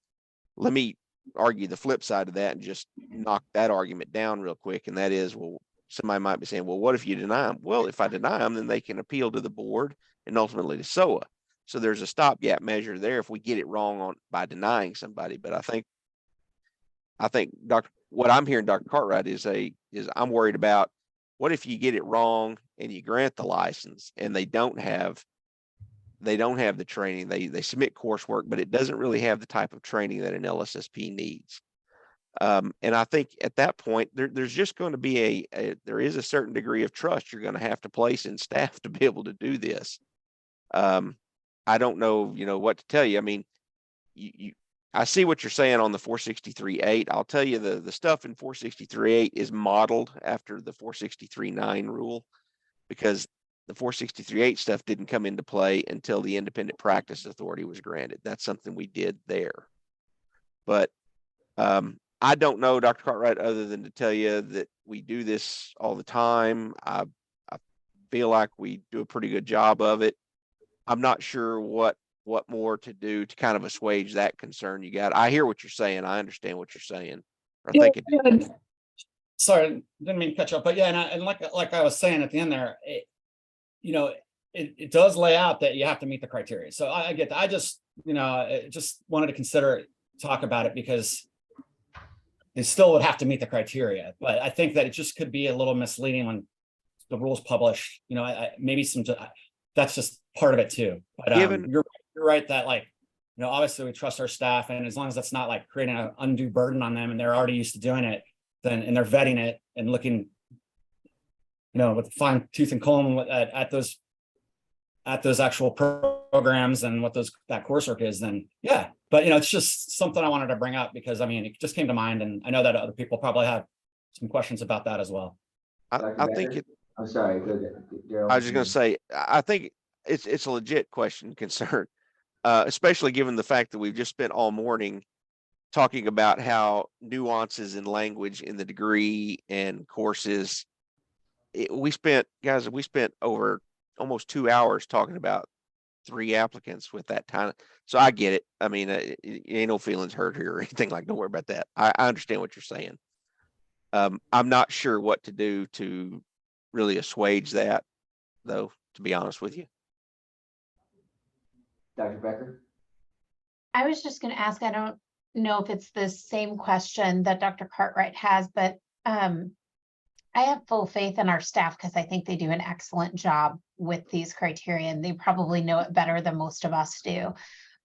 Let me argue the flip side of that and just knock that argument down real quick. And that is, well, somebody might be saying, well, what if you deny them? Well, if I deny them, then they can appeal to the board and ultimately to SOA. So there's a stopgap measure there if we get it wrong by denying somebody. But I think what I'm hearing Dr. Cartwright is I'm worried about what if you get it wrong and you grant the license and they don't have the training. They submit coursework, but it doesn't really have the type of training that an LSSP needs. And I think at that point, there's just going to be there is a certain degree of trust you're going to have to place in staff to be able to do this. I don't know, what to tell you. I mean, I see what you're saying on the 463.8. I'll tell you the stuff in 463.8 is modeled after the 463.9 rule, because the 463.8 stuff didn't come into play until the independent practice authority was granted. That's something we did there. But I don't know, Dr. Cartwright, other than to tell you that we do this all the time. I feel like we do a pretty good job of it. I'm not sure what more to do to kind of assuage that concern you got. I hear what you're saying. I understand what you're saying. I think Sorry, didn't mean to catch up, but yeah, and like I was saying at the end there, it does lay out that you have to meet the criteria. So I get that. I just, just wanted to talk about it because it still would have to meet the criteria. But I think that it just could be a little misleading when the rules published. Maybe that's just part of it too. But you're right that obviously we trust our staff, and as long as that's not creating an undue burden on them and they're already used to doing it, and they're vetting it and looking, with fine tooth and comb at those actual programs and what that coursework is, then yeah. But it's just something I wanted to bring up because it just came to mind, and I know that other people probably have some questions about that as well. I think I'm sorry. Go ahead, Daryl. I was just going to say, I think it's a legit concern, especially given the fact that we've just spent all morning talking about how nuances in language in the degree and courses. We spent over almost 2 hours talking about 3 applicants with that time. So I get it. I mean, ain't no feelings hurt here or anything don't worry about that. I understand what you're saying. I'm not sure what to do to really assuage that, though, to be honest with you. Dr. Becker? I was just going to ask, I don't know if it's the same question that Dr. Cartwright has, but I have full faith in our staff because I think they do an excellent job with these criteria, and they probably know it better than most of us do.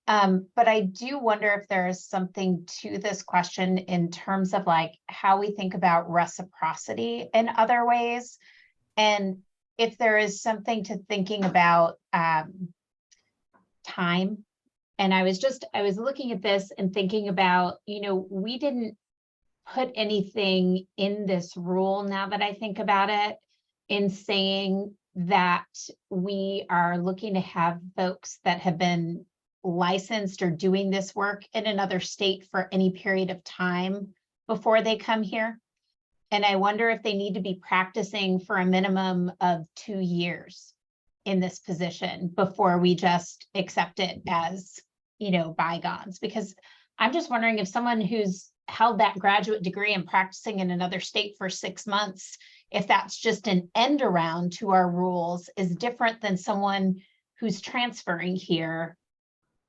But I do wonder if there is something to this question in terms of like how we think about reciprocity in other ways. And if there is something to thinking about time. And I was looking at this and thinking about, we didn't put anything in this rule, now that I think about it, in saying that we are looking to have folks that have been licensed or doing this work in another state for any period of time before they come here. And I wonder if they need to be practicing for a minimum of 2 years in this position before we just accept it as, bygones. Because I'm just wondering if someone who's held that graduate degree and practicing in another state for 6 months, if that's just an end around to our rules, is different than someone who's transferring here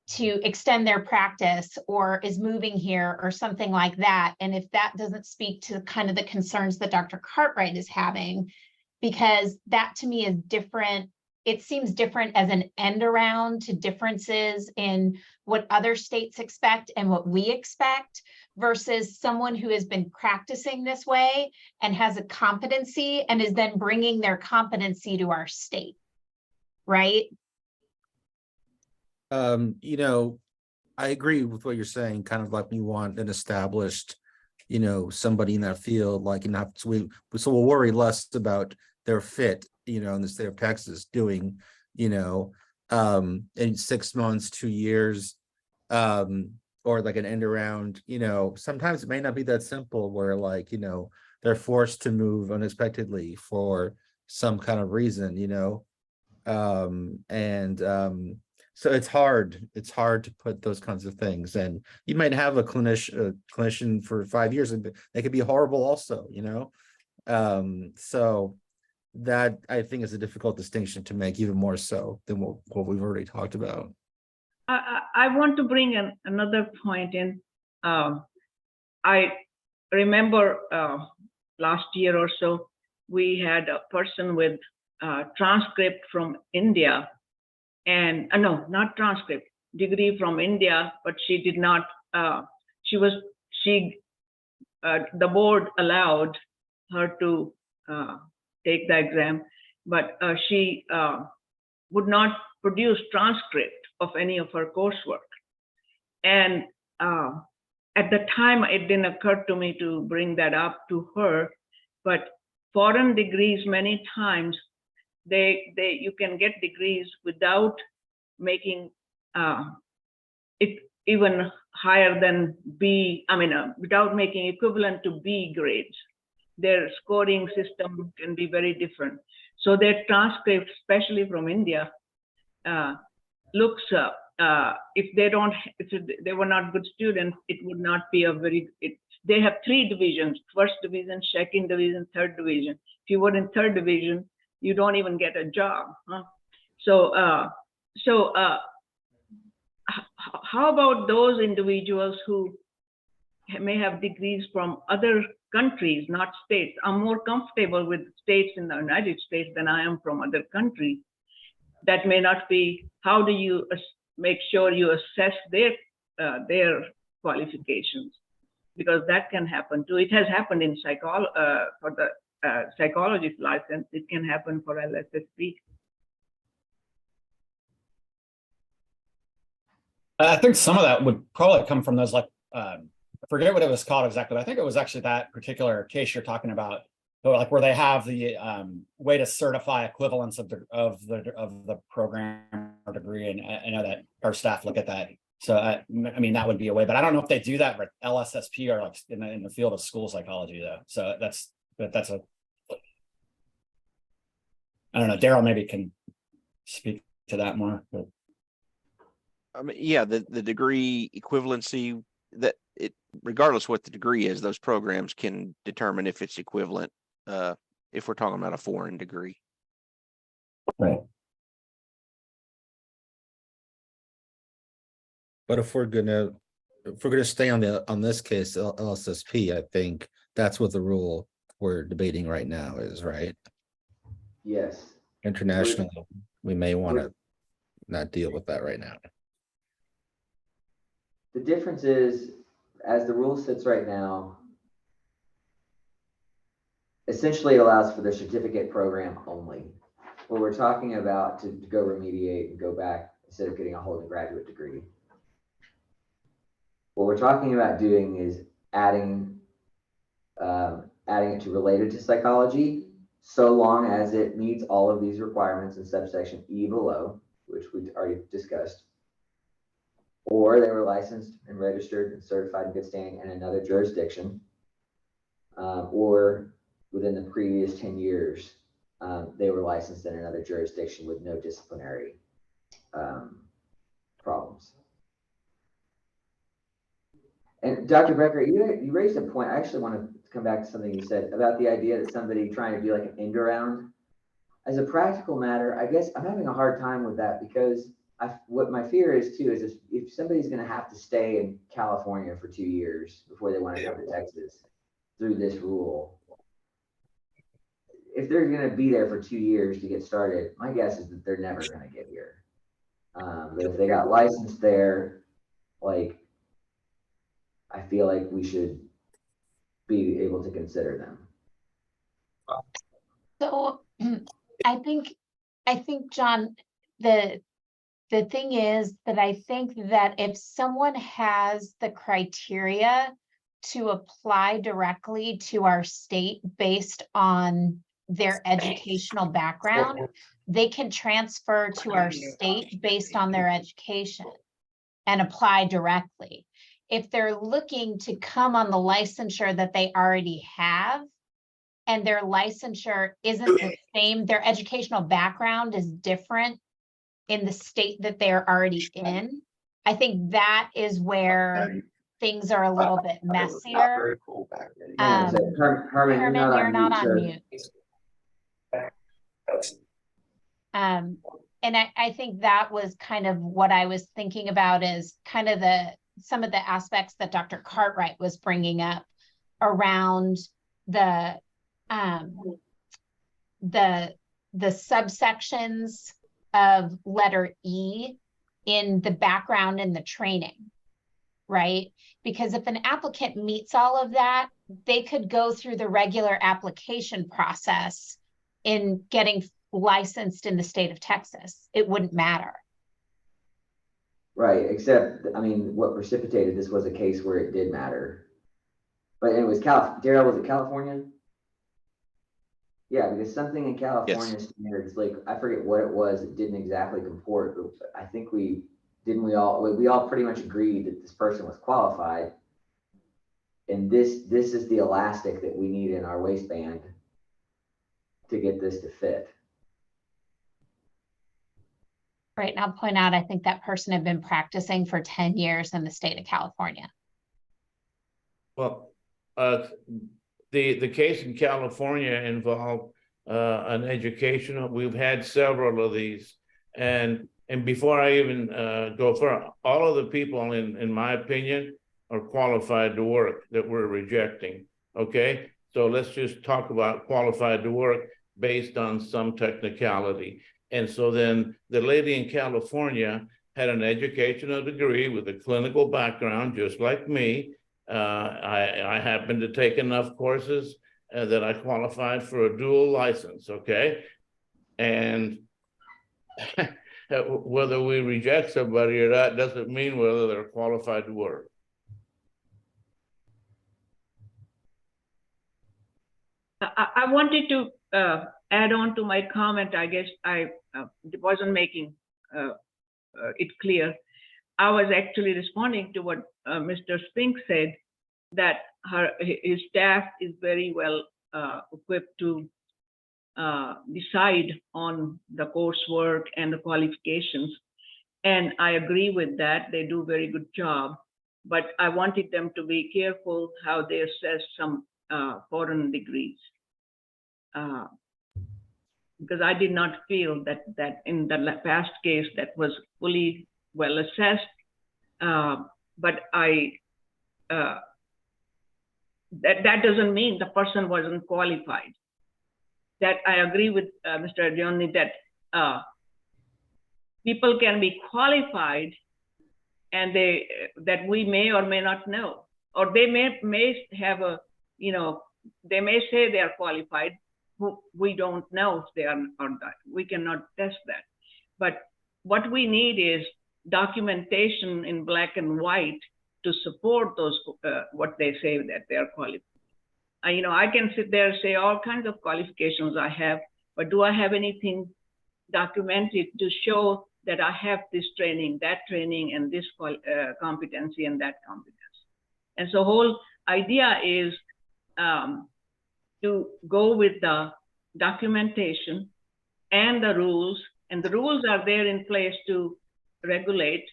to extend their practice or is moving here or something like that. And if that doesn't speak to kind of the concerns that Dr. Cartwright is having, because that to me is different. It seems different as an end around to differences in what other states expect and what we expect versus someone who has been practicing this way and has a competency and is then bringing their competency to our state, right? I agree with what you're saying, kind of like we want an established, somebody in that field, like, so we'll worry less about their fit, in the state of Texas doing, in 6 months, 2 years, or like an end around, sometimes it may not be that simple where like, they're forced to move unexpectedly for some kind of reason, so it's hard to put those kinds of things, and you might have a clinician for 5 years and they could be horrible also, so that I think is a difficult distinction to make, even more so than what we've already talked about. I want to bring another point in. I remember last year or so, we had a person with transcript from India, and no, not transcript, degree from India, but she did not, the board allowed her to take the exam, but she would not produce transcript of any of her coursework. And at the time, it didn't occur to me to bring that up to her, but foreign degrees, many times, you can get degrees without making it even higher than B, without making equivalent to B grades. Their scoring system can be very different. So their transcript, especially from India, looks, if they were not good students, it would not be they have 3 divisions: first division, second division, third division. If you were in third division, you don't even get a job. Huh? So how about those individuals who may have degrees from other countries, not states? I'm more comfortable with states in the United States than I am from other countries. That may not be. How do you make sure you assess their qualifications? Because that can happen too. It has happened in for the psychologist license. It can happen for LSSP. I think some of that would probably come from those, like, I forget what it was called exactly, but I think it was actually that particular case you're talking about, like where they have the way to certify equivalence of the program or degree, and I know that our staff look at that. So I mean that would be a way, but I don't know if they do that with LSSP or like in the field of school psychology though. So that's a, I don't know. Daryl maybe can speak to that more. But. Yeah, the degree equivalency, that it, regardless what the degree is, those programs can determine if it's equivalent, if we're talking about a foreign degree. Right. But if we're gonna stay on this case, LSSP, I think that's what the rule we're debating right now is, right? Yes. Internationally, we may want to not deal with that right now. The difference is, as the rule sits right now, essentially it allows for the certificate program only. What we're talking about to go remediate and go back instead of getting a whole graduate degree. What we're talking about doing is adding it to related to psychology, so long as it meets all of these requirements in subsection E below, which we already discussed, or they were licensed and registered and certified in good standing in another jurisdiction, or within the previous 10 years, they were licensed in another jurisdiction with no disciplinary problems. And Dr. Becker, you raised a point. I actually want to come back to something you said about the idea that somebody trying to do like an end around. As a practical matter, I guess I'm having a hard time with that because what my fear is too is if somebody's going to have to stay in California for 2 years before they want to come to Texas through this rule, if they're going to be there for 2 years to get started, my guess is that they're never going to get here. But if they got licensed there, like, I feel like we should be able to consider them. So I think, John, the thing is that I think that if someone has the criteria to apply directly to our state based on their educational background, they can transfer to our state based on their education and apply directly. If they're looking to come on the licensure that they already have, and their licensure isn't the same, their educational background is different in the state that they're already in, I think that is where things are a little bit messier. Herman, you're not on mute. And I think that was kind of what I was thinking about is kind of some of the aspects that Dr. Cartwright was bringing up around the subsections of letter E in the background and the training, right? Because if an applicant meets all of that, they could go through the regular application process in getting licensed in the state of Texas. It wouldn't matter. Right, except, I mean, what precipitated this was a case where it did matter. But it was Daryl, was it California? Yeah, because something in California standards, like, I forget what it was, it didn't exactly comport, but I think we all pretty much agreed that this person was qualified. And this is the elastic that we need in our waistband to get this to fit. Right, and I'll point out, I think that person had been practicing for 10 years in the state of California. Well, the case in California involved an educational. We've had several of these, and before I even go further, all of the people, in my opinion, are qualified to work that we're rejecting. Okay, so let's just talk about qualified to work based on some technicality. And so then the lady in California had an educational degree with a clinical background, just like me. I happened to take enough courses that I qualified for a dual license, okay? And whether we reject somebody or not doesn't mean whether they're qualified to work. I wanted to add on to my comment. I guess I wasn't making it clear. I was actually responding to what Mr. Spink said, that his staff is very well equipped to decide on the coursework and the qualifications. And I agree with that. They do a very good job. But I wanted them to be careful how they assess some foreign degrees. Because I did not feel that in the past case that was fully well assessed, But that doesn't mean the person wasn't qualified. That I agree with Mr. Adjoni that people can be qualified and that we may or may not know, or they may have a, they may say they are qualified. We don't know if they are or not. We cannot test that. But what we need is documentation in black and white to support those what they say that they are qualified. I can sit there and say all kinds of qualifications I have, but do I have anything documented to show that I have this training, that training, and this competency and that competence? And so whole idea is to go with the documentation and the rules, and the rules are there in place to regulate,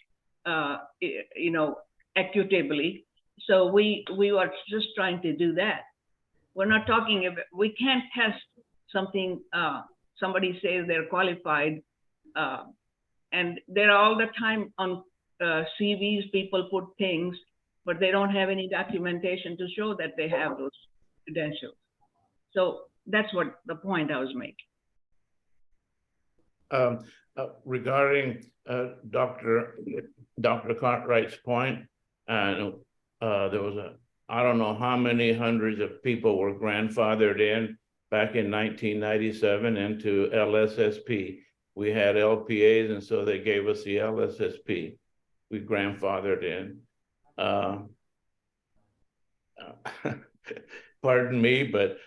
equitably. So we were just trying to do that. We're not talking about, we can't test something, somebody says they're qualified, and they're all the time on CVs, people put things, but they don't have any documentation to show that they have those credentials. So that's what the point I was making. Regarding Dr. Cartwright's point, and there was I don't know how many hundreds of people were grandfathered in back in 1997 into LSSP. We had LPAs, and so they gave us the LSSP. We grandfathered in. Pardon me, but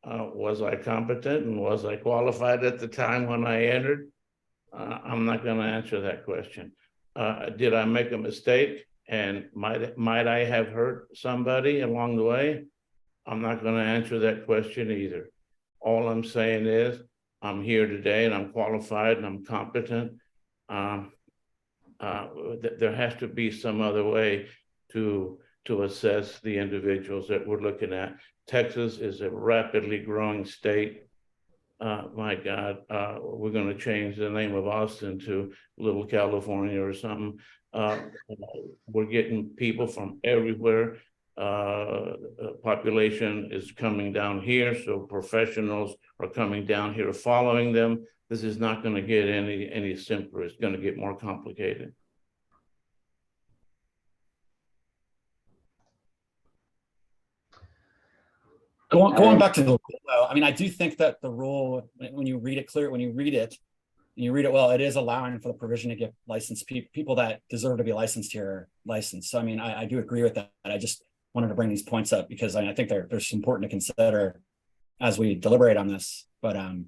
was I competent and was I qualified at the time when I entered? I'm not going to answer that question. Did I make a mistake and might I have hurt somebody along the way? I'm not going to answer that question either. All I'm saying is I'm here today and I'm qualified and I'm competent. There has to be some other way to assess the individuals that we're looking at. Texas is a rapidly growing state. My God, we're going to change the name of Austin to Little California or something. We're getting people from everywhere. Population is coming down here, so professionals are coming down here following them. This is not going to get any simpler. It's going to get more complicated. Going back to the rule, though, I mean, I do think that the rule, when you read it well, it is allowing for the provision to get licensed people that deserve to be licensed here licensed. So, I mean, I do agree with that. I just wanted to bring these points up because I think they're important to consider as we deliberate on this. But, I'm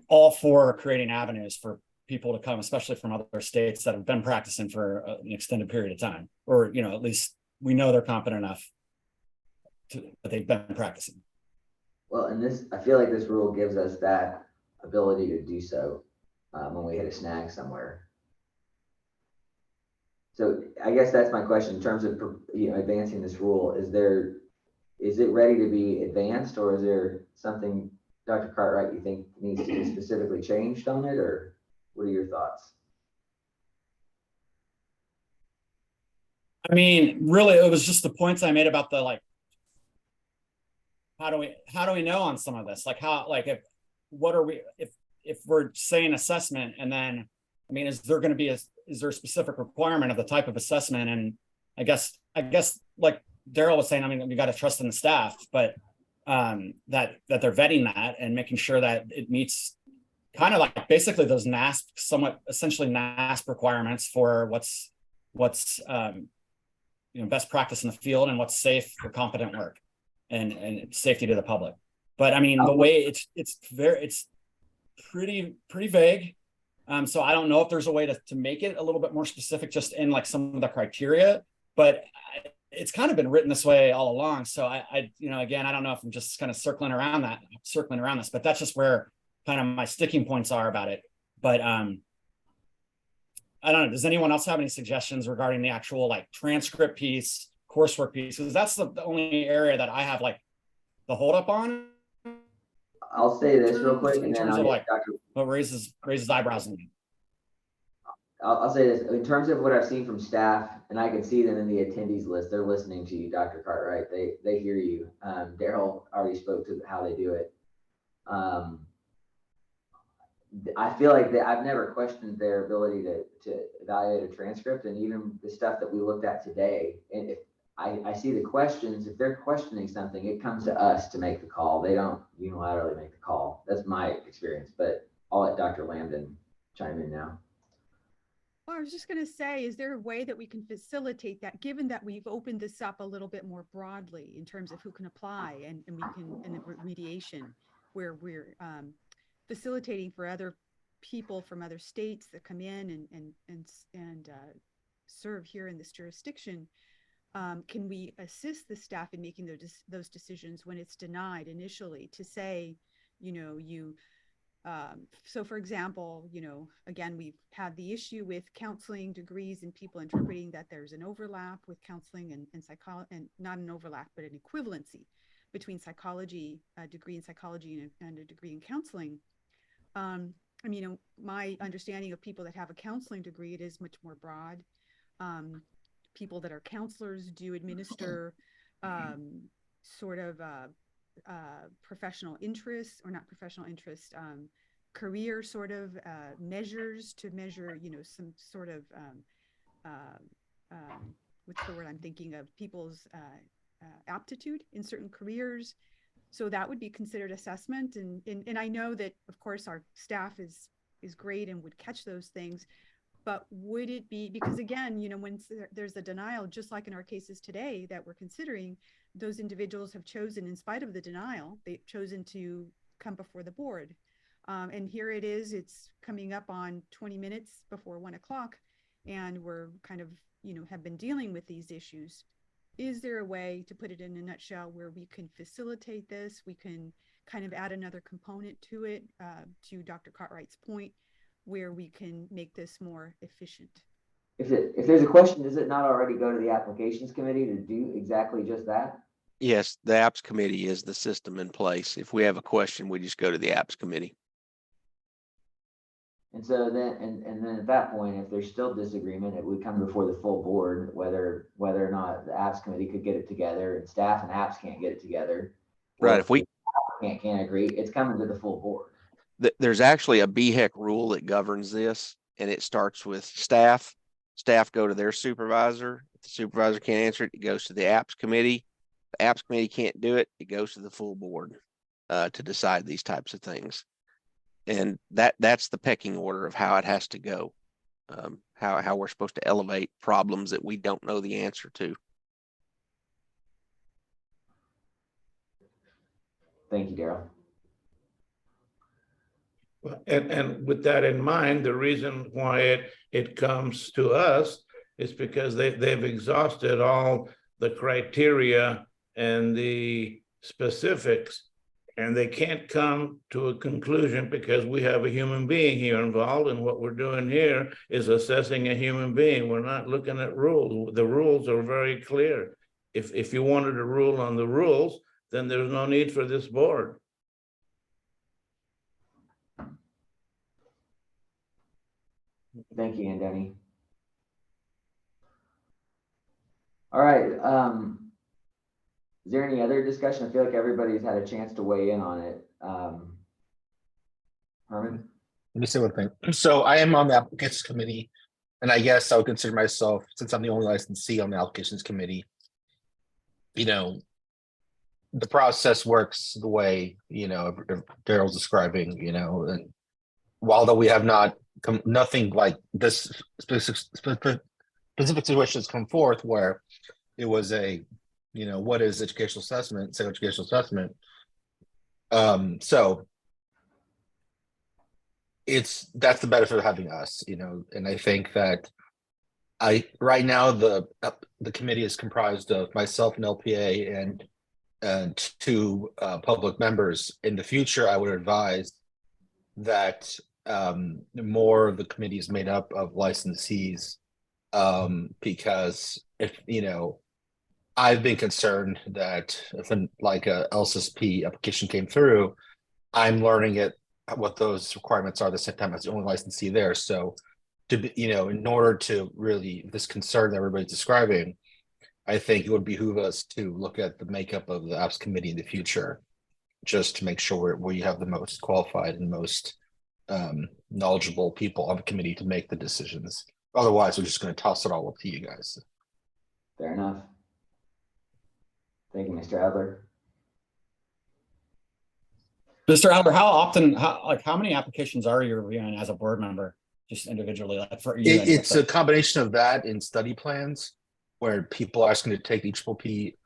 all for creating avenues for people to come, especially from other states that have been practicing for an extended period of time, or, at least we know they're competent enough that they've been practicing. Well, and I feel like this rule gives us that ability to do so when we hit a snag somewhere. So I guess that's my question in terms of advancing this rule. Is it ready to be advanced, or is there something, Dr. Cartwright, you think needs to be specifically changed on it, or what are your thoughts? I mean, really, it was just the points I made about the how do we know on some of this? If we're saying assessment, and then, I mean, is there a specific requirement of the type of assessment? And I guess like Daryl was saying, I mean, you got to trust in the staff, but that they're vetting that and making sure that it meets kind of like basically those essentially NASP requirements for what's best practice in the field and what's safe for competent work and safety to the public. But I mean, the way it's pretty vague. So I don't know if there's a way to make it a little bit more specific just in like some of the criteria, but it's kind of been written this way all along. So again, I don't know if I'm just kind of circling around this, but that's just where kind of my sticking points are about it. But I don't know. Does anyone else have any suggestions regarding the actual like transcript piece, coursework piece? Because that's the only area that I have like the hold up on. I'll say this real quick, and then I'll like what raises eyebrows in me. I'll say this, in terms of what I've seen from staff, and I can see them in the attendees list, they're listening to you, Dr. Cartwright. They hear you. Daryl already spoke to how they do it. I feel like that I've never questioned their ability to evaluate a transcript, and even the stuff that we looked at today. And if I see the questions, if they're questioning something, it comes to us to make the call. They don't unilaterally make the call. That's my experience, but I'll let Dr. Lambden chime in now. Well, I was just going to say, is there a way that we can facilitate that, given that we've opened this up a little bit more broadly in terms of who can apply and we can, and the remediation, where we're facilitating for other people from other states that come in and serve here in this jurisdiction? Can we assist the staff in making those decisions when it's denied initially, to say, so for example, again, we've had the issue with counseling degrees and people interpreting that there's an overlap with counseling and psychology, and not an overlap, but an equivalency between psychology, a degree in psychology and a degree in counseling. My understanding of people that have a counseling degree, it is much more broad. People that are counselors do administer sort of professional interests, or not professional interest, career sort of measures to measure, some sort of, what's the word I'm thinking of, people's aptitude in certain careers. So that would be considered assessment. And I know that, of course, our staff is great and would catch those things. But would it be, because again, when there's a denial, just like in our cases today that we're considering, those individuals have chosen, in spite of the denial, they've chosen to come before the board. And here it is, it's coming up on 20 minutes before 1 o'clock, and we're kind of, have been dealing with these issues. Is there a way, to put it in a nutshell, where we can facilitate this? We can kind of add another component to it, to Dr. Cartwright's point, where we can make this more efficient. If there's a question, does it not already go to the applications committee to do exactly just that? Yes, the apps committee is the system in place. If we have a question, we just go to the apps committee. And so then, and then at that point, if there's still disagreement, it would come before the full board, whether or not the apps committee could get it together, and staff and apps can't get it together. Right. If we can't agree, it's coming to the full board. There's actually a BHEC rule that governs this, and it starts with staff. Staff go to their supervisor. If the supervisor can't answer it, it goes to the apps committee. The apps committee can't do it, it goes to the full board to decide these types of things. And that's the pecking order of how it has to go. How we're supposed to elevate problems that we don't know the answer to. Thank you, Daryl. And with that in mind, the reason why it comes to us is because they've exhausted all the criteria and the specifics, and they can't come to a conclusion because we have a human being here involved, and what we're doing here is assessing a human being. We're not looking at rules. The rules are very clear. If you wanted a rule on the rules, then there's no need for this board. Thank you, Andoni. All right. Is there any other discussion? I feel like everybody's had a chance to weigh in on it. Herman? Let me say one thing. So I am on the applications committee, and I guess I would consider myself, since I'm the only licensee on the applications committee, the process works the way, Daryl's describing, and while though we have nothing like this specific situation has come forth where it was a, what is educational assessment, psychoeducational assessment. So that's the benefit of having us, and I think that right now the committee is comprised of myself, an LPA, and two public members. In the future, I would advise that more of the committee is made up of licensees, because if I've been concerned that if like a LSSP application came through, I'm learning what those requirements are the same time as the only licensee there. So to be, in order to really, this concern that everybody's describing, I think it would behoove us to look at the makeup of the apps committee in the future, just to make sure we have the most qualified and most knowledgeable people on the committee to make the decisions. Otherwise, we're just going to toss it all up to you guys. Fair enough. Thank you, Mr. Adler. Mr. Adler, how many applications are you reviewing as a board member, just individually? Like for you, It's a combination of that and study plans, where people are asking to take each LP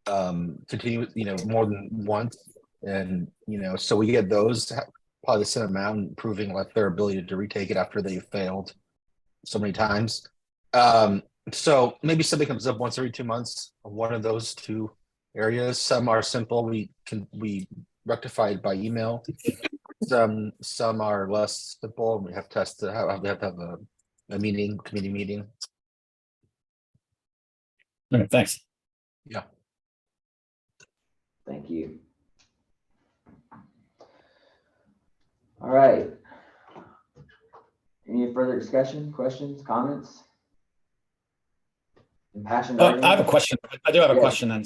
continue, more than once, and so we get those probably the same amount, proving like their ability to retake it after they failed so many times. So maybe something comes up once every 2 months of one of those two areas. Some are simple, we rectify it by email. Some are less simple, we have to have a committee meeting. Okay, thanks. Yeah. Thank you. All right. Any further discussion, questions, comments? Impassioned I argument? have a question. I do have a Yeah. question then.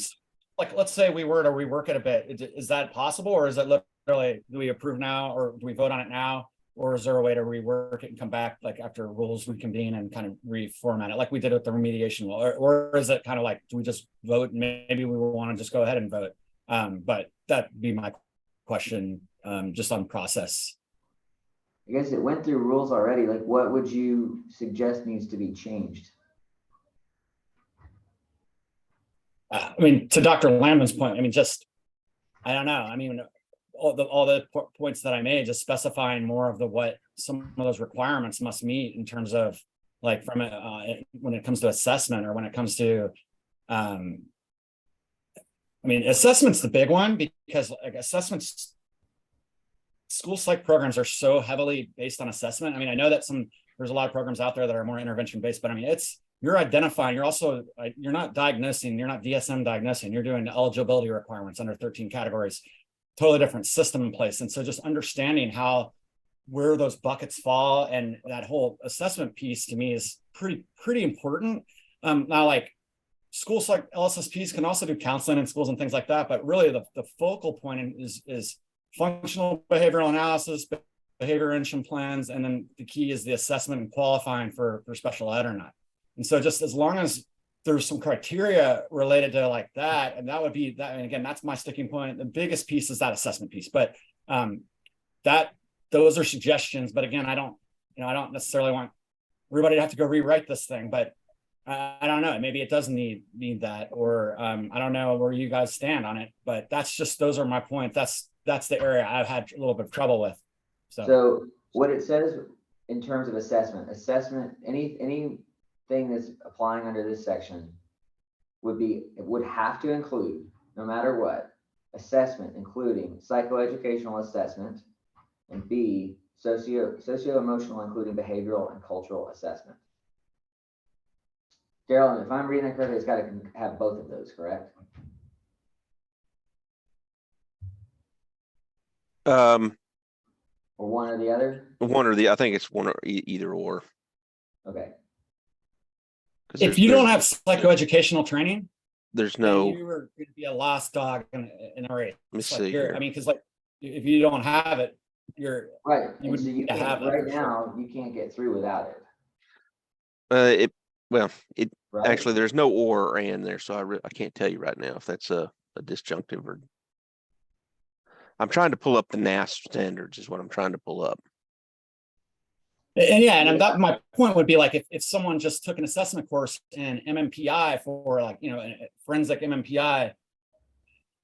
Like, let's say we were to rework it a bit. Is that possible, or is it literally, do we approve now, or do we vote on it now? Or is there a way to rework it and come back like after rules reconvene and kind of reformat it like we did with the remediation? Or is it kind of like, do we just vote? Maybe we want to just go ahead and vote. But that'd be my question, just on process. I guess it went through rules already. Like, what would you suggest needs to be changed? I mean, to Dr. Landman's point, I mean, I don't know. I mean, all the points that I made, just specifying more of what some of those requirements must meet in terms of like from when it comes to assessment, or when it comes to, I mean, assessment's the big one, because like assessments, school psych programs are so heavily based on assessment. I mean, I know that there's a lot of programs out there that are more intervention based, but I mean, you're identifying, you're not diagnosing, you're not DSM diagnosing, you're doing eligibility requirements under 13 categories, totally different system in place. And so just understanding where those buckets fall, and that whole assessment piece to me is pretty important. Now, like school psych LSSPs can also do counseling in schools and things like that, but really the focal point is functional behavioral analysis, behavior intervention plans, and then the key is the assessment and qualifying for special ed or not. And so just as long as there's some criteria related to like that, and that would be that, and again, that's my sticking point. The biggest piece is that assessment piece, but those are suggestions. But again, I don't necessarily want everybody to have to go rewrite this thing, but I don't know, maybe it does need that, or I don't know where you guys stand on it, but those are my points. That's the area I've had a little bit of trouble with. So what it says in terms of assessment, anything that's applying under this section would have to include, no matter what, assessment, including psychoeducational assessment, and B, socio-emotional, including behavioral and cultural assessment. Daryl, if I'm reading that correctly, it's got to have both of those, correct? Or one or the other? I think it's one or either or. Okay. If you don't have psychoeducational training, there's no. You are going to be a lost dog in a race. Let me see here. I mean, because like if you don't have it, you're right. You would so you can't, have right now. You can't get through without it. Right. Actually, there's no or and there, so I can't tell you right now if that's a disjunctive or. I'm trying to pull up the NASP standards is what I'm trying to pull up. And yeah, and that my point would be like if someone just took an assessment course in MMPI for like, forensic MMPI,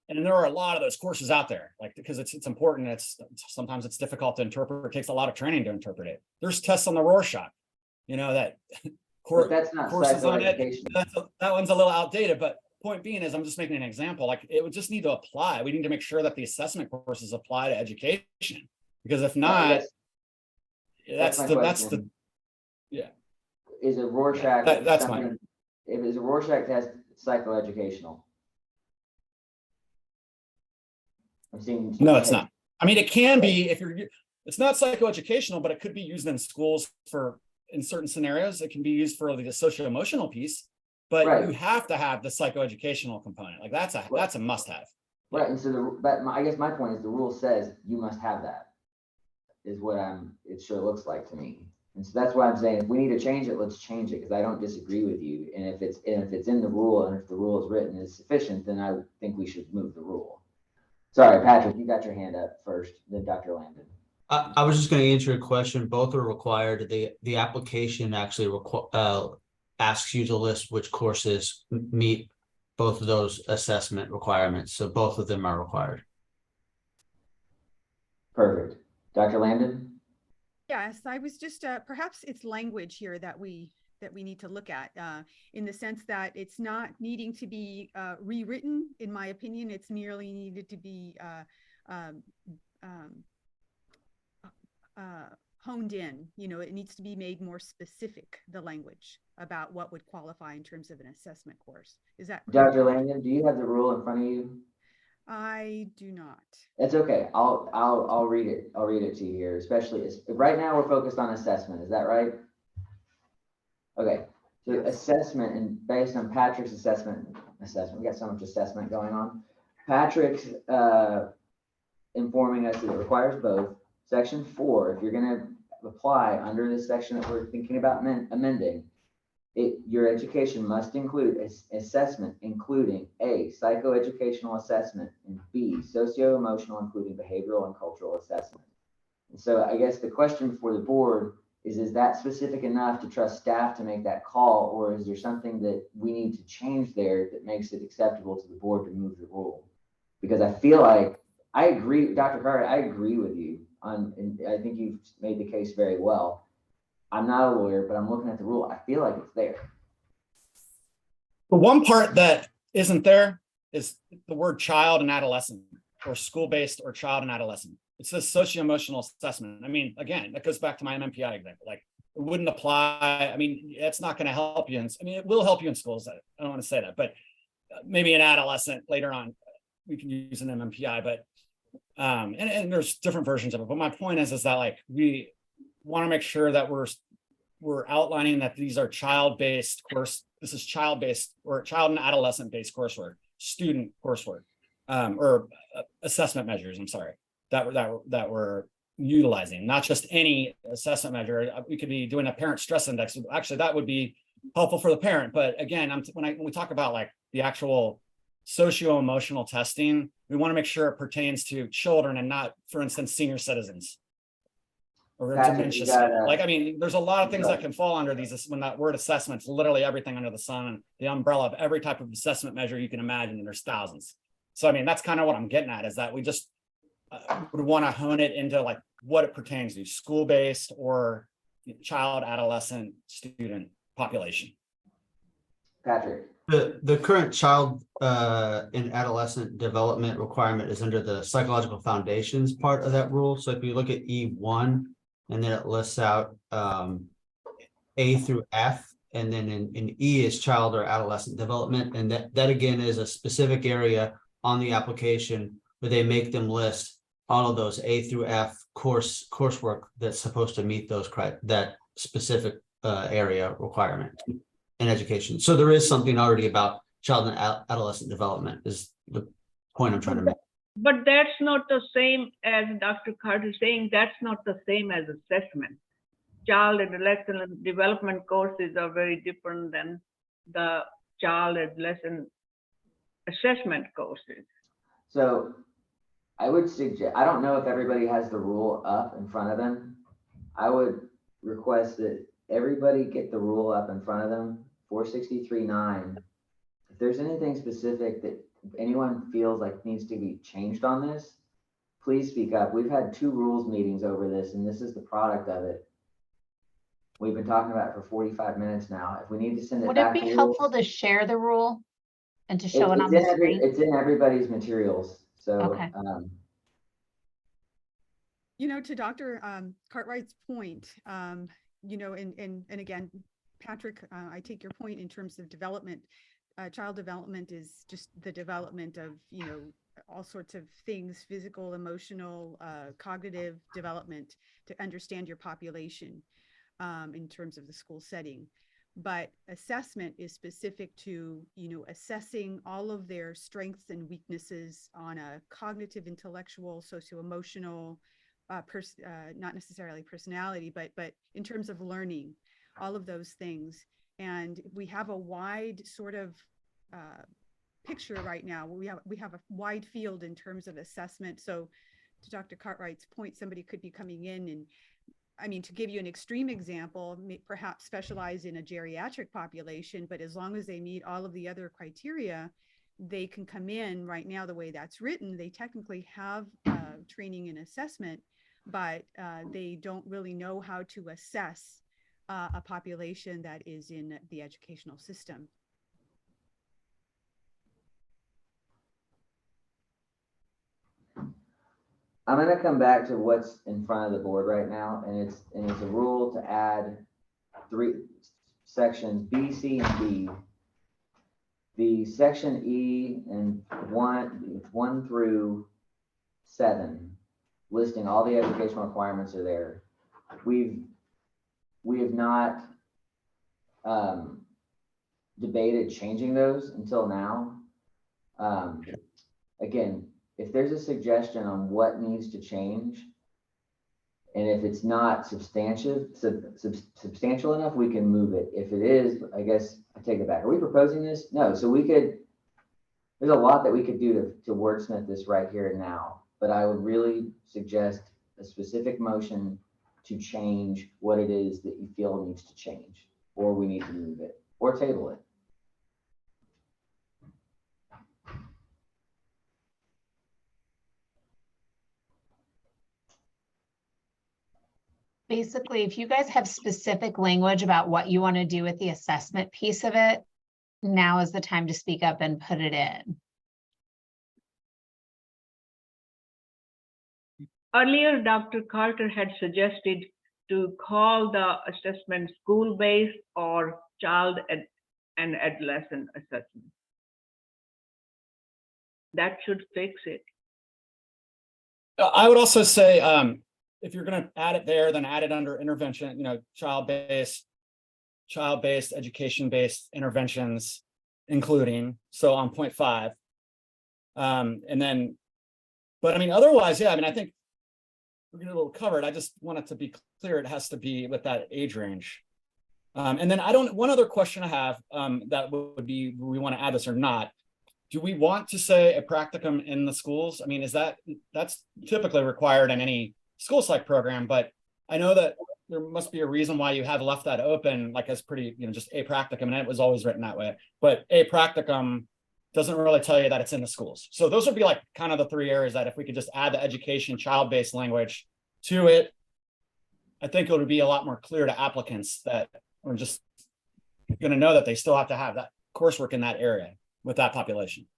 and there are a lot of those courses out there, like because it's important. Sometimes it's difficult to interpret. It takes a lot of training to interpret it. There's tests on the Rorschach, that but that's not courses on it. psychoeducation. That one's a little outdated, but point being is I'm just making an example. Like it would just need to apply. We need to make sure that the assessment courses apply to education, because if not, that's the yeah. Is a Rorschach that's something? If it's a Rorschach test, psychoeducational. I'm seeing. No, it's not. I mean, it can be if it's not psychoeducational, but it could be used in schools for in certain scenarios, it can be used for the socio-emotional piece, but Right. you have to have the psychoeducational component. Like that's a must-have. Right, and so I guess my point is the rule says you must have that, is what it sure looks like to me. And so that's why I'm saying if we need to change it, let's change it, because I don't disagree with you. And if it's in the rule, and if the rule is written is sufficient, then I think we should move the rule. Sorry, Patrick, you got your hand up first, then Dr. Landon. I was just going to answer your question. Both are required. The application actually asks you to list which courses meet both of those assessment requirements. So both of them are required. Perfect. Dr. Landon? Yes, I was just perhaps it's language here that we need to look at in the sense that it's not needing to be rewritten. In my opinion, it's merely needed to be honed in. You know, it needs to be made more specific, the language about what would qualify in terms of an assessment course. Is that clear? Dr. Landon, do you have the rule in front of you? I do not. That's okay. I'll read it. I'll read it to you here, especially right now we're focused on assessment. Is that right? Okay. So assessment, and based on Patrick's assessment, we got so much assessment going on. Patrick's informing us that it requires both. Section 4, if you're going to apply under this section that we're thinking about amending, your education must include assessment, including A, psychoeducational assessment, and B, socio-emotional, including behavioral and cultural assessment. And so I guess the question before the board is that specific enough to trust staff to make that call, or is there something that we need to change there that makes it acceptable to the board to move the rule? Because I feel like I agree, Dr. Carter, I agree with you and I think you've made the case very well. I'm not a lawyer, but I'm looking at the rule. I feel like it's there. The one part that isn't there is the word child and adolescent, or school-based or child and adolescent. It says socio-emotional assessment. I mean, again, that goes back to my MMPI example. Like, it wouldn't apply. I mean, it's not going to help you. It will help you in schools. I don't want to say that, but maybe an adolescent later on, we can use an MMPI, but and there's different versions of it. But my point is that like we want to make sure that we're outlining that these are child-based course. This is child-based or child and adolescent-based coursework, student coursework, or assessment measures. I'm sorry, that we're utilizing, not just any assessment measure. We could be doing a parent stress index. Actually, that would be helpful for the parent. But again, when we talk about like the actual socio-emotional testing, we want to make sure it pertains to children and not, for instance, senior citizens or dementia. Like, I mean, there's a lot of things that can fall under these. When that word assessment's literally everything under the sun and the umbrella of every type of assessment measure you can imagine, and there's thousands. So, I mean, that's kind of what I'm getting at, is that we just would want to hone it into like what it pertains to, school-based or child, adolescent, student population. Patrick. The current child and adolescent development requirement is under the psychological foundations part of that rule. So if you look at E1, and then it lists out A through F, and then in E is child or adolescent development. And that again is a specific area on the application where they make them list all of those A through F coursework that's supposed to meet that specific area requirement in education. So there is something already about child and adolescent development is the point I'm trying to make. But that's not the same as Dr. Carter is saying, that's not the same as assessment. Child and adolescent development courses are very different than the child adolescent assessment courses. So I would suggest, I don't know if everybody has the rule up in front of them. I would request that everybody get the rule up in front of them, 463.9. If there's anything specific that anyone feels like needs to be changed on this, please speak up. We've had 2 rules meetings over this, and this is the product of it. We've been talking about it for 45 minutes now. If we need to send it back, would it be helpful to share the rule and to show it on the screen? It's in everybody's materials. So, okay. You know, to Dr. Cartwright's point, you know, and again, Patrick, I take your point in terms of development. Child development is just the development of, you know, all sorts of things, physical, emotional, cognitive development to understand your population. in terms of the school setting. But assessment is specific to, assessing all of their strengths and weaknesses on a cognitive, intellectual, socio-emotional, not necessarily personality, but in terms of learning, all of those things. And we have a wide sort of picture right now. We have a wide field in terms of assessment. So to Dr. Cartwright's point, somebody could be coming in and, to give you an extreme example, perhaps specialize in a geriatric population, but as long as they meet all of the other criteria, they can come in. Right now, the way that's written, they technically have training and assessment, but they don't really know how to assess a population that is in the educational system. I'm going to come back to what's in front of the board right now, and it's a rule to add 3 sections B, C, and D. The section E and 1 through 7, listing all the educational requirements are there. We have not debated changing those until now. Again, if there's a suggestion on what needs to change, and if it's not substantial enough, we can move it. If it is, I guess I take it back. Are we proposing this? No. So there's a lot that we could do to wordsmith this right here and now, but I would really suggest a specific motion to change what it is that you feel needs to change, or we need to move it or table it. Basically, if you guys have specific language about what you want to do with the assessment piece of it, now is the time to speak up and put it in. Earlier, Dr. Carter had suggested to call the assessment school-based or child and adolescent assessment. That should fix it. I would also say, if you're going to add it there, then add it under intervention, child-based, education-based interventions, including, so on point 5. And then, but otherwise, yeah, I think we're getting a little covered. I just want it to be clear. It has to be with that age range. And then one other question I have, that would be, do we want to add this or not? Do we want to say a practicum in the schools? That's typically required in any school psych program, but I know that there must be a reason why you have left that open, like as pretty, just a practicum, and it was always written that way. But a practicum doesn't really tell you that it's in the schools. So those would be like kind of the 3 areas that if we could just add the education child-based language to it, I think it would be a lot more clear to applicants that are just going to know that they still have to have that coursework in that area with that population.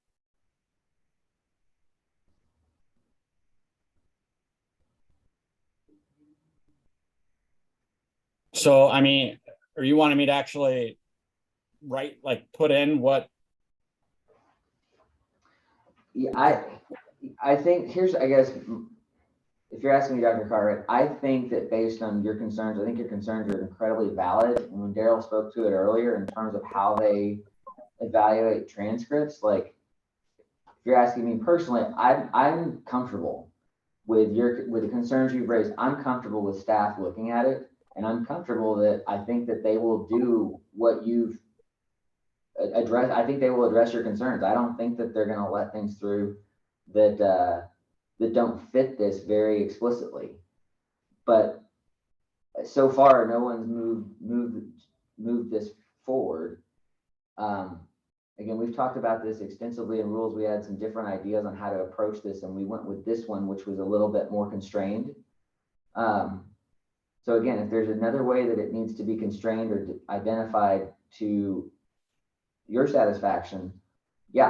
So, are you wanting me to actually put in what? Yeah, I think I guess, if you're asking me, Dr. Carter, I think that based on your concerns, I think your concerns are incredibly valid. And when Daryl spoke to it earlier in terms of how they evaluate transcripts, if you're asking me personally, I'm comfortable with the concerns you've raised. I'm comfortable with staff looking at it, and I'm comfortable that I think that they will do what you've addressed. I think they will address your concerns. I don't think that they're going to let things through that don't fit this very explicitly. But so far, no one's moved this forward. Again, we've talked about this extensively in rules. We had some different ideas on how to approach this, and we went with this one, which was a little bit more constrained. So again, if there's another way that it needs to be constrained or identified to your satisfaction, yeah,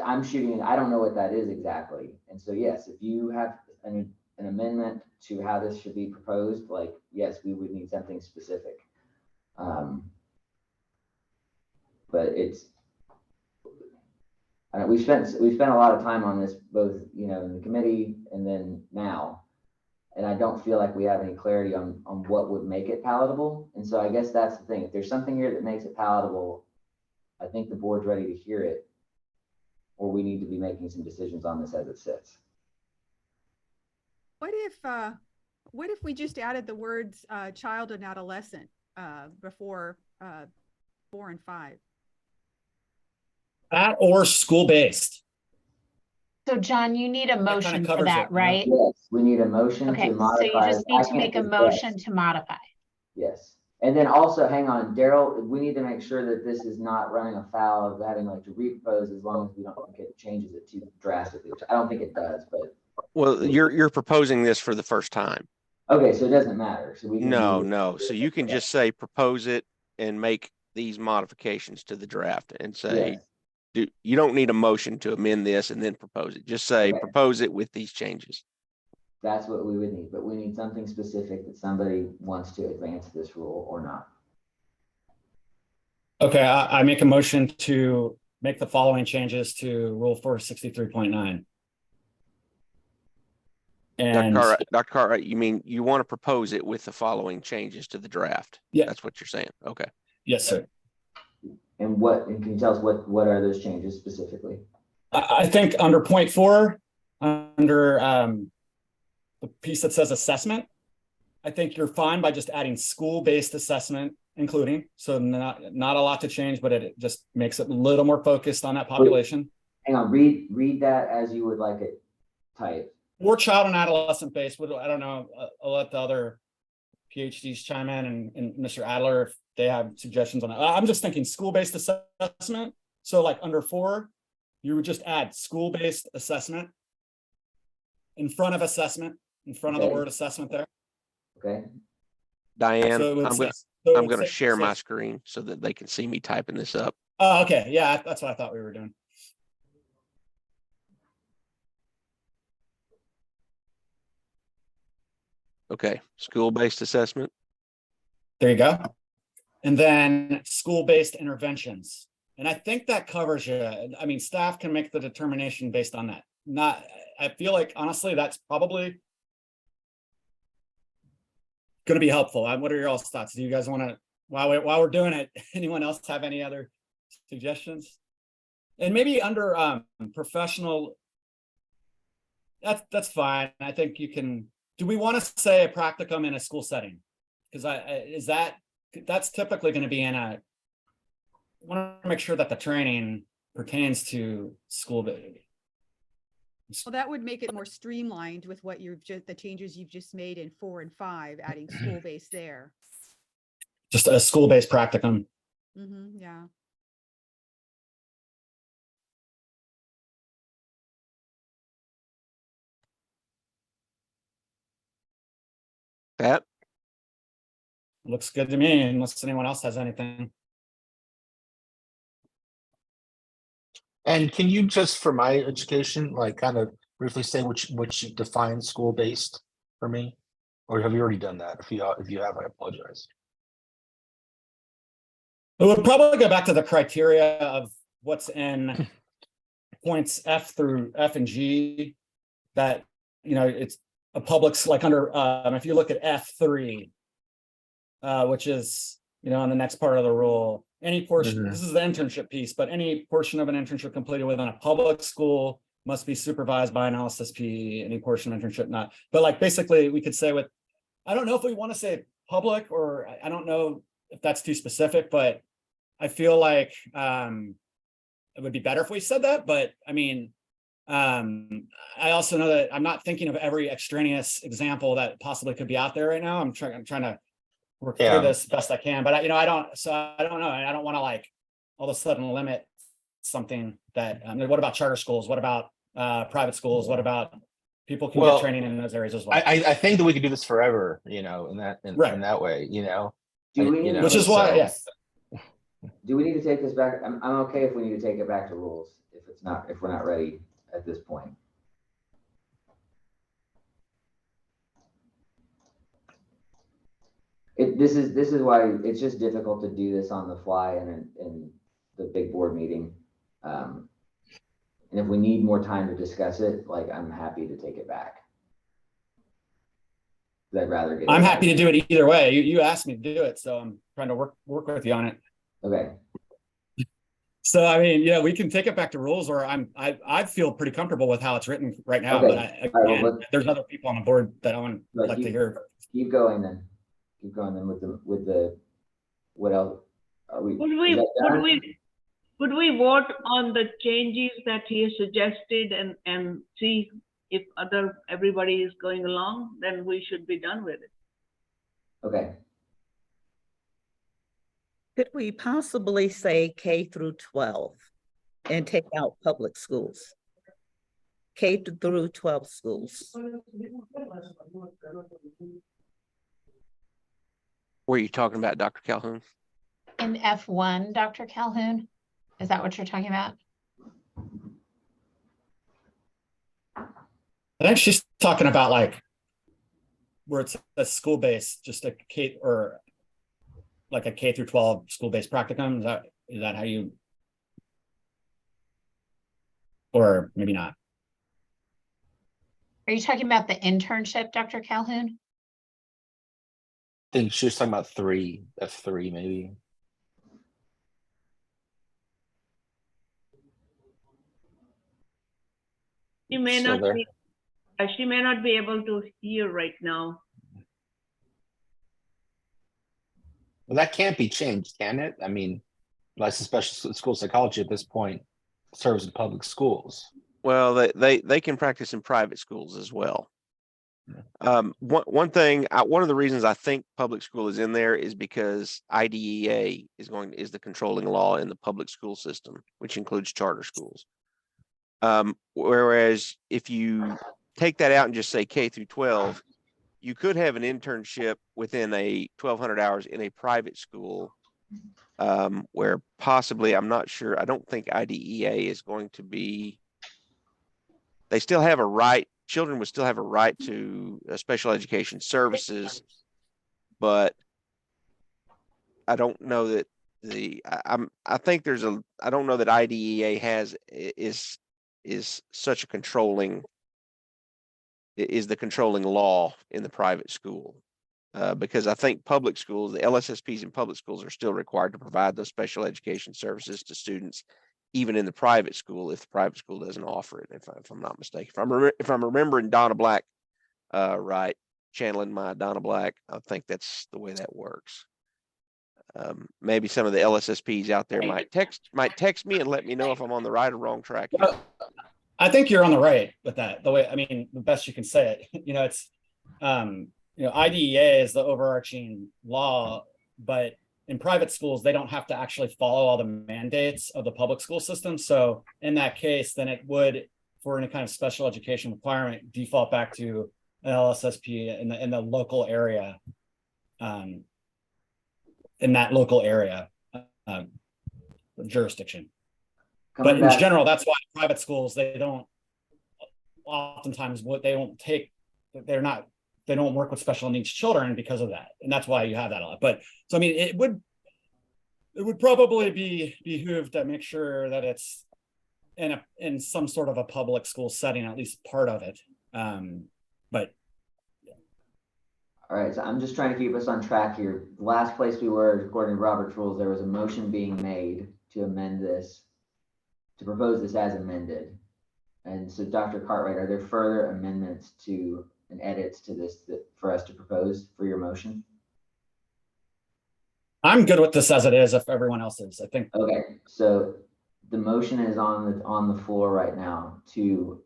I'm shooting. I don't know what that is exactly. And so, yes, if you have an amendment to how this should be proposed, yes, we would need something specific. But we spent a lot of time on this, both in the committee and then now. And I don't feel like we have any clarity on what would make it palatable. And so I guess that's the thing. If there's something here that makes it palatable, I think the board's ready to hear it, or we need to be making some decisions on this as it sits. What if we just added the words child and adolescent before 4 and 5? That or school-based. So John, you need a motion for covers that, it, you know? right? Yes, we need a motion Okay, to so modify. you just need to I make a can't motion to modify. Yes. And then also, hang on, Daryl, we need to make sure that this is not running afoul of having like to repropose, as long as we don't think it changes it too drastically, which I don't think it does, but. Well, you're proposing this for the first time. Okay, so it doesn't matter. So we can No. So you can just say propose it and make these modifications to the draft and say, you don't need a motion to amend this and then propose it. Just say propose it with these changes. That's what we would need, but we need something specific that somebody wants to advance this rule or not. Okay, I make a motion to make the following changes to Rule 463.9. And Dr. Cartwright, you mean you want to propose it with the following changes to the draft? Yeah, that's what you're saying. Okay. Yes, sir. And can you tell us what are those changes specifically? I think under point 4, under the piece that says assessment, I think you're fine by just adding school-based assessment, including, so not a lot to change, but it just makes it a little more focused on that population. Hang on, read that as you would like it typed. Or child and adolescent based. I don't know. I'll let the other PhDs chime in, and Mr. Adler if they have suggestions on it. I'm just thinking school-based assessment. So like under 4, you would just add school-based assessment in front of assessment, in front of the word assessment there. Okay. Diane, So I'm going to share my screen so that they can see me typing this up. Oh, okay. Yeah, that's what I thought we were doing. Okay, school-based assessment. There you go. And then school-based interventions. And I think that covers you. I mean, staff can make the determination based on that. I feel like, honestly, that's probably going to be helpful. What are your all's thoughts? Do you guys want to, while we're doing it, anyone else have any other suggestions? And maybe under professional, that's fine. I think you can. Do we want to say a practicum in a school setting? Because that's typically going to be in a. I want to make sure that the training pertains to school. Well, that would make it more streamlined with what the changes you've just made in 4 and 5, adding school-based there. Just a school-based practicum. Yeah. Pat? Looks good to me, unless anyone else has anything. And can you just, for my education, like kind of briefly say which defines school-based for me? Or have you already done that? If you have, I apologize. We'll probably go back to the criteria of what's in points F through F and G, that, it's a public, like under, if you look at F3, which is, on the next part of the rule, any portion, this is the internship piece, but any portion of an internship completed within a public school must be supervised by an LSSP, any portion of internship not. But like, basically we could say I don't know if we want to say public, or I don't know if that's too specific, but I feel like it would be better if we said that. But I mean, I also know that I'm not thinking of every extraneous example that possibly could be out there right now. I'm trying to work through this best I can, but I don't know. I don't want to like all of a sudden limit something that, what about charter schools? What about private schools? What about people can get training in those areas as well? I think that we could do this forever, in that way, Which is why, yes. Do we need to take this back? I'm okay if we need to take it back to rules, if we're not ready at this point. This is why it's just difficult to do this on the fly in the big board meeting. And if we need more time to discuss it, like, I'm happy to take it back. 'cause I'd rather get. I'm happy to do it either way. You asked me to do it, so I'm trying to work with you on it. Okay. So I mean, yeah, we can take it back to rules, or I feel pretty comfortable with how it's written right now. Okay. But All right, well, there's other people on the board that I would like to hear. Keep going then. Keep going then with the what else are we? Could we vote on the changes that he has suggested and see if everybody is going along? Then we should be done with it. Okay. Could we possibly say K through 12 and take out public schools? K through 12 schools. Were you talking about, Dr. Calhoun? In F1, Dr. Calhoun, is that what you're talking about? I think she's talking about like where it's a school-based, just a K or like a K through 12 school-based practicum. Is that how you, or maybe not? Are you talking about the internship, Dr. Calhoun? I think she was talking about F3 maybe. She may Still not there. be. She may not be able to hear right now. Well, that can't be changed, can it? I mean, licensed special school psychology at this point serves in public schools. Well, they can practice in private schools as well. One thing, one of the reasons I think public school is in there is because IDEA is the controlling law in the public school system, which includes charter schools. Whereas if you take that out and just say K through 12, you could have an internship within a 1,200 hours in a private school, where possibly, I'm not sure, I don't think IDEA is going to be, they still have a right, children would still have a right to special education services, but I don't know that I think I don't know that IDEA is such a controlling, is the controlling law in the private school. Because I think public schools, the LSSPs in public schools are still required to provide those special education services to students, even in the private school, if the private school doesn't offer it, if I'm not mistaken. If I'm remembering Donna Black right, channeling my Donna Black, I think that's the way that works. Maybe some of the LSSPs out there might text me and let me know if I'm on the right or wrong track here. I think you're on the right with that. The way, I mean, the best you can say it. It's IDEA is the overarching law, but in private schools, they don't have to actually follow all the mandates of the public school system. So in that case, then it would, for any kind of special education requirement, default back to an LSSP in the local area, in that local area jurisdiction. But in general, that's why private schools, they don't oftentimes they don't work with special needs children because of that. And that's why you have that a lot. But so, I mean, it would probably be behooved to make sure that it's in some sort of a public school setting, at least part of it. But yeah. All right, so I'm just trying to keep us on track here. The last place we were, according to Robert's rules, there was a motion being made to amend this, to propose this as amended. And so Dr. Cartwright, are there further amendments to and edits to this for us to propose for your motion? I'm good with this as it is if everyone else is, I think. Okay, so the motion is on the floor right now to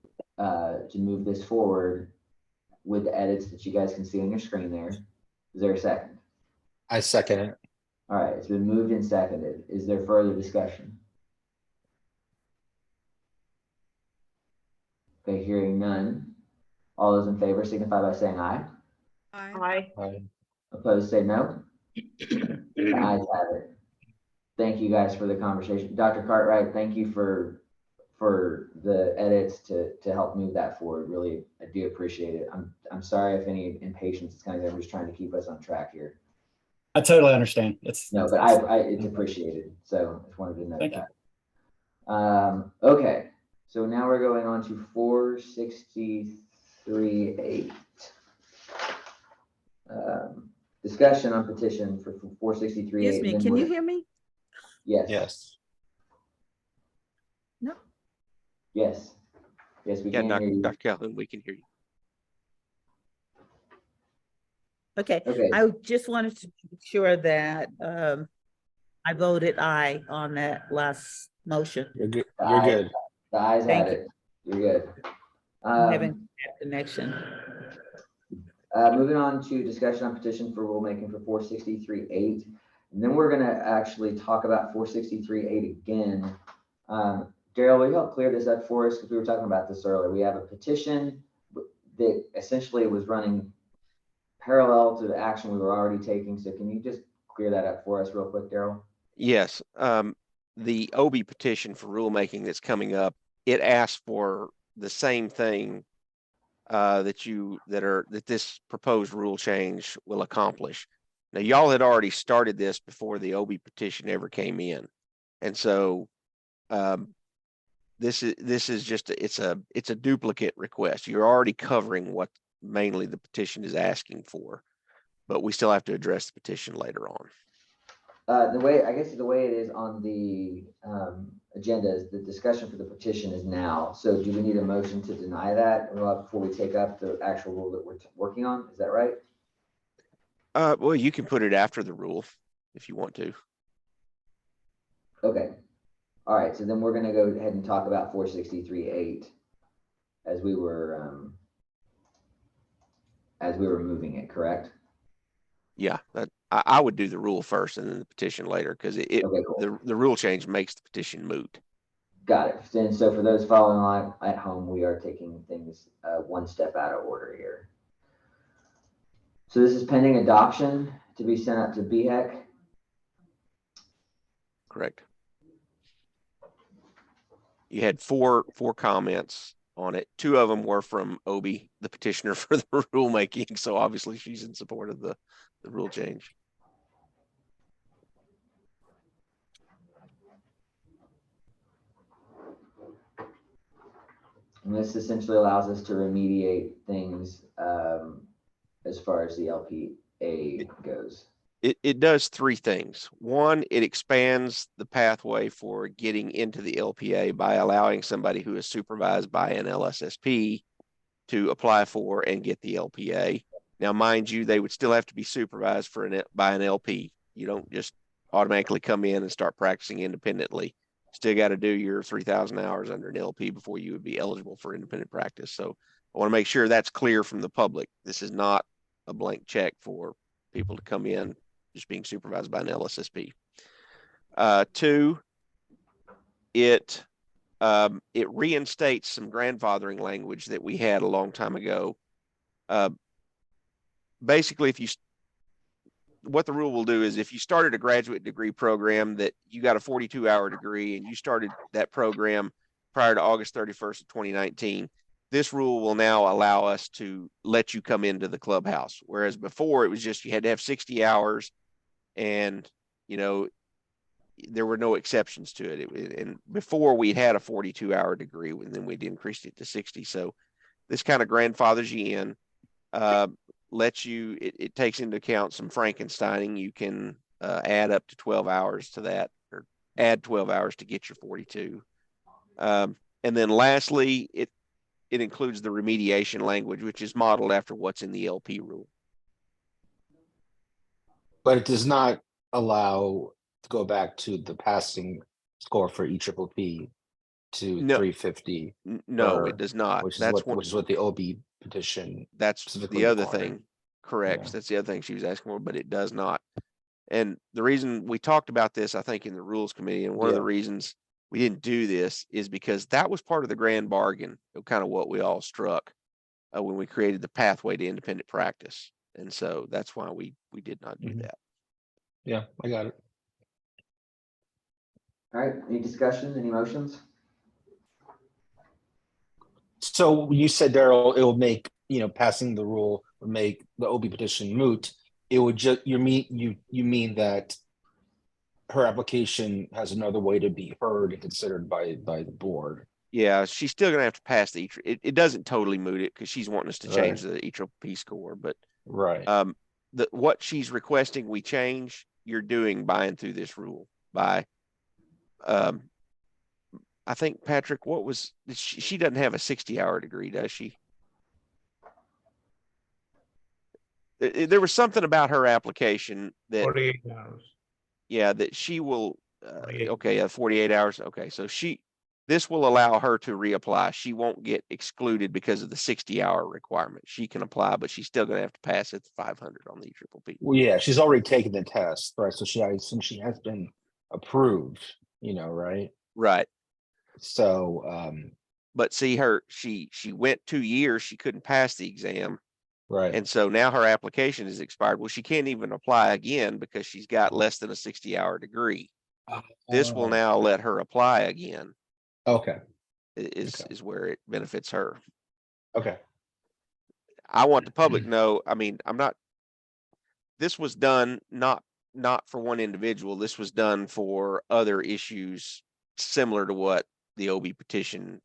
move this forward with the edits that you guys can see on your screen there. Is there a second? I second it. All right, it's been moved and seconded. Is there further discussion? Okay, hearing none. All those in favor signify by saying aye. Aye. Aye. Opposed, say no. The ayes have it. Thank you guys for the conversation. Dr. Cartwright, thank you for the edits to help move that forward. Really, I do appreciate it. I'm sorry if any impatience is kind of, I'm just trying to keep us on track here. I totally understand. It's appreciated. So I just wanted to note that. Okay, so now we're going on to 463.8. discussion on petition for 463. Excuse me, can you hear me? Yes. Yes. No. Yes. Yes, we Yeah, can hear you. Dr. Calhoun, we can hear you. Okay, Okay. I just wanted to make sure that I voted aye on that last motion. You're good. You're good. The ayes have Thank it. You're good. I'm having that connection. Moving on to discussion on petition for rulemaking for 463.8. And then we're gonna actually talk about 463.8 again. Daryl, will you help clear this up for us? Because we were talking about this earlier. We have a petition that essentially was running parallel to the action we were already taking. So can you just clear that up for us real quick, Daryl? Yes, the OB petition for rulemaking that's coming up, it asks for the same thing that this proposed rule change will accomplish. Now, y'all had already started this before the OB petition ever came in, and so this is just it's a duplicate request. You're already covering what mainly the petition is asking for, but we still have to address the petition later on. The way it is on the agenda is the discussion for the petition is now. So do we need a motion to deny that before we take up the actual rule that we're working on? Is that right? Well, you can put it after the rule if you want to. Okay. All right. So then we're going to go ahead and talk about 463.8 as we were moving it, correct? Yeah, I would do the rule first and then the petition later, because okay, cool. the rule change makes the petition moot. Got it. And so for those following along at home, we are taking things one step out of order here. So this is pending adoption to be sent up to BHEC. Correct. You had four comments on it. Two of them were from Obi, the petitioner for the rulemaking. So obviously she's in support of the rule change. And this essentially allows us to remediate things as far as the LPA goes. It does three things. One, it expands the pathway for getting into the LPA by allowing somebody who is supervised by an LSSP to apply for and get the LPA. Now, mind you, they would still have to be supervised by an LP. You don't just automatically come in and start practicing independently. Still got to do your 3,000 hours under an LP before you would be eligible for independent practice. So I want to make sure that's clear from the public. This is not a blank check for people to come in just being supervised by an LSSP. Two, it reinstates some grandfathering language that we had a long time ago. Basically, what the rule will do is if you started a graduate degree program that you got a 42-hour degree and you started that program prior to August 31st of 2019, this rule will now allow us to let you come into the clubhouse. Whereas before it was just, you had to have 60 hours and, there were no exceptions to it. And before we'd had a 42-hour degree and then we'd increased it to 60. So this kind of grandfathers you in, lets you, it takes into account some Frankensteining. You can add up to 12 hours to that, or add 12 hours to get your 42. And then lastly, it includes the remediation language, which is modeled after what's in the LP rule. But it does not allow to go back to the passing score for EPPP to 350. No, it does not. Which is what the OB petition. That's the other thing. Correct. Yeah. That's the other thing she was asking for, but it does not. And the reason we talked about this, I think, in the rules committee, and one of the reasons we didn't do this is because that was part of the grand bargain of kind of what we all struck when we created the pathway to independent practice. And so that's why we did not do that. Yeah, I got it. All right. Any discussion? Any motions? So you said, Daryl, it will make, passing the rule would make the OB petition moot. It would just, you mean that her application has another way to be heard and considered by the board. Yeah, she's still gonna have to pass the it doesn't totally moot it because she's wanting us to change the EPPP score, but what she's requesting we change, you're doing by and through this rule by, I think Patrick, what was, she doesn't have a 60-hour degree, does she? There was something about her application that 48 hours. Yeah, that she will, okay, 48 hours. Okay, so this will allow her to reapply. She won't get excluded because of the 60-hour requirement. She can apply, but she's still going to have to pass it 500 on the EPPP. Well, yeah, she's already taken the test, right? So she has been approved, right? Right. So, but see she went 2 years, she couldn't pass the exam. Right. And so now her application is expired. Well, she can't even apply again because she's got less than a 60-hour degree. This will now let her apply again. Okay. Is where it benefits her. Okay. I want the public to know, this was done not for one individual. This was done for other issues similar to what the OB petition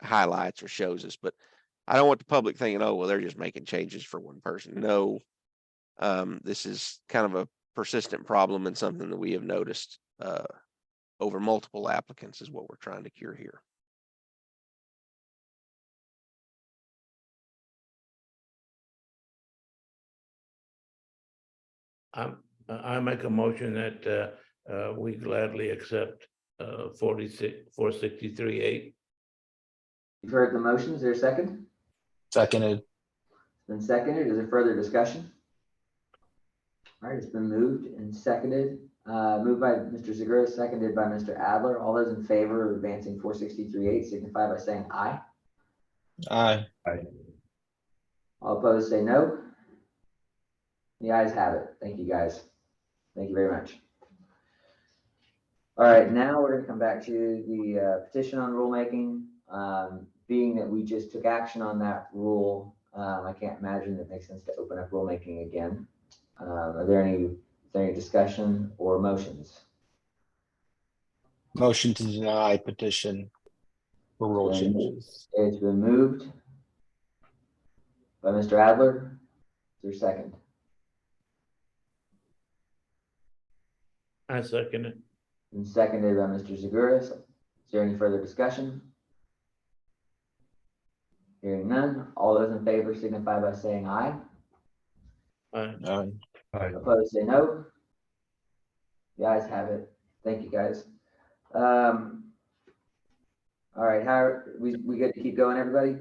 highlights or shows us, but I don't want the public thinking, oh, well, they're just making changes for one person. No, this is kind of a persistent problem and something that we have noticed over multiple applicants is what we're trying to cure here. I make a motion that we gladly accept 463-8. You've heard the motion. Is there a second? Seconded. It's been seconded. Is there further discussion? All right, it's been moved and seconded. Moved by Mr. Zagura, seconded by Mr. Adler. All those in favor of advancing 463-8 signify by saying aye. Aye. Aye. All opposed say no. The ayes have it. Thank you, guys. Thank you very much. All right, now we're going to come back to the petition on rulemaking. Being that we just took action on that rule, I can't imagine that it makes sense to open up rulemaking again. Is there any discussion or motions? Motion to deny petition for rule changes. It's been moved by Mr. Adler. Is there a second? I second it. And seconded by Mr. Zagouras. Is there any further discussion? Hearing none. All those in favor signify by saying aye. Aye. Aye. Aye. Opposed say no. The ayes have it. Thank you, guys. All right, how we good to keep going, everybody?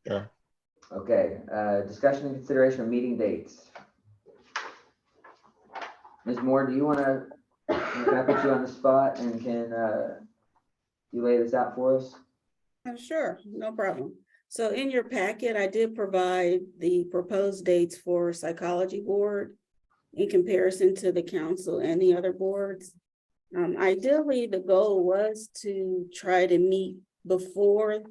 Sure. Okay, discussion and consideration of meeting dates. Ms. Moore, do you want to, can I put you on the spot and can you lay this out for us? Sure, no problem. So in your packet, I did provide the proposed dates for psychology board in comparison to the council and the other boards. Ideally, the goal was to try to meet before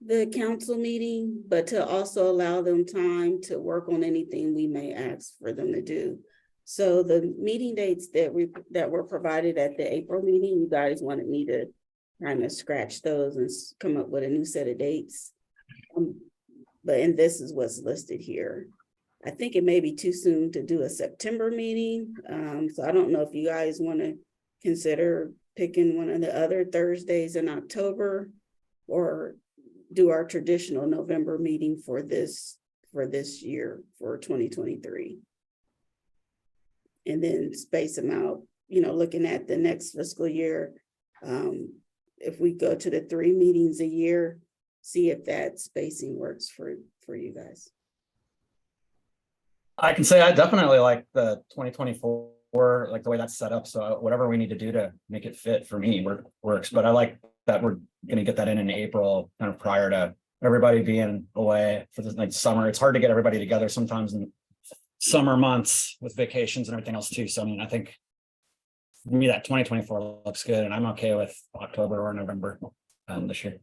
the council meeting, but to also allow them time to work on anything we may ask for them to do. So the meeting dates that were provided at the April meeting, you guys wanted me to kind of scratch those and come up with a new set of dates. And this is what's listed here. I think it may be too soon to do a September meeting. So I don't know if you guys want to consider picking one of the other Thursdays in October or do our traditional November meeting for this year, for 2023. And then space them out, looking at the next fiscal year. If we go to the 3 meetings a year, see if that spacing works for you guys. I can say I definitely like the 2024, like the way that's set up. So whatever we need to do to make it fit for me works. But I like that we're going to get that in April, kind of prior to everybody being away for the summer. It's hard to get everybody together sometimes in summer months with vacations and everything else too. So I mean, I think for me that 2024 looks good, and I'm okay with October or November this year.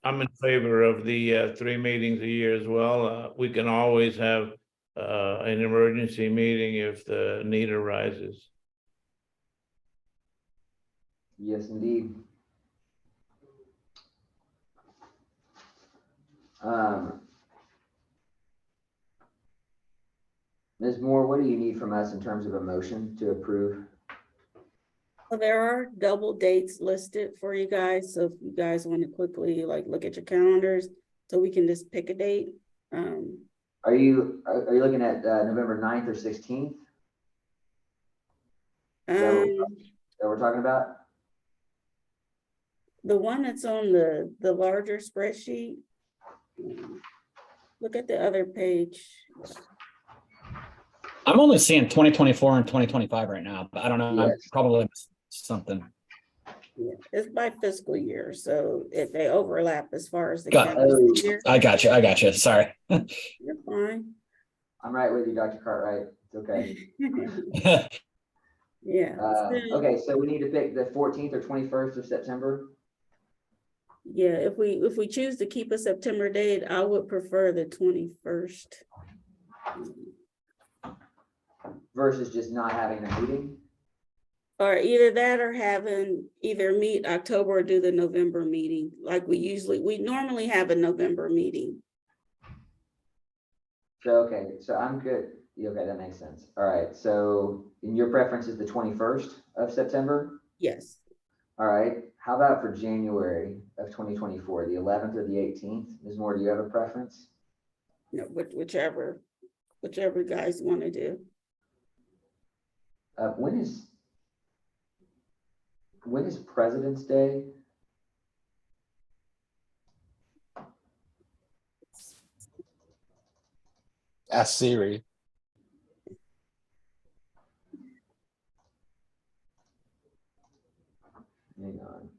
I'm in favor of the 3 meetings a year as well. We can always have an emergency meeting if the need arises. Yes, indeed. Ms. Moore, what do you need from us in terms of a motion to approve? Well, there are double dates listed for you guys, so if you guys want to quickly like look at your calendars, so we can just pick a date. Are you looking at November 9th or 16th? That we're talking about? The one that's on the larger spreadsheet. Look at the other page. I'm only seeing 2024 and 2025 right now, but I don't know. Yes. I'm probably missed something. Yeah, it's by fiscal year, so they overlap as far as the Got calendar year. I got you. I got you. Sorry. You're fine. I'm right with you, Dr. Cartwright. It's okay. Yeah. Okay, so we need to pick the 14th or 21st of September. Yeah, if we choose to keep a September date, I would prefer the 21st. Versus just not having a meeting. Or either that or either meet October or do the November meeting. Like we normally have a November meeting. So, okay, so I'm good. Okay, that makes sense. All right, so in your preference is the 21st of September? Yes. All right, how about for January of 2024, the 11th or the 18th? Ms. Moore, do you have a preference? No, whichever you guys want to do. When is President's Day? Ask Siri. Hang on.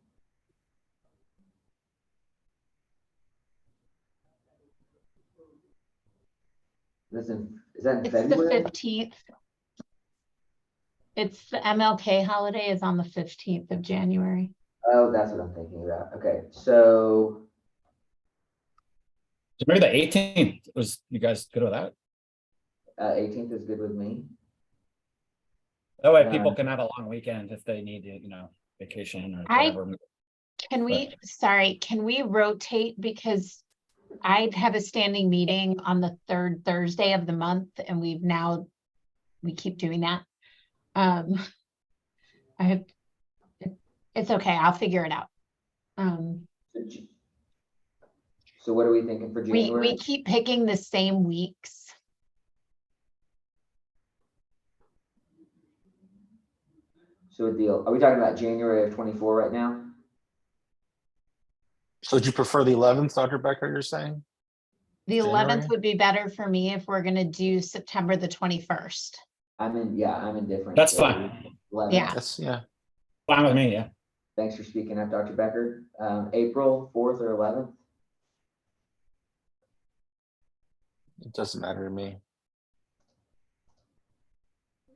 Is that in It's February? the 15th. It's the MLK holiday is on the 15th of January. Oh, that's what I'm thinking about. Okay, so Maybe the 18th was, you guys good with that? 18th is good with me. That way people can have a long weekend if they need to, vacation or whatever. Can we rotate, because I have a standing meeting on the third Thursday of the month, and we keep doing that. It's okay. I'll figure it out. So what are we thinking for January? We keep picking the same weeks. So are we talking about January of 24 right now? So would you prefer the 11th, Dr. Becker, you're saying? The January? 11th would be better for me if we're gonna do September the 21st. I'm indifferent. That's So fine. 11th. Yeah. Fine with me, yeah. Thanks for speaking up, Dr. Becker. April 4th or 11th? It doesn't matter to me.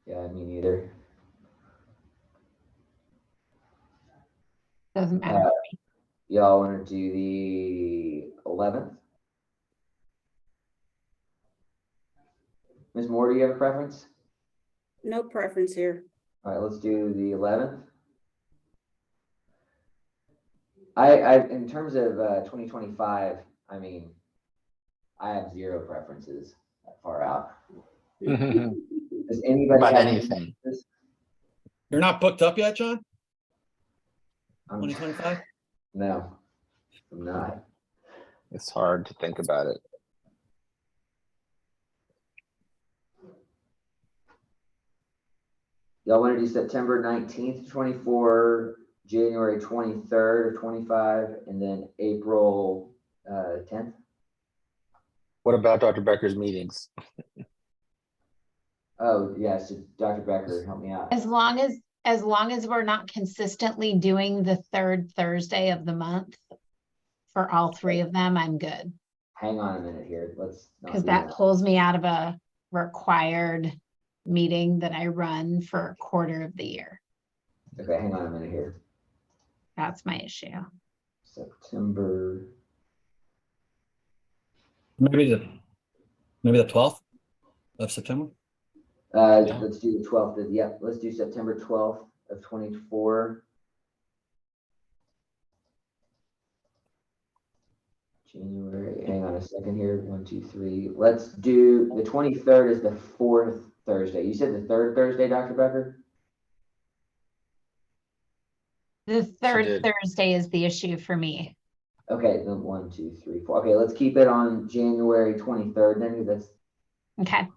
Yeah, me neither. Doesn't matter. Y'all want to do the 11th? Ms. Moore, do you have a preference? No preference here. All right, let's do the 11th. I in terms of 2025, I mean, I have zero preferences that far out. Does anybody About have anything? You're not booked up yet, John? 2025? No, I'm not. It's hard to think about it. Y'all want to do September 19th, 24, January 23rd or 25, and then April 10th? What about Dr. Becker's meetings? Oh, yes, yeah, so Dr. Becker, help me out. As long as we're not consistently doing the third Thursday of the month for all three of them, I'm good. Hang on a minute here. Because that pulls me out of a required meeting that I run for a quarter of the year. Okay, hang on a minute here. That's my issue. September. Maybe the 12th of September. Let's do the 12th. Yeah, let's do September 12th of 24. January, hang on a second here. 1, 2, 3. Let's do the 23rd is the 4th Thursday. You said the 3rd Thursday, Dr. Becker? The third did. Thursday is the issue for me. Okay, then 1, 2, 3, 4. Okay, let's keep it on January 23rd then, because that's Okay.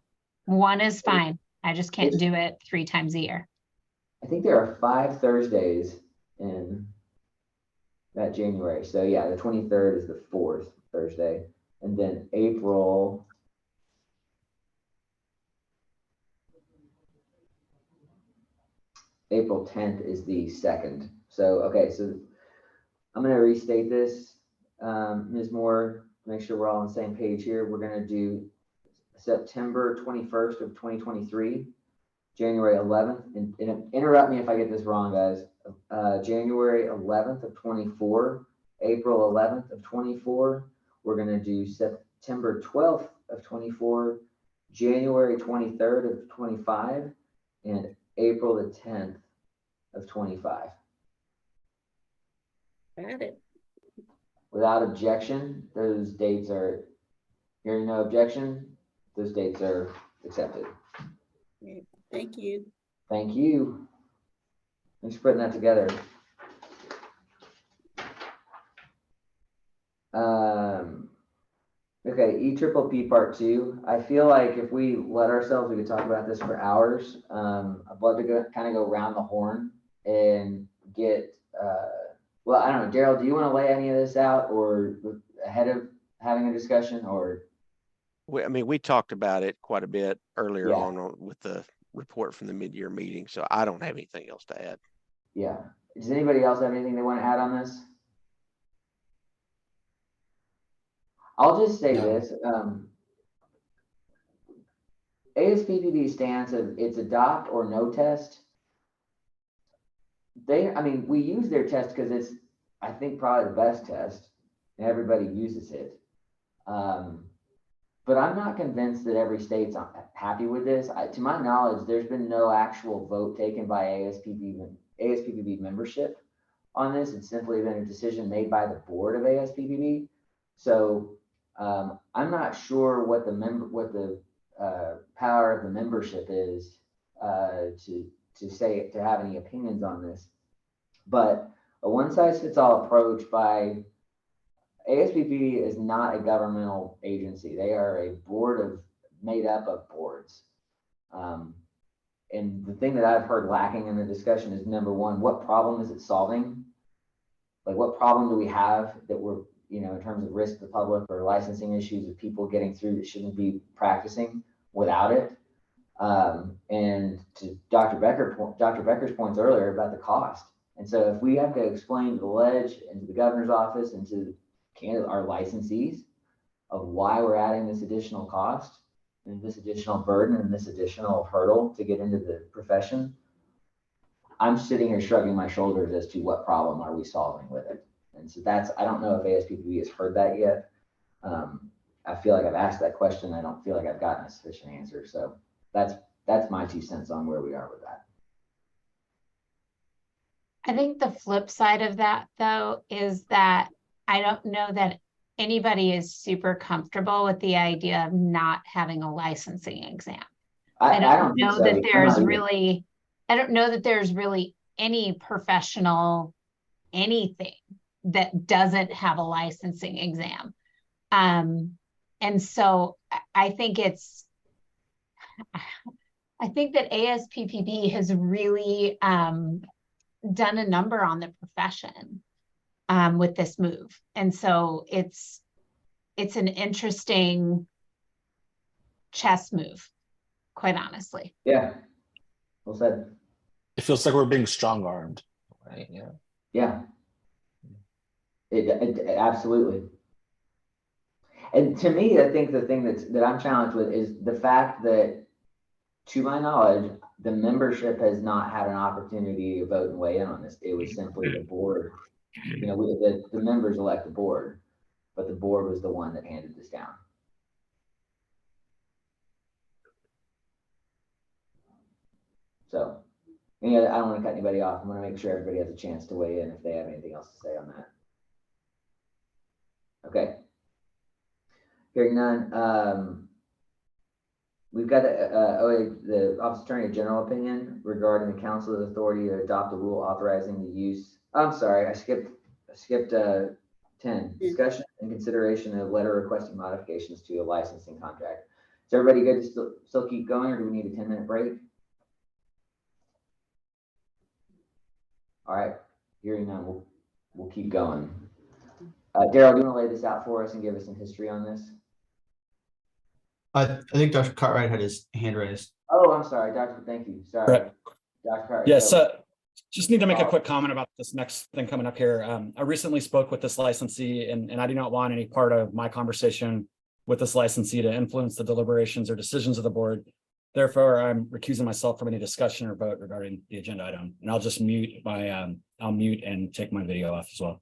One is fine. I just can't do it 3 times a year. I think there are 5 Thursdays in that January. So yeah, the 23rd is the 4th Thursday. And then April 10th is the 2nd. So, okay, so I'm going to restate this, Ms. Moore, make sure we're all on the same page here. We're going to do September 21st of 2023, January 11th, and interrupt me if I get this wrong, guys. January 11th of 24, April 11th of 24. We're going to do September 12th of 24, January 23rd of 25, and April the 10th of 25. Got it. Without objection, those dates are, hearing no objection, those dates are accepted. Great. Thank you. Thank you. Thanks for putting that together. Okay, EPPP Part 2. I feel like if we let ourselves, we could talk about this for hours. I'd love to kind of go around the horn and get, well, I don't know, Daryl, do you want to lay any of this out or ahead of having a discussion or? I mean, we talked about it quite a bit earlier Yeah. on with the report from the mid-year meeting, so I don't have anything else to add. Yeah. Does anybody else have anything they want to add on this? I'll just say this. ASPPB stands of it's adopt or no test. I mean, we use their test because it's, I think, probably the best test, and everybody uses it. But I'm not convinced that every state's happy with this. To my knowledge, there's been no actual vote taken by ASPPB membership on this. It's simply been a decision made by the board of ASPPB. So I'm not sure what the power of the membership is to have any opinions on this. But a one-size-fits-all approach by ASPPB is not a governmental agency. They are a board made up of boards. And the thing that I've heard lacking in the discussion is, number one, what problem is it solving? Like, what problem do we have that we're, in terms of risk to the public or licensing issues of people getting through that shouldn't be practicing without it? And to Dr. Becker's points earlier about the cost. And so if we have to explain to the ledge and to the governor's office and to our licensees of why we're adding this additional cost and this additional burden and this additional hurdle to get into the profession, I'm sitting here shrugging my shoulders as to what problem are we solving with it. And so I don't know if ASPPB has heard that yet. I feel like I've asked that question. I don't feel like I've gotten a sufficient answer. So that's my 2 cents on where we are with that. I think the flip side of that, though, is that I don't know that anybody is super comfortable with the idea of not having a licensing exam. I don't know that there's really, I don't know that there's really any professional anything that doesn't have a licensing exam. And so I think that ASPPB has really done a number on the profession with this move. And so it's an interesting chess move, quite honestly. Yeah, well said. It feels like we're being strong-armed, right? Yeah. Yeah. It absolutely. And to me, I think the thing that I'm challenged with is the fact that, to my knowledge, the membership has not had an opportunity to vote and weigh in on this. It was simply the board. The members elect the board, but the board was the one that handed this down. So, I don't want to cut anybody off. I'm going to make sure everybody has a chance to weigh in if they have anything else to say on that. Okay. Hearing none, we've got the Office Attorney General opinion regarding the council's authority to adopt a rule authorizing the use. I'm sorry, I skipped 10. Discussion and consideration of letter requesting modifications to a licensing contract. Is everybody good to still keep going, or do we need a 10-minute break? All right, hearing none, we'll keep going. Daryl, do you want to lay this out for us and give us some history on this? I think Dr. Cartwright had his hand raised. Oh, I'm sorry, Doctor. Thank you. Sorry, Right. Dr. Cartwright. Yes. Just need to make a quick comment about this next thing coming up here. I recently spoke with this licensee, and I do not want any part of my conversation with this licensee to influence the deliberations or decisions of the board. Therefore, I'm recusing myself from any discussion or vote regarding the agenda item, and I'll just mute I'll mute and take my video off as well.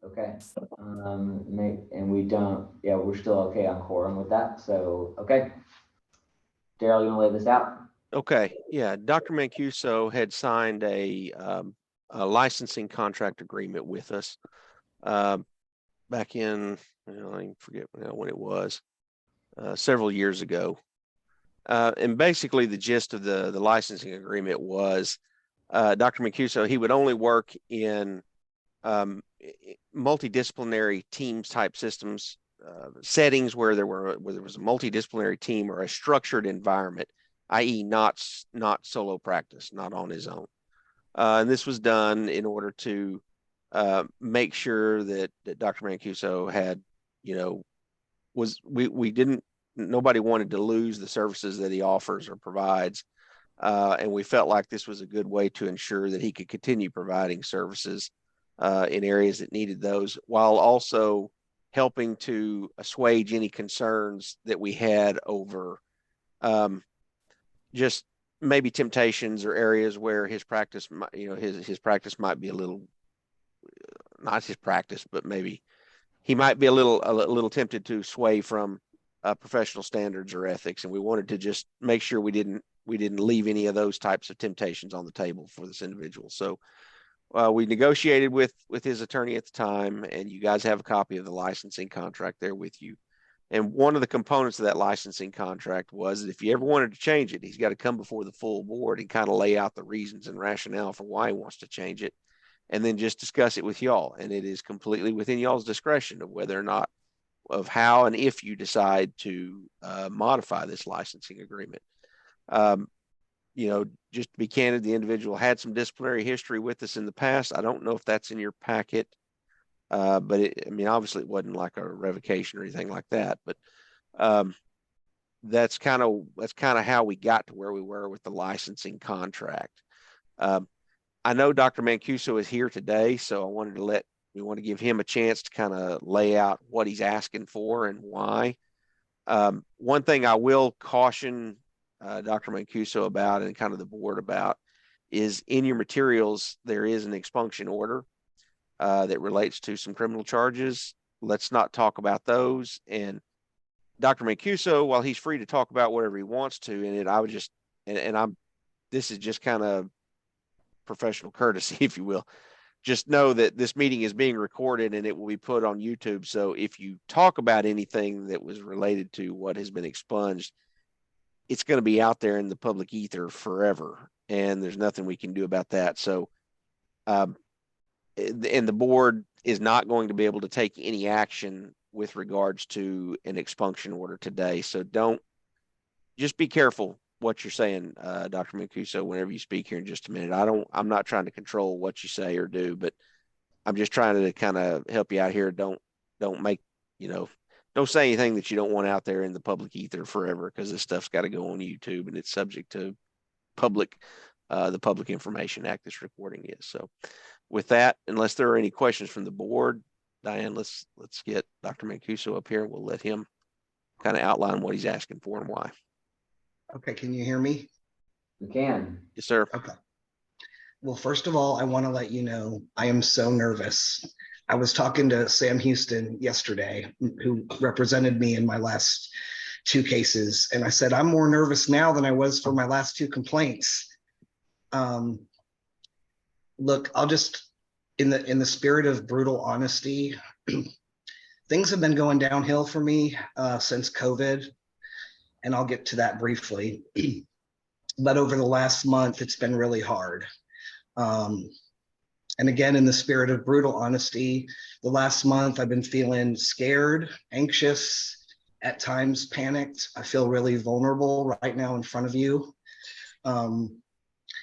Okay. And we don't, yeah, we're still okay on quorum with that. So, okay. Daryl, you want to lay this out? Okay, yeah, Dr. Mancuso had signed a licensing contract agreement with us back in, I forget when it was, several years ago. And basically the gist of the licensing agreement was Dr. Mancuso, he would only work in multidisciplinary teams type systems, settings where there was a multidisciplinary team or a structured environment, i.e. not solo practice, not on his own. And this was done in order to make sure that Dr. Mancuso had, nobody wanted to lose the services that he offers or provides. And we felt like this was a good way to ensure that he could continue providing services in areas that needed those, while also helping to assuage any concerns that we had over just maybe temptations or areas where his practice, his practice might be a little, not his practice, but maybe he might be a little tempted to sway from professional standards or ethics. And we wanted to just make sure we didn't leave any of those types of temptations on the table for this individual. So we negotiated with his attorney at the time, and you guys have a copy of the licensing contract there with you. And one of the components of that licensing contract was that if you ever wanted to change it, he's got to come before the full board and kind of lay out the reasons and rationale for why he wants to change it, and then just discuss it with y'all. And it is completely within y'all's discretion of whether or not, of how and if you decide to modify this licensing agreement. Just to be candid, the individual had some disciplinary history with us in the past. I don't know if that's in your packet, but obviously it wasn't like a revocation or anything like that. But that's kind of how we got to where we were with the licensing contract. I know Dr. Mancuso is here today, so we want to give him a chance to kind of lay out what he's asking for and why. One thing I will caution Dr. Mancuso about, and kind of the board about, is in your materials, there is an expunction order that relates to some criminal charges. Let's not talk about those. And Dr. Mancuso, while he's free to talk about whatever he wants to in it, I would just, this is just kind of professional courtesy, if you will. Just know that this meeting is being recorded and it will be put on YouTube. So if you talk about anything that was related to what has been expunged, it's going to be out there in the public ether forever, and there's nothing we can do about that. So, and the board is not going to be able to take any action with regards to an expunction order today. So just be careful what you're saying, Dr. Mancuso, whenever you speak here in just a minute. I'm not trying to control what you say or do, but I'm just trying to kind of help you out here. Don't make, don't say anything that you don't want out there in the public ether forever, because this stuff's got to go on YouTube and it's subject to the Public Information Act this recording is. So with that, unless there are any questions from the board, Diane, let's get Dr. Mancuso up here and we'll let him kind of outline what he's asking for and why. Okay, can you hear me? We can. Yes, sir. Okay. Well, first of all, I want to let you know I am so nervous. I was talking to Sam Houston yesterday, who represented me in my last 2 cases, and I said, I'm more nervous now than I was for my last 2 complaints. Look, I'll just, in the spirit of brutal honesty, things have been going downhill for me since COVID, and I'll get to that briefly. But over the last month, it's been really hard. And again, in the spirit of brutal honesty, the last month I've been feeling scared, anxious, at times panicked. I feel really vulnerable right now in front of you. And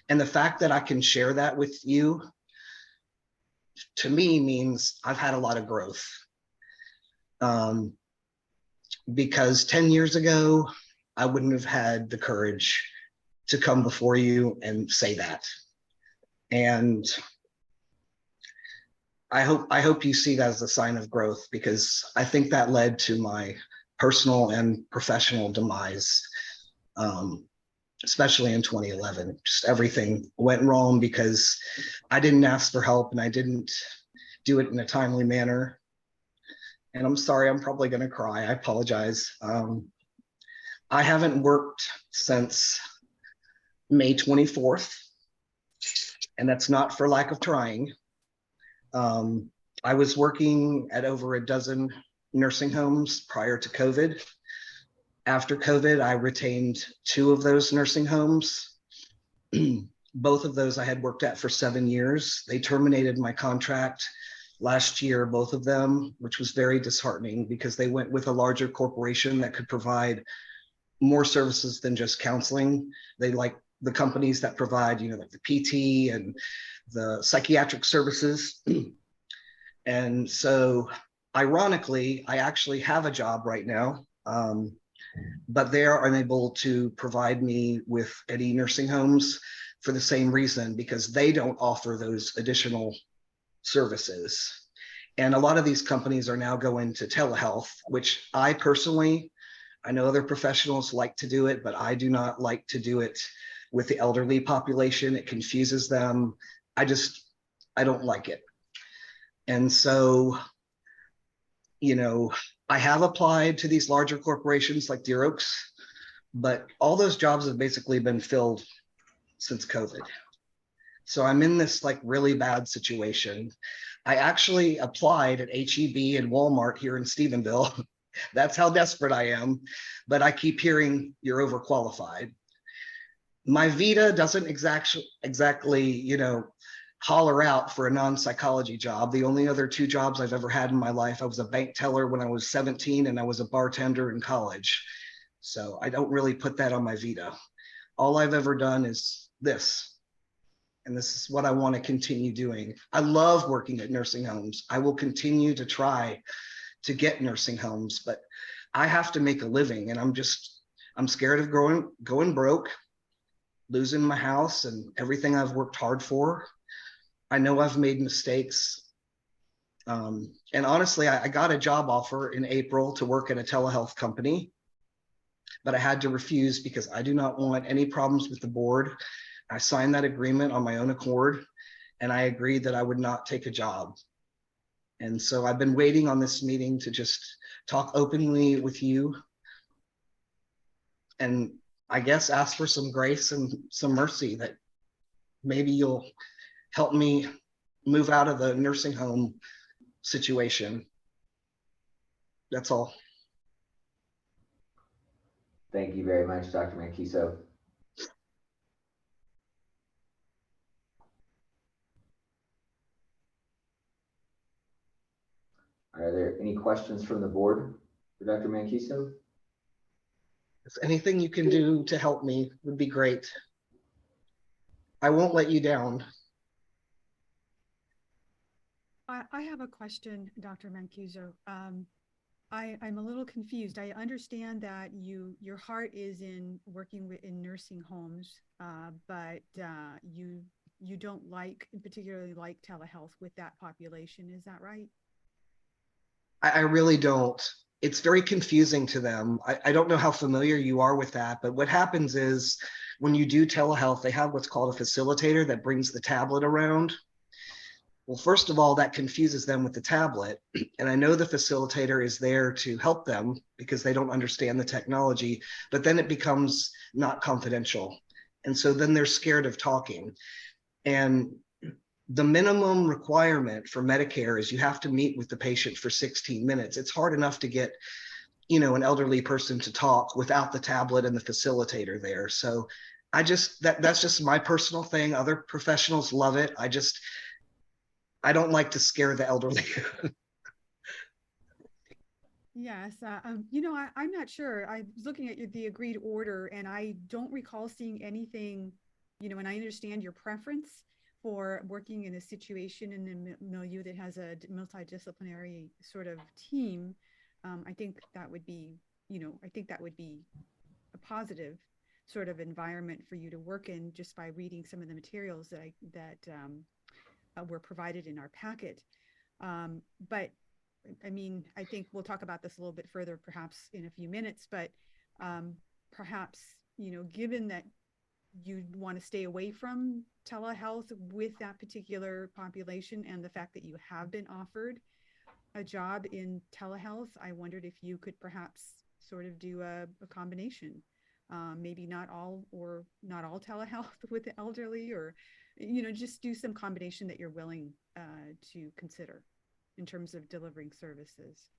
the fact that I can share that with you, to me, means I've had a lot of growth. Because 10 years ago, I wouldn't have had the courage to come before you and say that. And I hope you see that as a sign of growth, because I think that led to my personal and professional demise, especially in 2011. Just everything went wrong because I didn't ask for help and I didn't do it in a timely manner. And I'm sorry, I'm probably going to cry. I apologize. I haven't worked since May 24th, and that's not for lack of trying. I was working at over a dozen nursing homes prior to COVID. After COVID, I retained 2 of those nursing homes. Both of those I had worked at for 7 years. They terminated my contract last year, both of them, which was very disheartening because they went with a larger corporation that could provide more services than just counseling. They like the companies that provide, like the PT and the psychiatric services. And so ironically, I actually have a job right now, but they are unable to provide me with any nursing homes for the same reason, because they don't offer those additional services. And a lot of these companies are now going to telehealth, which I personally, I know other professionals like to do it, but I do not like to do it with the elderly population. It confuses them. I don't like it. And so, I have applied to these larger corporations like Deer Oaks, but all those jobs have basically been filled since COVID. So I'm in this really bad situation. I actually applied at HEB and Walmart here in Stephenville. That's how desperate I am. But I keep hearing you're overqualified. My vita doesn't exactly, holler out for a non-psychology job. The only other 2 jobs I've ever had in my life, I was a bank teller when I was 17 and I was a bartender in college. So I don't really put that on my vita. All I've ever done is this. And this is what I want to continue doing. I love working at nursing homes. I will continue to try to get nursing homes, but I have to make a living, and I'm scared of going broke, losing my house and everything I've worked hard for. I know I've made mistakes. And honestly, I got a job offer in April to work at a telehealth company, but I had to refuse because I do not want any problems with the board. I signed that agreement on my own accord, and I agreed that I would not take a job. And so I've been waiting on this meeting to just talk openly with you, and I guess ask for some grace and some mercy, that maybe you'll help me move out of the nursing home situation. That's all. Thank you very much, Dr. Mancuso. Are there any questions from the board for Dr. Mancuso? If anything you can do to help me would be great. I won't let you down. I have a question, Dr. Mancuso. I'm a little confused. I understand that your heart is in working in nursing homes, but you don't particularly like telehealth with that population. Is that right? I really don't. It's very confusing to them. I don't know how familiar you are with that, but what happens is when you do telehealth, they have what's called a facilitator that brings the tablet around. Well, first of all, that confuses them with the tablet. And I know the facilitator is there to help them because they don't understand the technology, but then it becomes not confidential. And so then they're scared of talking. And the minimum requirement for Medicare is you have to meet with the patient for 16 minutes. It's hard enough to get, an elderly person to talk without the tablet and the facilitator there. So that's just my personal thing. Other professionals love it. I don't like to scare the elderly. Yes, I'm not sure. I was looking at the agreed order and I don't recall seeing anything, and I understand your preference for working in a situation in a milieu that has a multidisciplinary sort of team. I think that would be, a positive sort of environment for you to work in just by reading some of the materials that were provided in our packet. But I mean, I think we'll talk about this a little bit further, perhaps in a few minutes, but perhaps, given that you want to stay away from telehealth with that particular population and the fact that you have been offered a job in telehealth, I wondered if you could perhaps sort of do a combination, maybe not all telehealth with the elderly, or, just do some combination that you're willing to consider in terms of delivering services.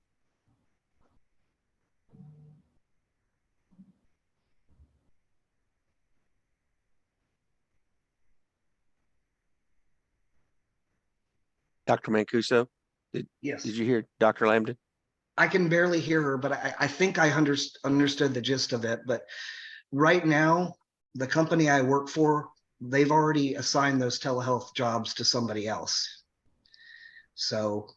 Dr. Mancuso, Yes. Did you hear Dr. Lambden? I can barely hear her, but I think I understood the gist of it. But right now, the company I work for, they've already assigned those telehealth jobs to somebody else. So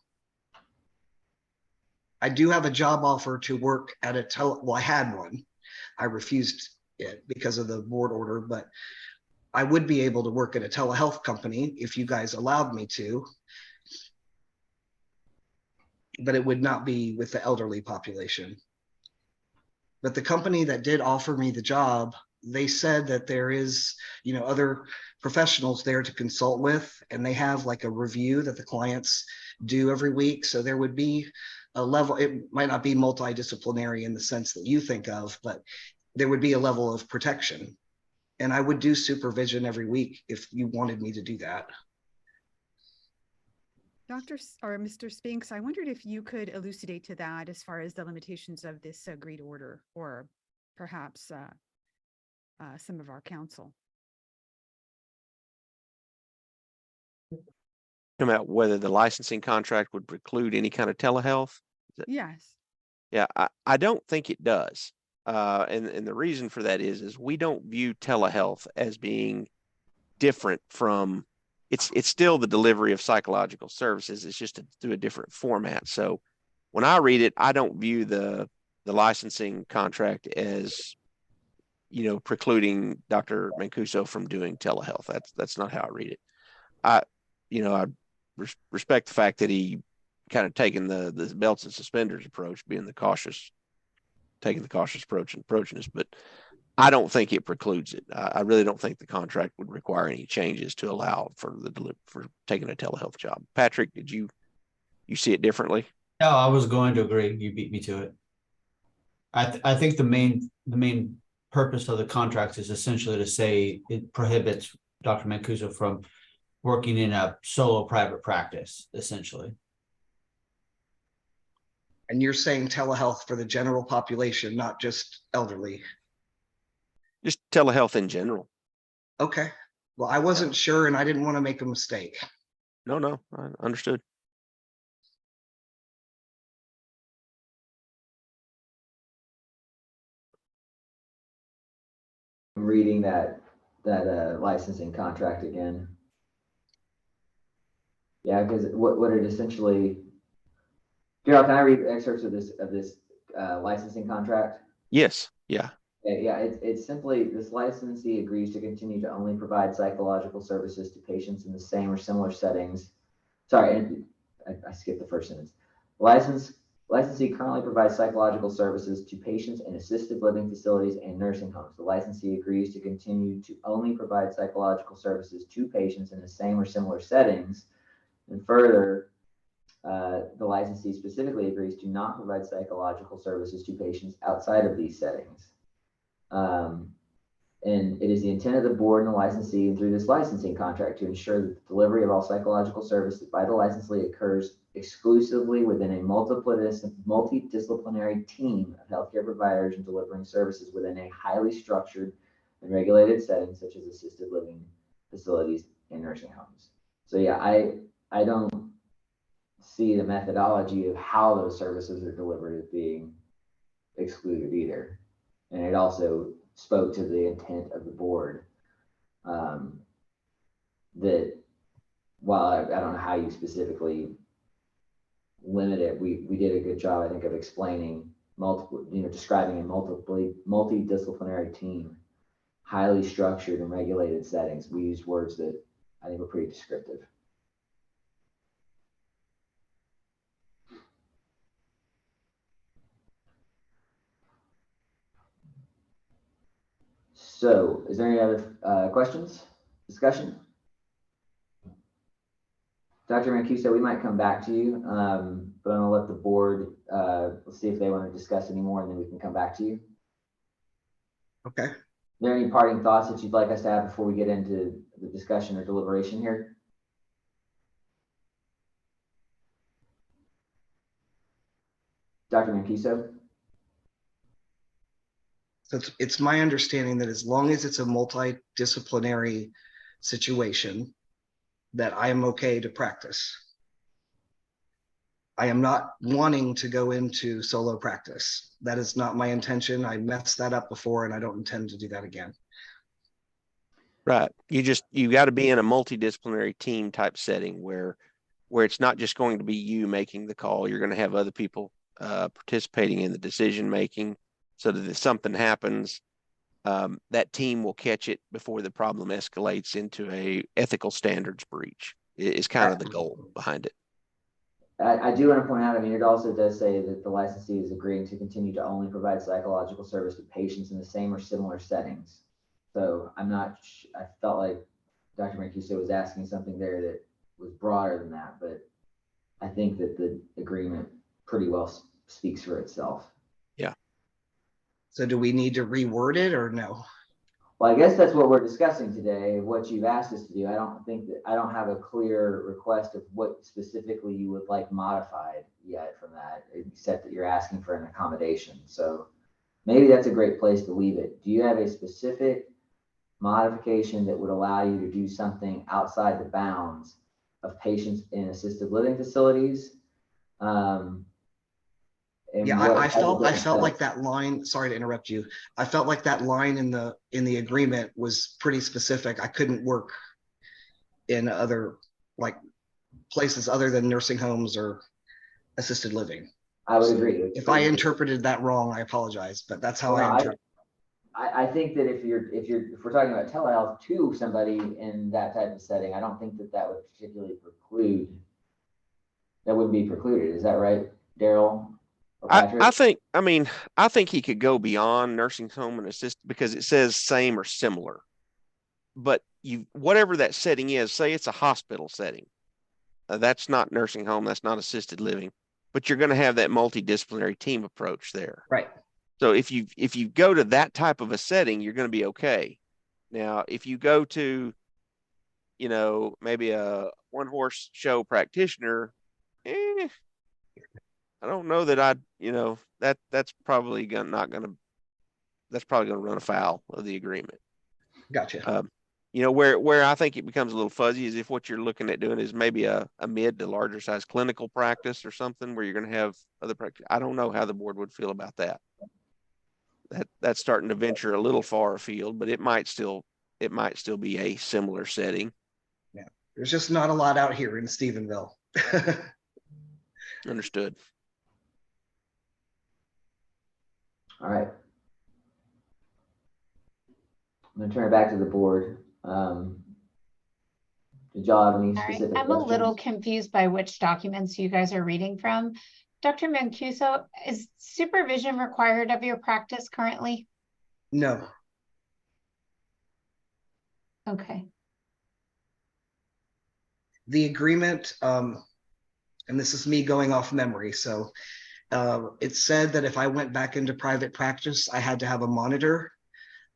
I do have a job offer to work at I had one. I refused it because of the board order, but I would be able to work at a telehealth company if you guys allowed me to. But it would not be with the elderly population. But the company that did offer me the job, they said that there is, other professionals there to consult with, and they have like a review that the clients do every week. So there would be a level, it might not be multidisciplinary in the sense that you think of, but there would be a level of protection. And I would do supervision every week if you wanted me to do that. Mr. Spinks, I wondered if you could elucidate to that as far as the limitations of this agreed order, or perhaps some of our counsel. About whether the licensing contract would preclude any kind of telehealth? Yes. Yeah, I don't think it does. And the reason for that is we don't view telehealth as being different from, it's still the delivery of psychological services. It's just through a different format. So when I read it, I don't view the licensing contract as, precluding Dr. Mancuso from doing telehealth. That's not how I read it. I respect the fact that he kind of taken the belts and suspenders approach, taking the cautious approach and approaching this, but I don't think it precludes it. I really don't think the contract would require any changes to allow for taking a telehealth job. Patrick, did you see it differently? No, I was going to agree. You beat me to it. I think the main purpose of the contract is essentially to say it prohibits Dr. Mancuso from working in a solo private practice, essentially. And you're saying telehealth for the general population, not just elderly? Just telehealth in general. Okay. Well, I wasn't sure and I didn't want to make a mistake. No, I understood. I'm reading that licensing contract again. Yeah, because what it essentially, Gerald, can I read excerpts of this licensing contract? Yes. Yeah. Yeah, it's simply, this licensee agrees to continue to only provide psychological services to patients in the same or similar settings. Sorry, I skipped the first sentence. Licensee currently provides psychological services to patients in assisted living facilities and nursing homes. The licensee agrees to continue to only provide psychological services to patients in the same or similar settings. And further, the licensee specifically agrees to not provide psychological services to patients outside of these settings. And it is the intent of the board and the licensee and through this licensing contract to ensure that the delivery of all psychological services by the licensee occurs exclusively within a multidisciplinary team of healthcare providers and delivering services within a highly structured and regulated setting, such as assisted living facilities and nursing homes. So yeah, I don't see the methodology of how those services are delivered as being excluded either. And it also spoke to the intent of the board, that while I don't know how you specifically limit it, we did a good job, I think, of explaining describing a multidisciplinary team, highly structured and regulated settings. We used words that I think were pretty descriptive. So is there any other questions, discussion? Dr. Mancuso, we might come back to you, but I'm gonna let the board, let's see if they want to discuss any more, and then we can come back to you. Okay. Are there any parting thoughts that you'd like us to have before we get into the discussion or deliberation here? Dr. Mancuso? So it's my understanding that as long as it's a multidisciplinary situation, that I am okay to practice. I am not wanting to go into solo practice. That is not my intention. I messed that up before and I don't intend to do that again. Right. You got to be in a multidisciplinary team type setting where it's not just going to be you making the call. You're going to have other people participating in the decision making, so that if something happens, that team will catch it before the problem escalates into a ethical standards breach. Is kind of the goal behind it. I do want to point out, I mean, it also does say that the licensee is agreeing to continue to only provide psychological service to patients in the same or similar settings. So I felt like Dr. Mancuso was asking something there that was broader than that, but I think that the agreement pretty well speaks for itself. Yeah. So do we need to reword it or no? Well, I guess that's what we're discussing today, what you've asked us to do. I don't have a clear request of what specifically you would like modified yet from that, except that you're asking for an accommodation. So maybe that's a great place to leave it. Do you have a specific modification that would allow you to do something outside the bounds of patients in assisted living facilities? Yeah, I felt like that line, sorry to interrupt you. I felt like that line in the agreement was pretty specific. I couldn't work in other like places other than nursing homes or assisted living. I would agree. If I interpreted that wrong, I apologize, but that's how I interpret. I think that if we're talking about telehealth to somebody in that type of setting, I don't think that would particularly preclude. That wouldn't be precluded. Is that right, Daryl? I think he could go beyond nursing home and assist, because it says same or similar. But whatever that setting is, say it's a hospital setting, that's not nursing home, that's not assisted living, but you're going to have that multidisciplinary team approach there. Right. So if you go to that type of a setting, you're going to be okay. Now, if you go to, maybe a one horse show practitioner, I don't know that that's probably going to run afoul of the agreement. Gotcha. Where I think it becomes a little fuzzy is if what you're looking at doing is maybe a mid to larger size clinical practice or something where you're going to have other practice. I don't know how the board would feel about that. That's starting to venture a little far afield, but it might still be a similar setting. Yeah, there's just not a lot out here in Stephenville. Understood. All right. I'm going to turn it back to the board. Did y'all have any specific questions? I'm a little confused by which documents you guys are reading from. Dr. Mancuso, is supervision required of your practice currently? No. Okay. The agreement, and this is me going off memory, so it said that if I went back into private practice, I had to have a monitor.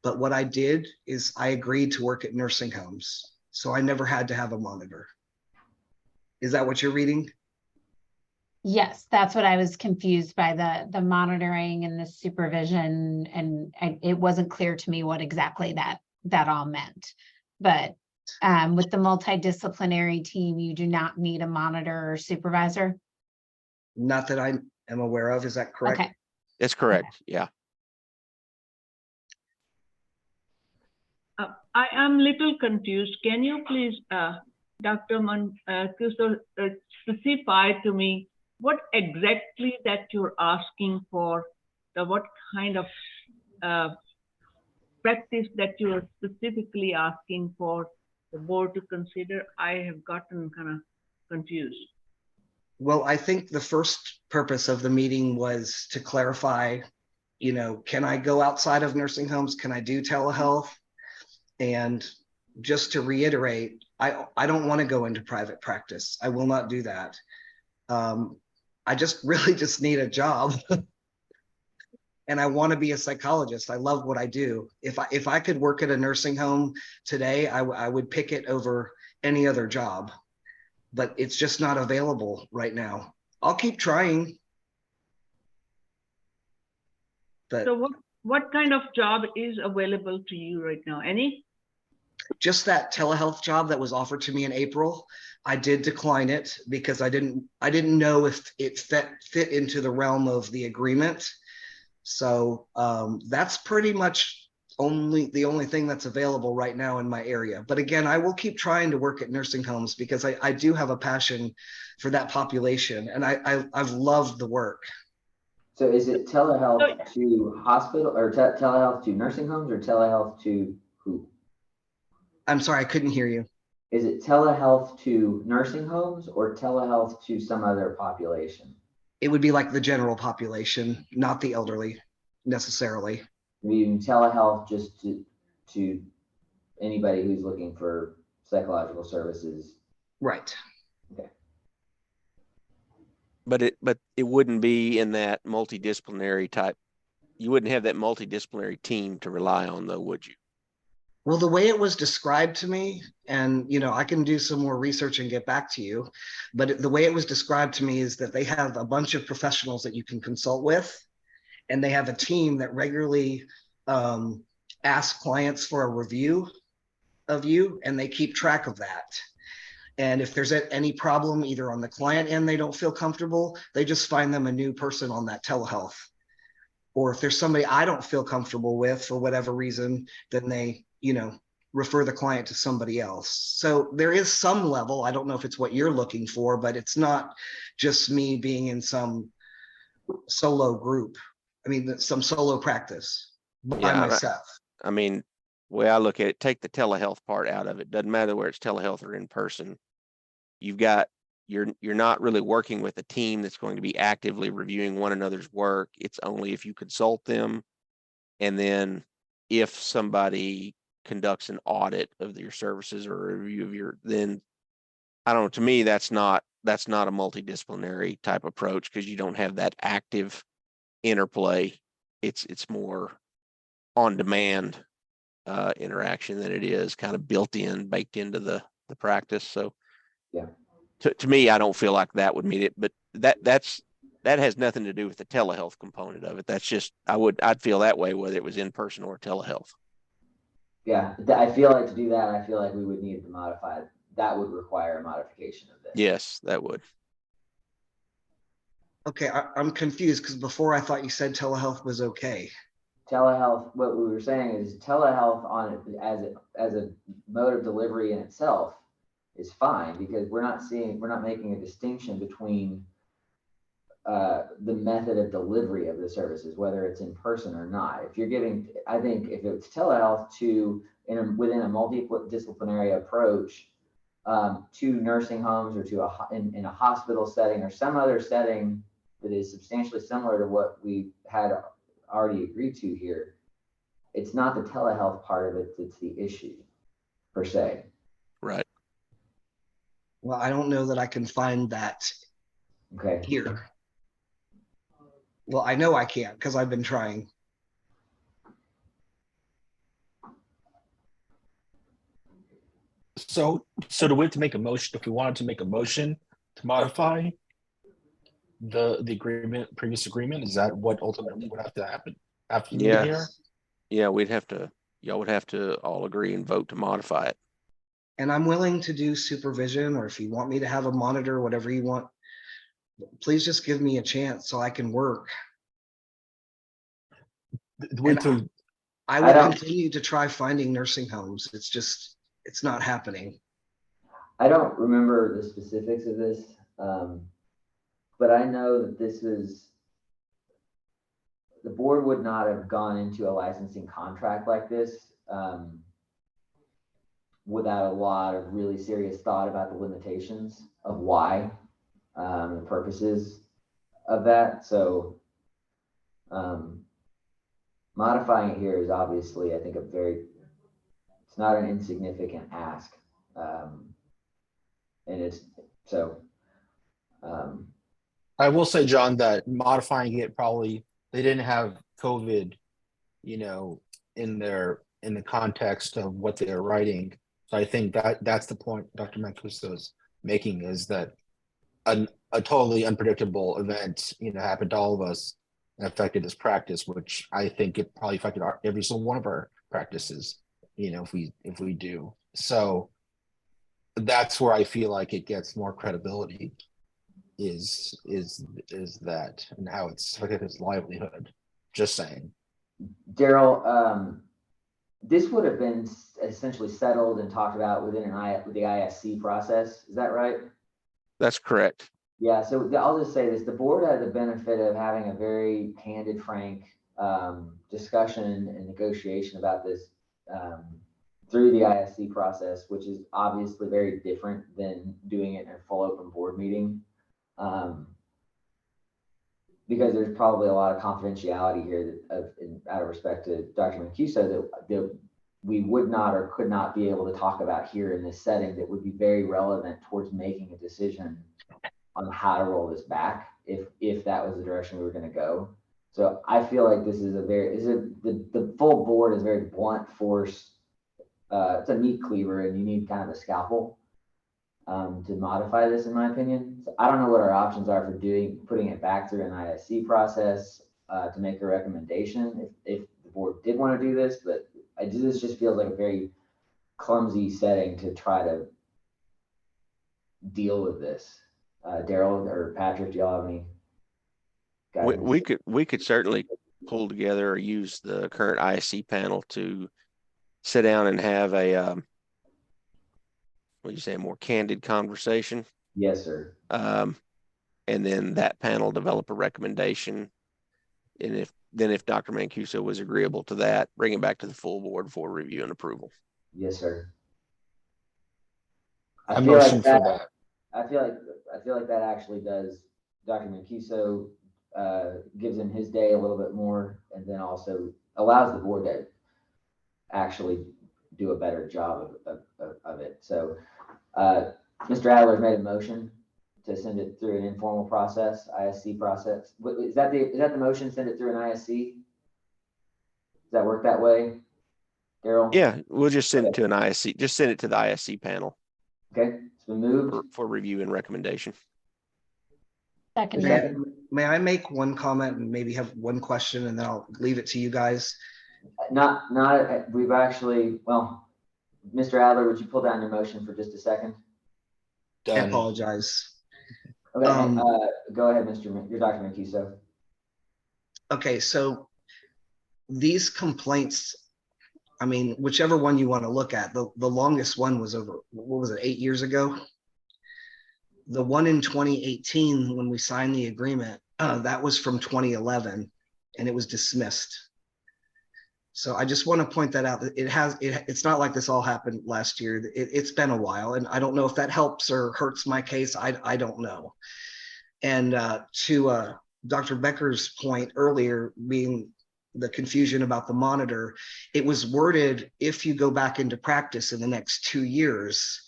But what I did is I agreed to work at nursing homes. So I never had to have a monitor. Is that what you're reading? Yes, that's what I was confused by, the monitoring and the supervision, and it wasn't clear to me what exactly that all meant. But with the multidisciplinary team, you do not need a monitor or supervisor. Not that I am aware of. Is that correct? Okay. That's correct. Yeah. I am little confused. Can you please, Dr. Mancuso, specify to me what exactly that you're asking for, what kind of practice that you are specifically asking for the board to consider? I have gotten kind of confused. Well, I think the first purpose of the meeting was to clarify, can I go outside of nursing homes? Can I do telehealth? And just to reiterate, I don't want to go into private practice. I will not do that. I really just need a job. And I want to be a psychologist. I love what I do. If I could work at a nursing home today, I would pick it over any other job, but it's just not available right now. I'll keep trying. But so what kind of job is available to you right now? Any? Just that telehealth job that was offered to me in April. I did decline it because I didn't know if it fit into the realm of the agreement. So that's pretty much the only thing that's available right now in my area. But again, I will keep trying to work at nursing homes because I do have a passion for that population, and I've loved the work. So is it telehealth to hospital, or telehealth to nursing homes, or telehealth to who? I'm sorry, I couldn't hear you. Is it telehealth to nursing homes or telehealth to some other population? It would be like the general population, not the elderly necessarily. You telehealth just to anybody who's looking for psychological services. Right. Okay. But it wouldn't be in that multidisciplinary type. You wouldn't have that multidisciplinary team to rely on, though, would you? Well, the way it was described to me, and I can do some more research and get back to you, but the way it was described to me is that they have a bunch of professionals that you can consult with, and they have a team that regularly asks clients for a review of you, and they keep track of that. And if there's any problem either on the client end, they don't feel comfortable, they just find them a new person on that telehealth. Or if there's somebody I don't feel comfortable with for whatever reason, then they refer the client to somebody else. So there is some level. I don't know if it's what you're looking for, but it's not just me being in some solo group. I mean, some solo practice by myself. I mean, the way I look at it, take the telehealth part out of it. Doesn't matter where it's telehealth or in person. You're not really working with a team that's going to be actively reviewing one another's work. It's only if you consult them, and then if somebody conducts an audit of your services or a review of then I don't know, to me that's not a multidisciplinary type approach, because you don't have that active interplay. It's more on demand interaction than it is kind of baked into the practice. So yeah, to me, I don't feel like that would meet it, but that has nothing to do with the telehealth component of it. That's just, I'd feel that way whether it was in person or telehealth. Yeah, I feel like to do that, I feel like we would need to modify. That would require a modification of this. Yes, that would. Okay, I'm confused because before I thought you said telehealth was okay. Telehealth, what we were saying is telehealth on it as a mode of delivery in itself is fine, because we're not making a distinction between the method of delivery of the services, whether it's in person or not. If you're giving, I think if it's telehealth within a multidisciplinary approach to nursing homes or in a hospital setting or some other setting that is substantially similar to what we had already agreed to here, it's not the telehealth part of it that's the issue per se. Right. Well, I don't know that I can find that here. Well, I know I can't because I've been trying. So do we have to make a motion, if we wanted to make a motion to modify the agreement, previous agreement, is that what ultimately would have to happen after the meeting here? Yeah, y'all would have to all agree and vote to modify it. And I'm willing to do supervision, or if you want me to have a monitor, whatever you want, please just give me a chance so I can work. I will continue to try finding nursing homes. It's not happening. I don't remember the specifics of this, but I know that the board would not have gone into a licensing contract like this without a lot of really serious thought about the limitations of why, the purposes of that. So modifying it here is obviously, I think, it's not an insignificant ask. And it's so. I will say, John, that modifying it, probably they didn't have COVID, in the context of what they're writing. So I think that's the point Dr. Mancuso is making, is that a totally unpredictable event, happened to all of us and affected this practice, which I think it probably affected every single one of our practices, if we do. So that's where I feel like it gets more credibility, is that, and how it's affected his livelihood. Just saying. Daryl, this would have been essentially settled and talked about with the ISC process. Is that right? That's correct. Yeah, so I'll just say this, the board had the benefit of having a very candid, frank discussion and negotiation about this through the ISC process, which is obviously very different than doing it in a full open board meeting. Because there's probably a lot of confidentiality here out of respect to Dr. Mancuso that we would not or could not be able to talk about here in this setting, that would be very relevant towards making a decision on how to roll this back if that was the direction we were going to go. So I feel like this is the full board is very blunt force. It's a meat cleaver, and you need kind of a scalpel to modify this, in my opinion. So I don't know what our options are for putting it back through an ISC process to make a recommendation if the board did want to do this, but this just feels like a very clumsy setting to try to deal with this. Daryl or Patrick, do y'all have any guidance? We could certainly pull together or use the current ISC panel to sit down and have a a more candid conversation. Yes, sir. And then that panel develop a recommendation, and if Dr. Mancuso was agreeable to that, bring it back to the full board for review and approval. Yes, sir. I motion for that. I feel like that actually does. Dr. Mancuso gives him his day a little bit more, and then also allows the board to actually do a better job of it. So Mr. Adler's made a motion to send it through an informal process, ISC process. Is that the motion? Send it through an ISC? Does that work that way, Daryl? Yeah, we'll just send it to an ISC. Just send it to the ISC panel. Okay, it's been moved for review and recommendation. May I make one comment and maybe have one question, and then I'll leave it to you guys? We've actually, well, Mr. Adler, would you pull down your motion for just a second? I apologize. Okay, go ahead, you're Dr. Mancuso. Okay, so these complaints, I mean, whichever one you want to look at, the longest one was over, what was it, 8 years ago? The one in 2018, when we signed the agreement, that was from 2011, and it was dismissed. So I just want to point that out. It's not like this all happened last year. It's been a while, and I don't know if that helps or hurts my case. I don't know. And to Dr. Becker's point earlier, being the confusion about the monitor, it was worded, if you go back into practice in the next 2 years,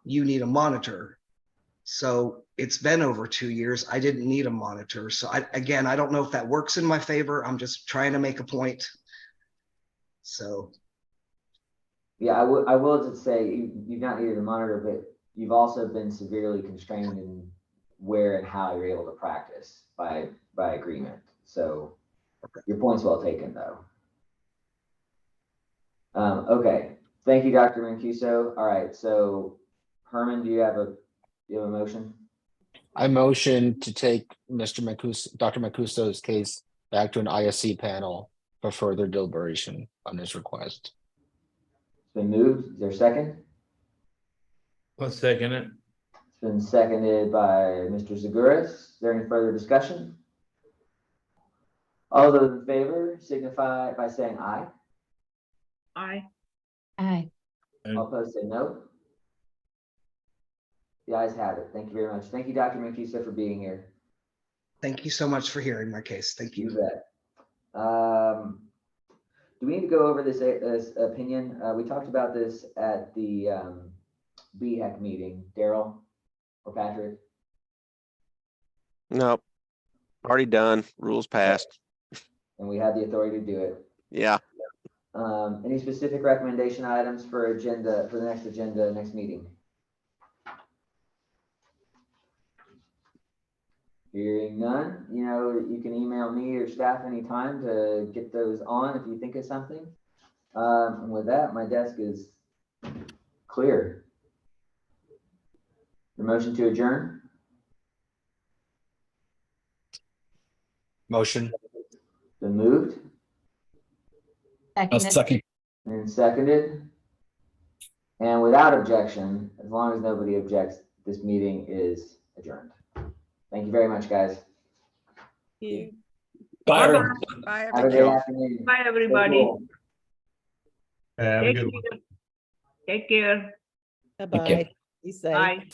you need a monitor. So it's been over 2 years. I didn't need a monitor. So again, I don't know if that works in my favor. I'm just trying to make a point. So. Yeah, I will just say you've not needed to monitor, but you've also been severely constrained in where and how you're able to practice by agreement. So your point's well taken, though. Okay, thank you, Dr. Mancuso. All right, so Herman, do you have a motion? I motion to take Dr. Mancuso's case back to an ISC panel for further deliberation on this request. It's been moved. Is there a second? I'll second it. It's been seconded by Mr. Zaguris. Is there any further discussion? All those in favor signify by saying aye. Aye. Aye. All opposed say no. The ayes have it. Thank you very much. Thank you, Dr. Mancuso, for being here. Thank you so much for hearing my case. Thank you. You bet. Do we need to go over this opinion? We talked about this at the BHEC meeting. Daryl or Patrick? Nope. Already done. Rules passed. And we had the authority to do it. Yeah. Any specific recommendation items for the next meeting? Hearing none, you can email me or staff anytime to get those on if you think of something. And with that, my desk is clear. The motion to adjourn? Motion. Been moved Second. and seconded. And without objection, as long as nobody objects, this meeting is adjourned. Thank you very much, guys. Bye, everyone. Bye, Have a everyone. good afternoon. Bye, everybody. Cool. Have a Take good one. care. Take care. Bye-bye. Be safe. Bye.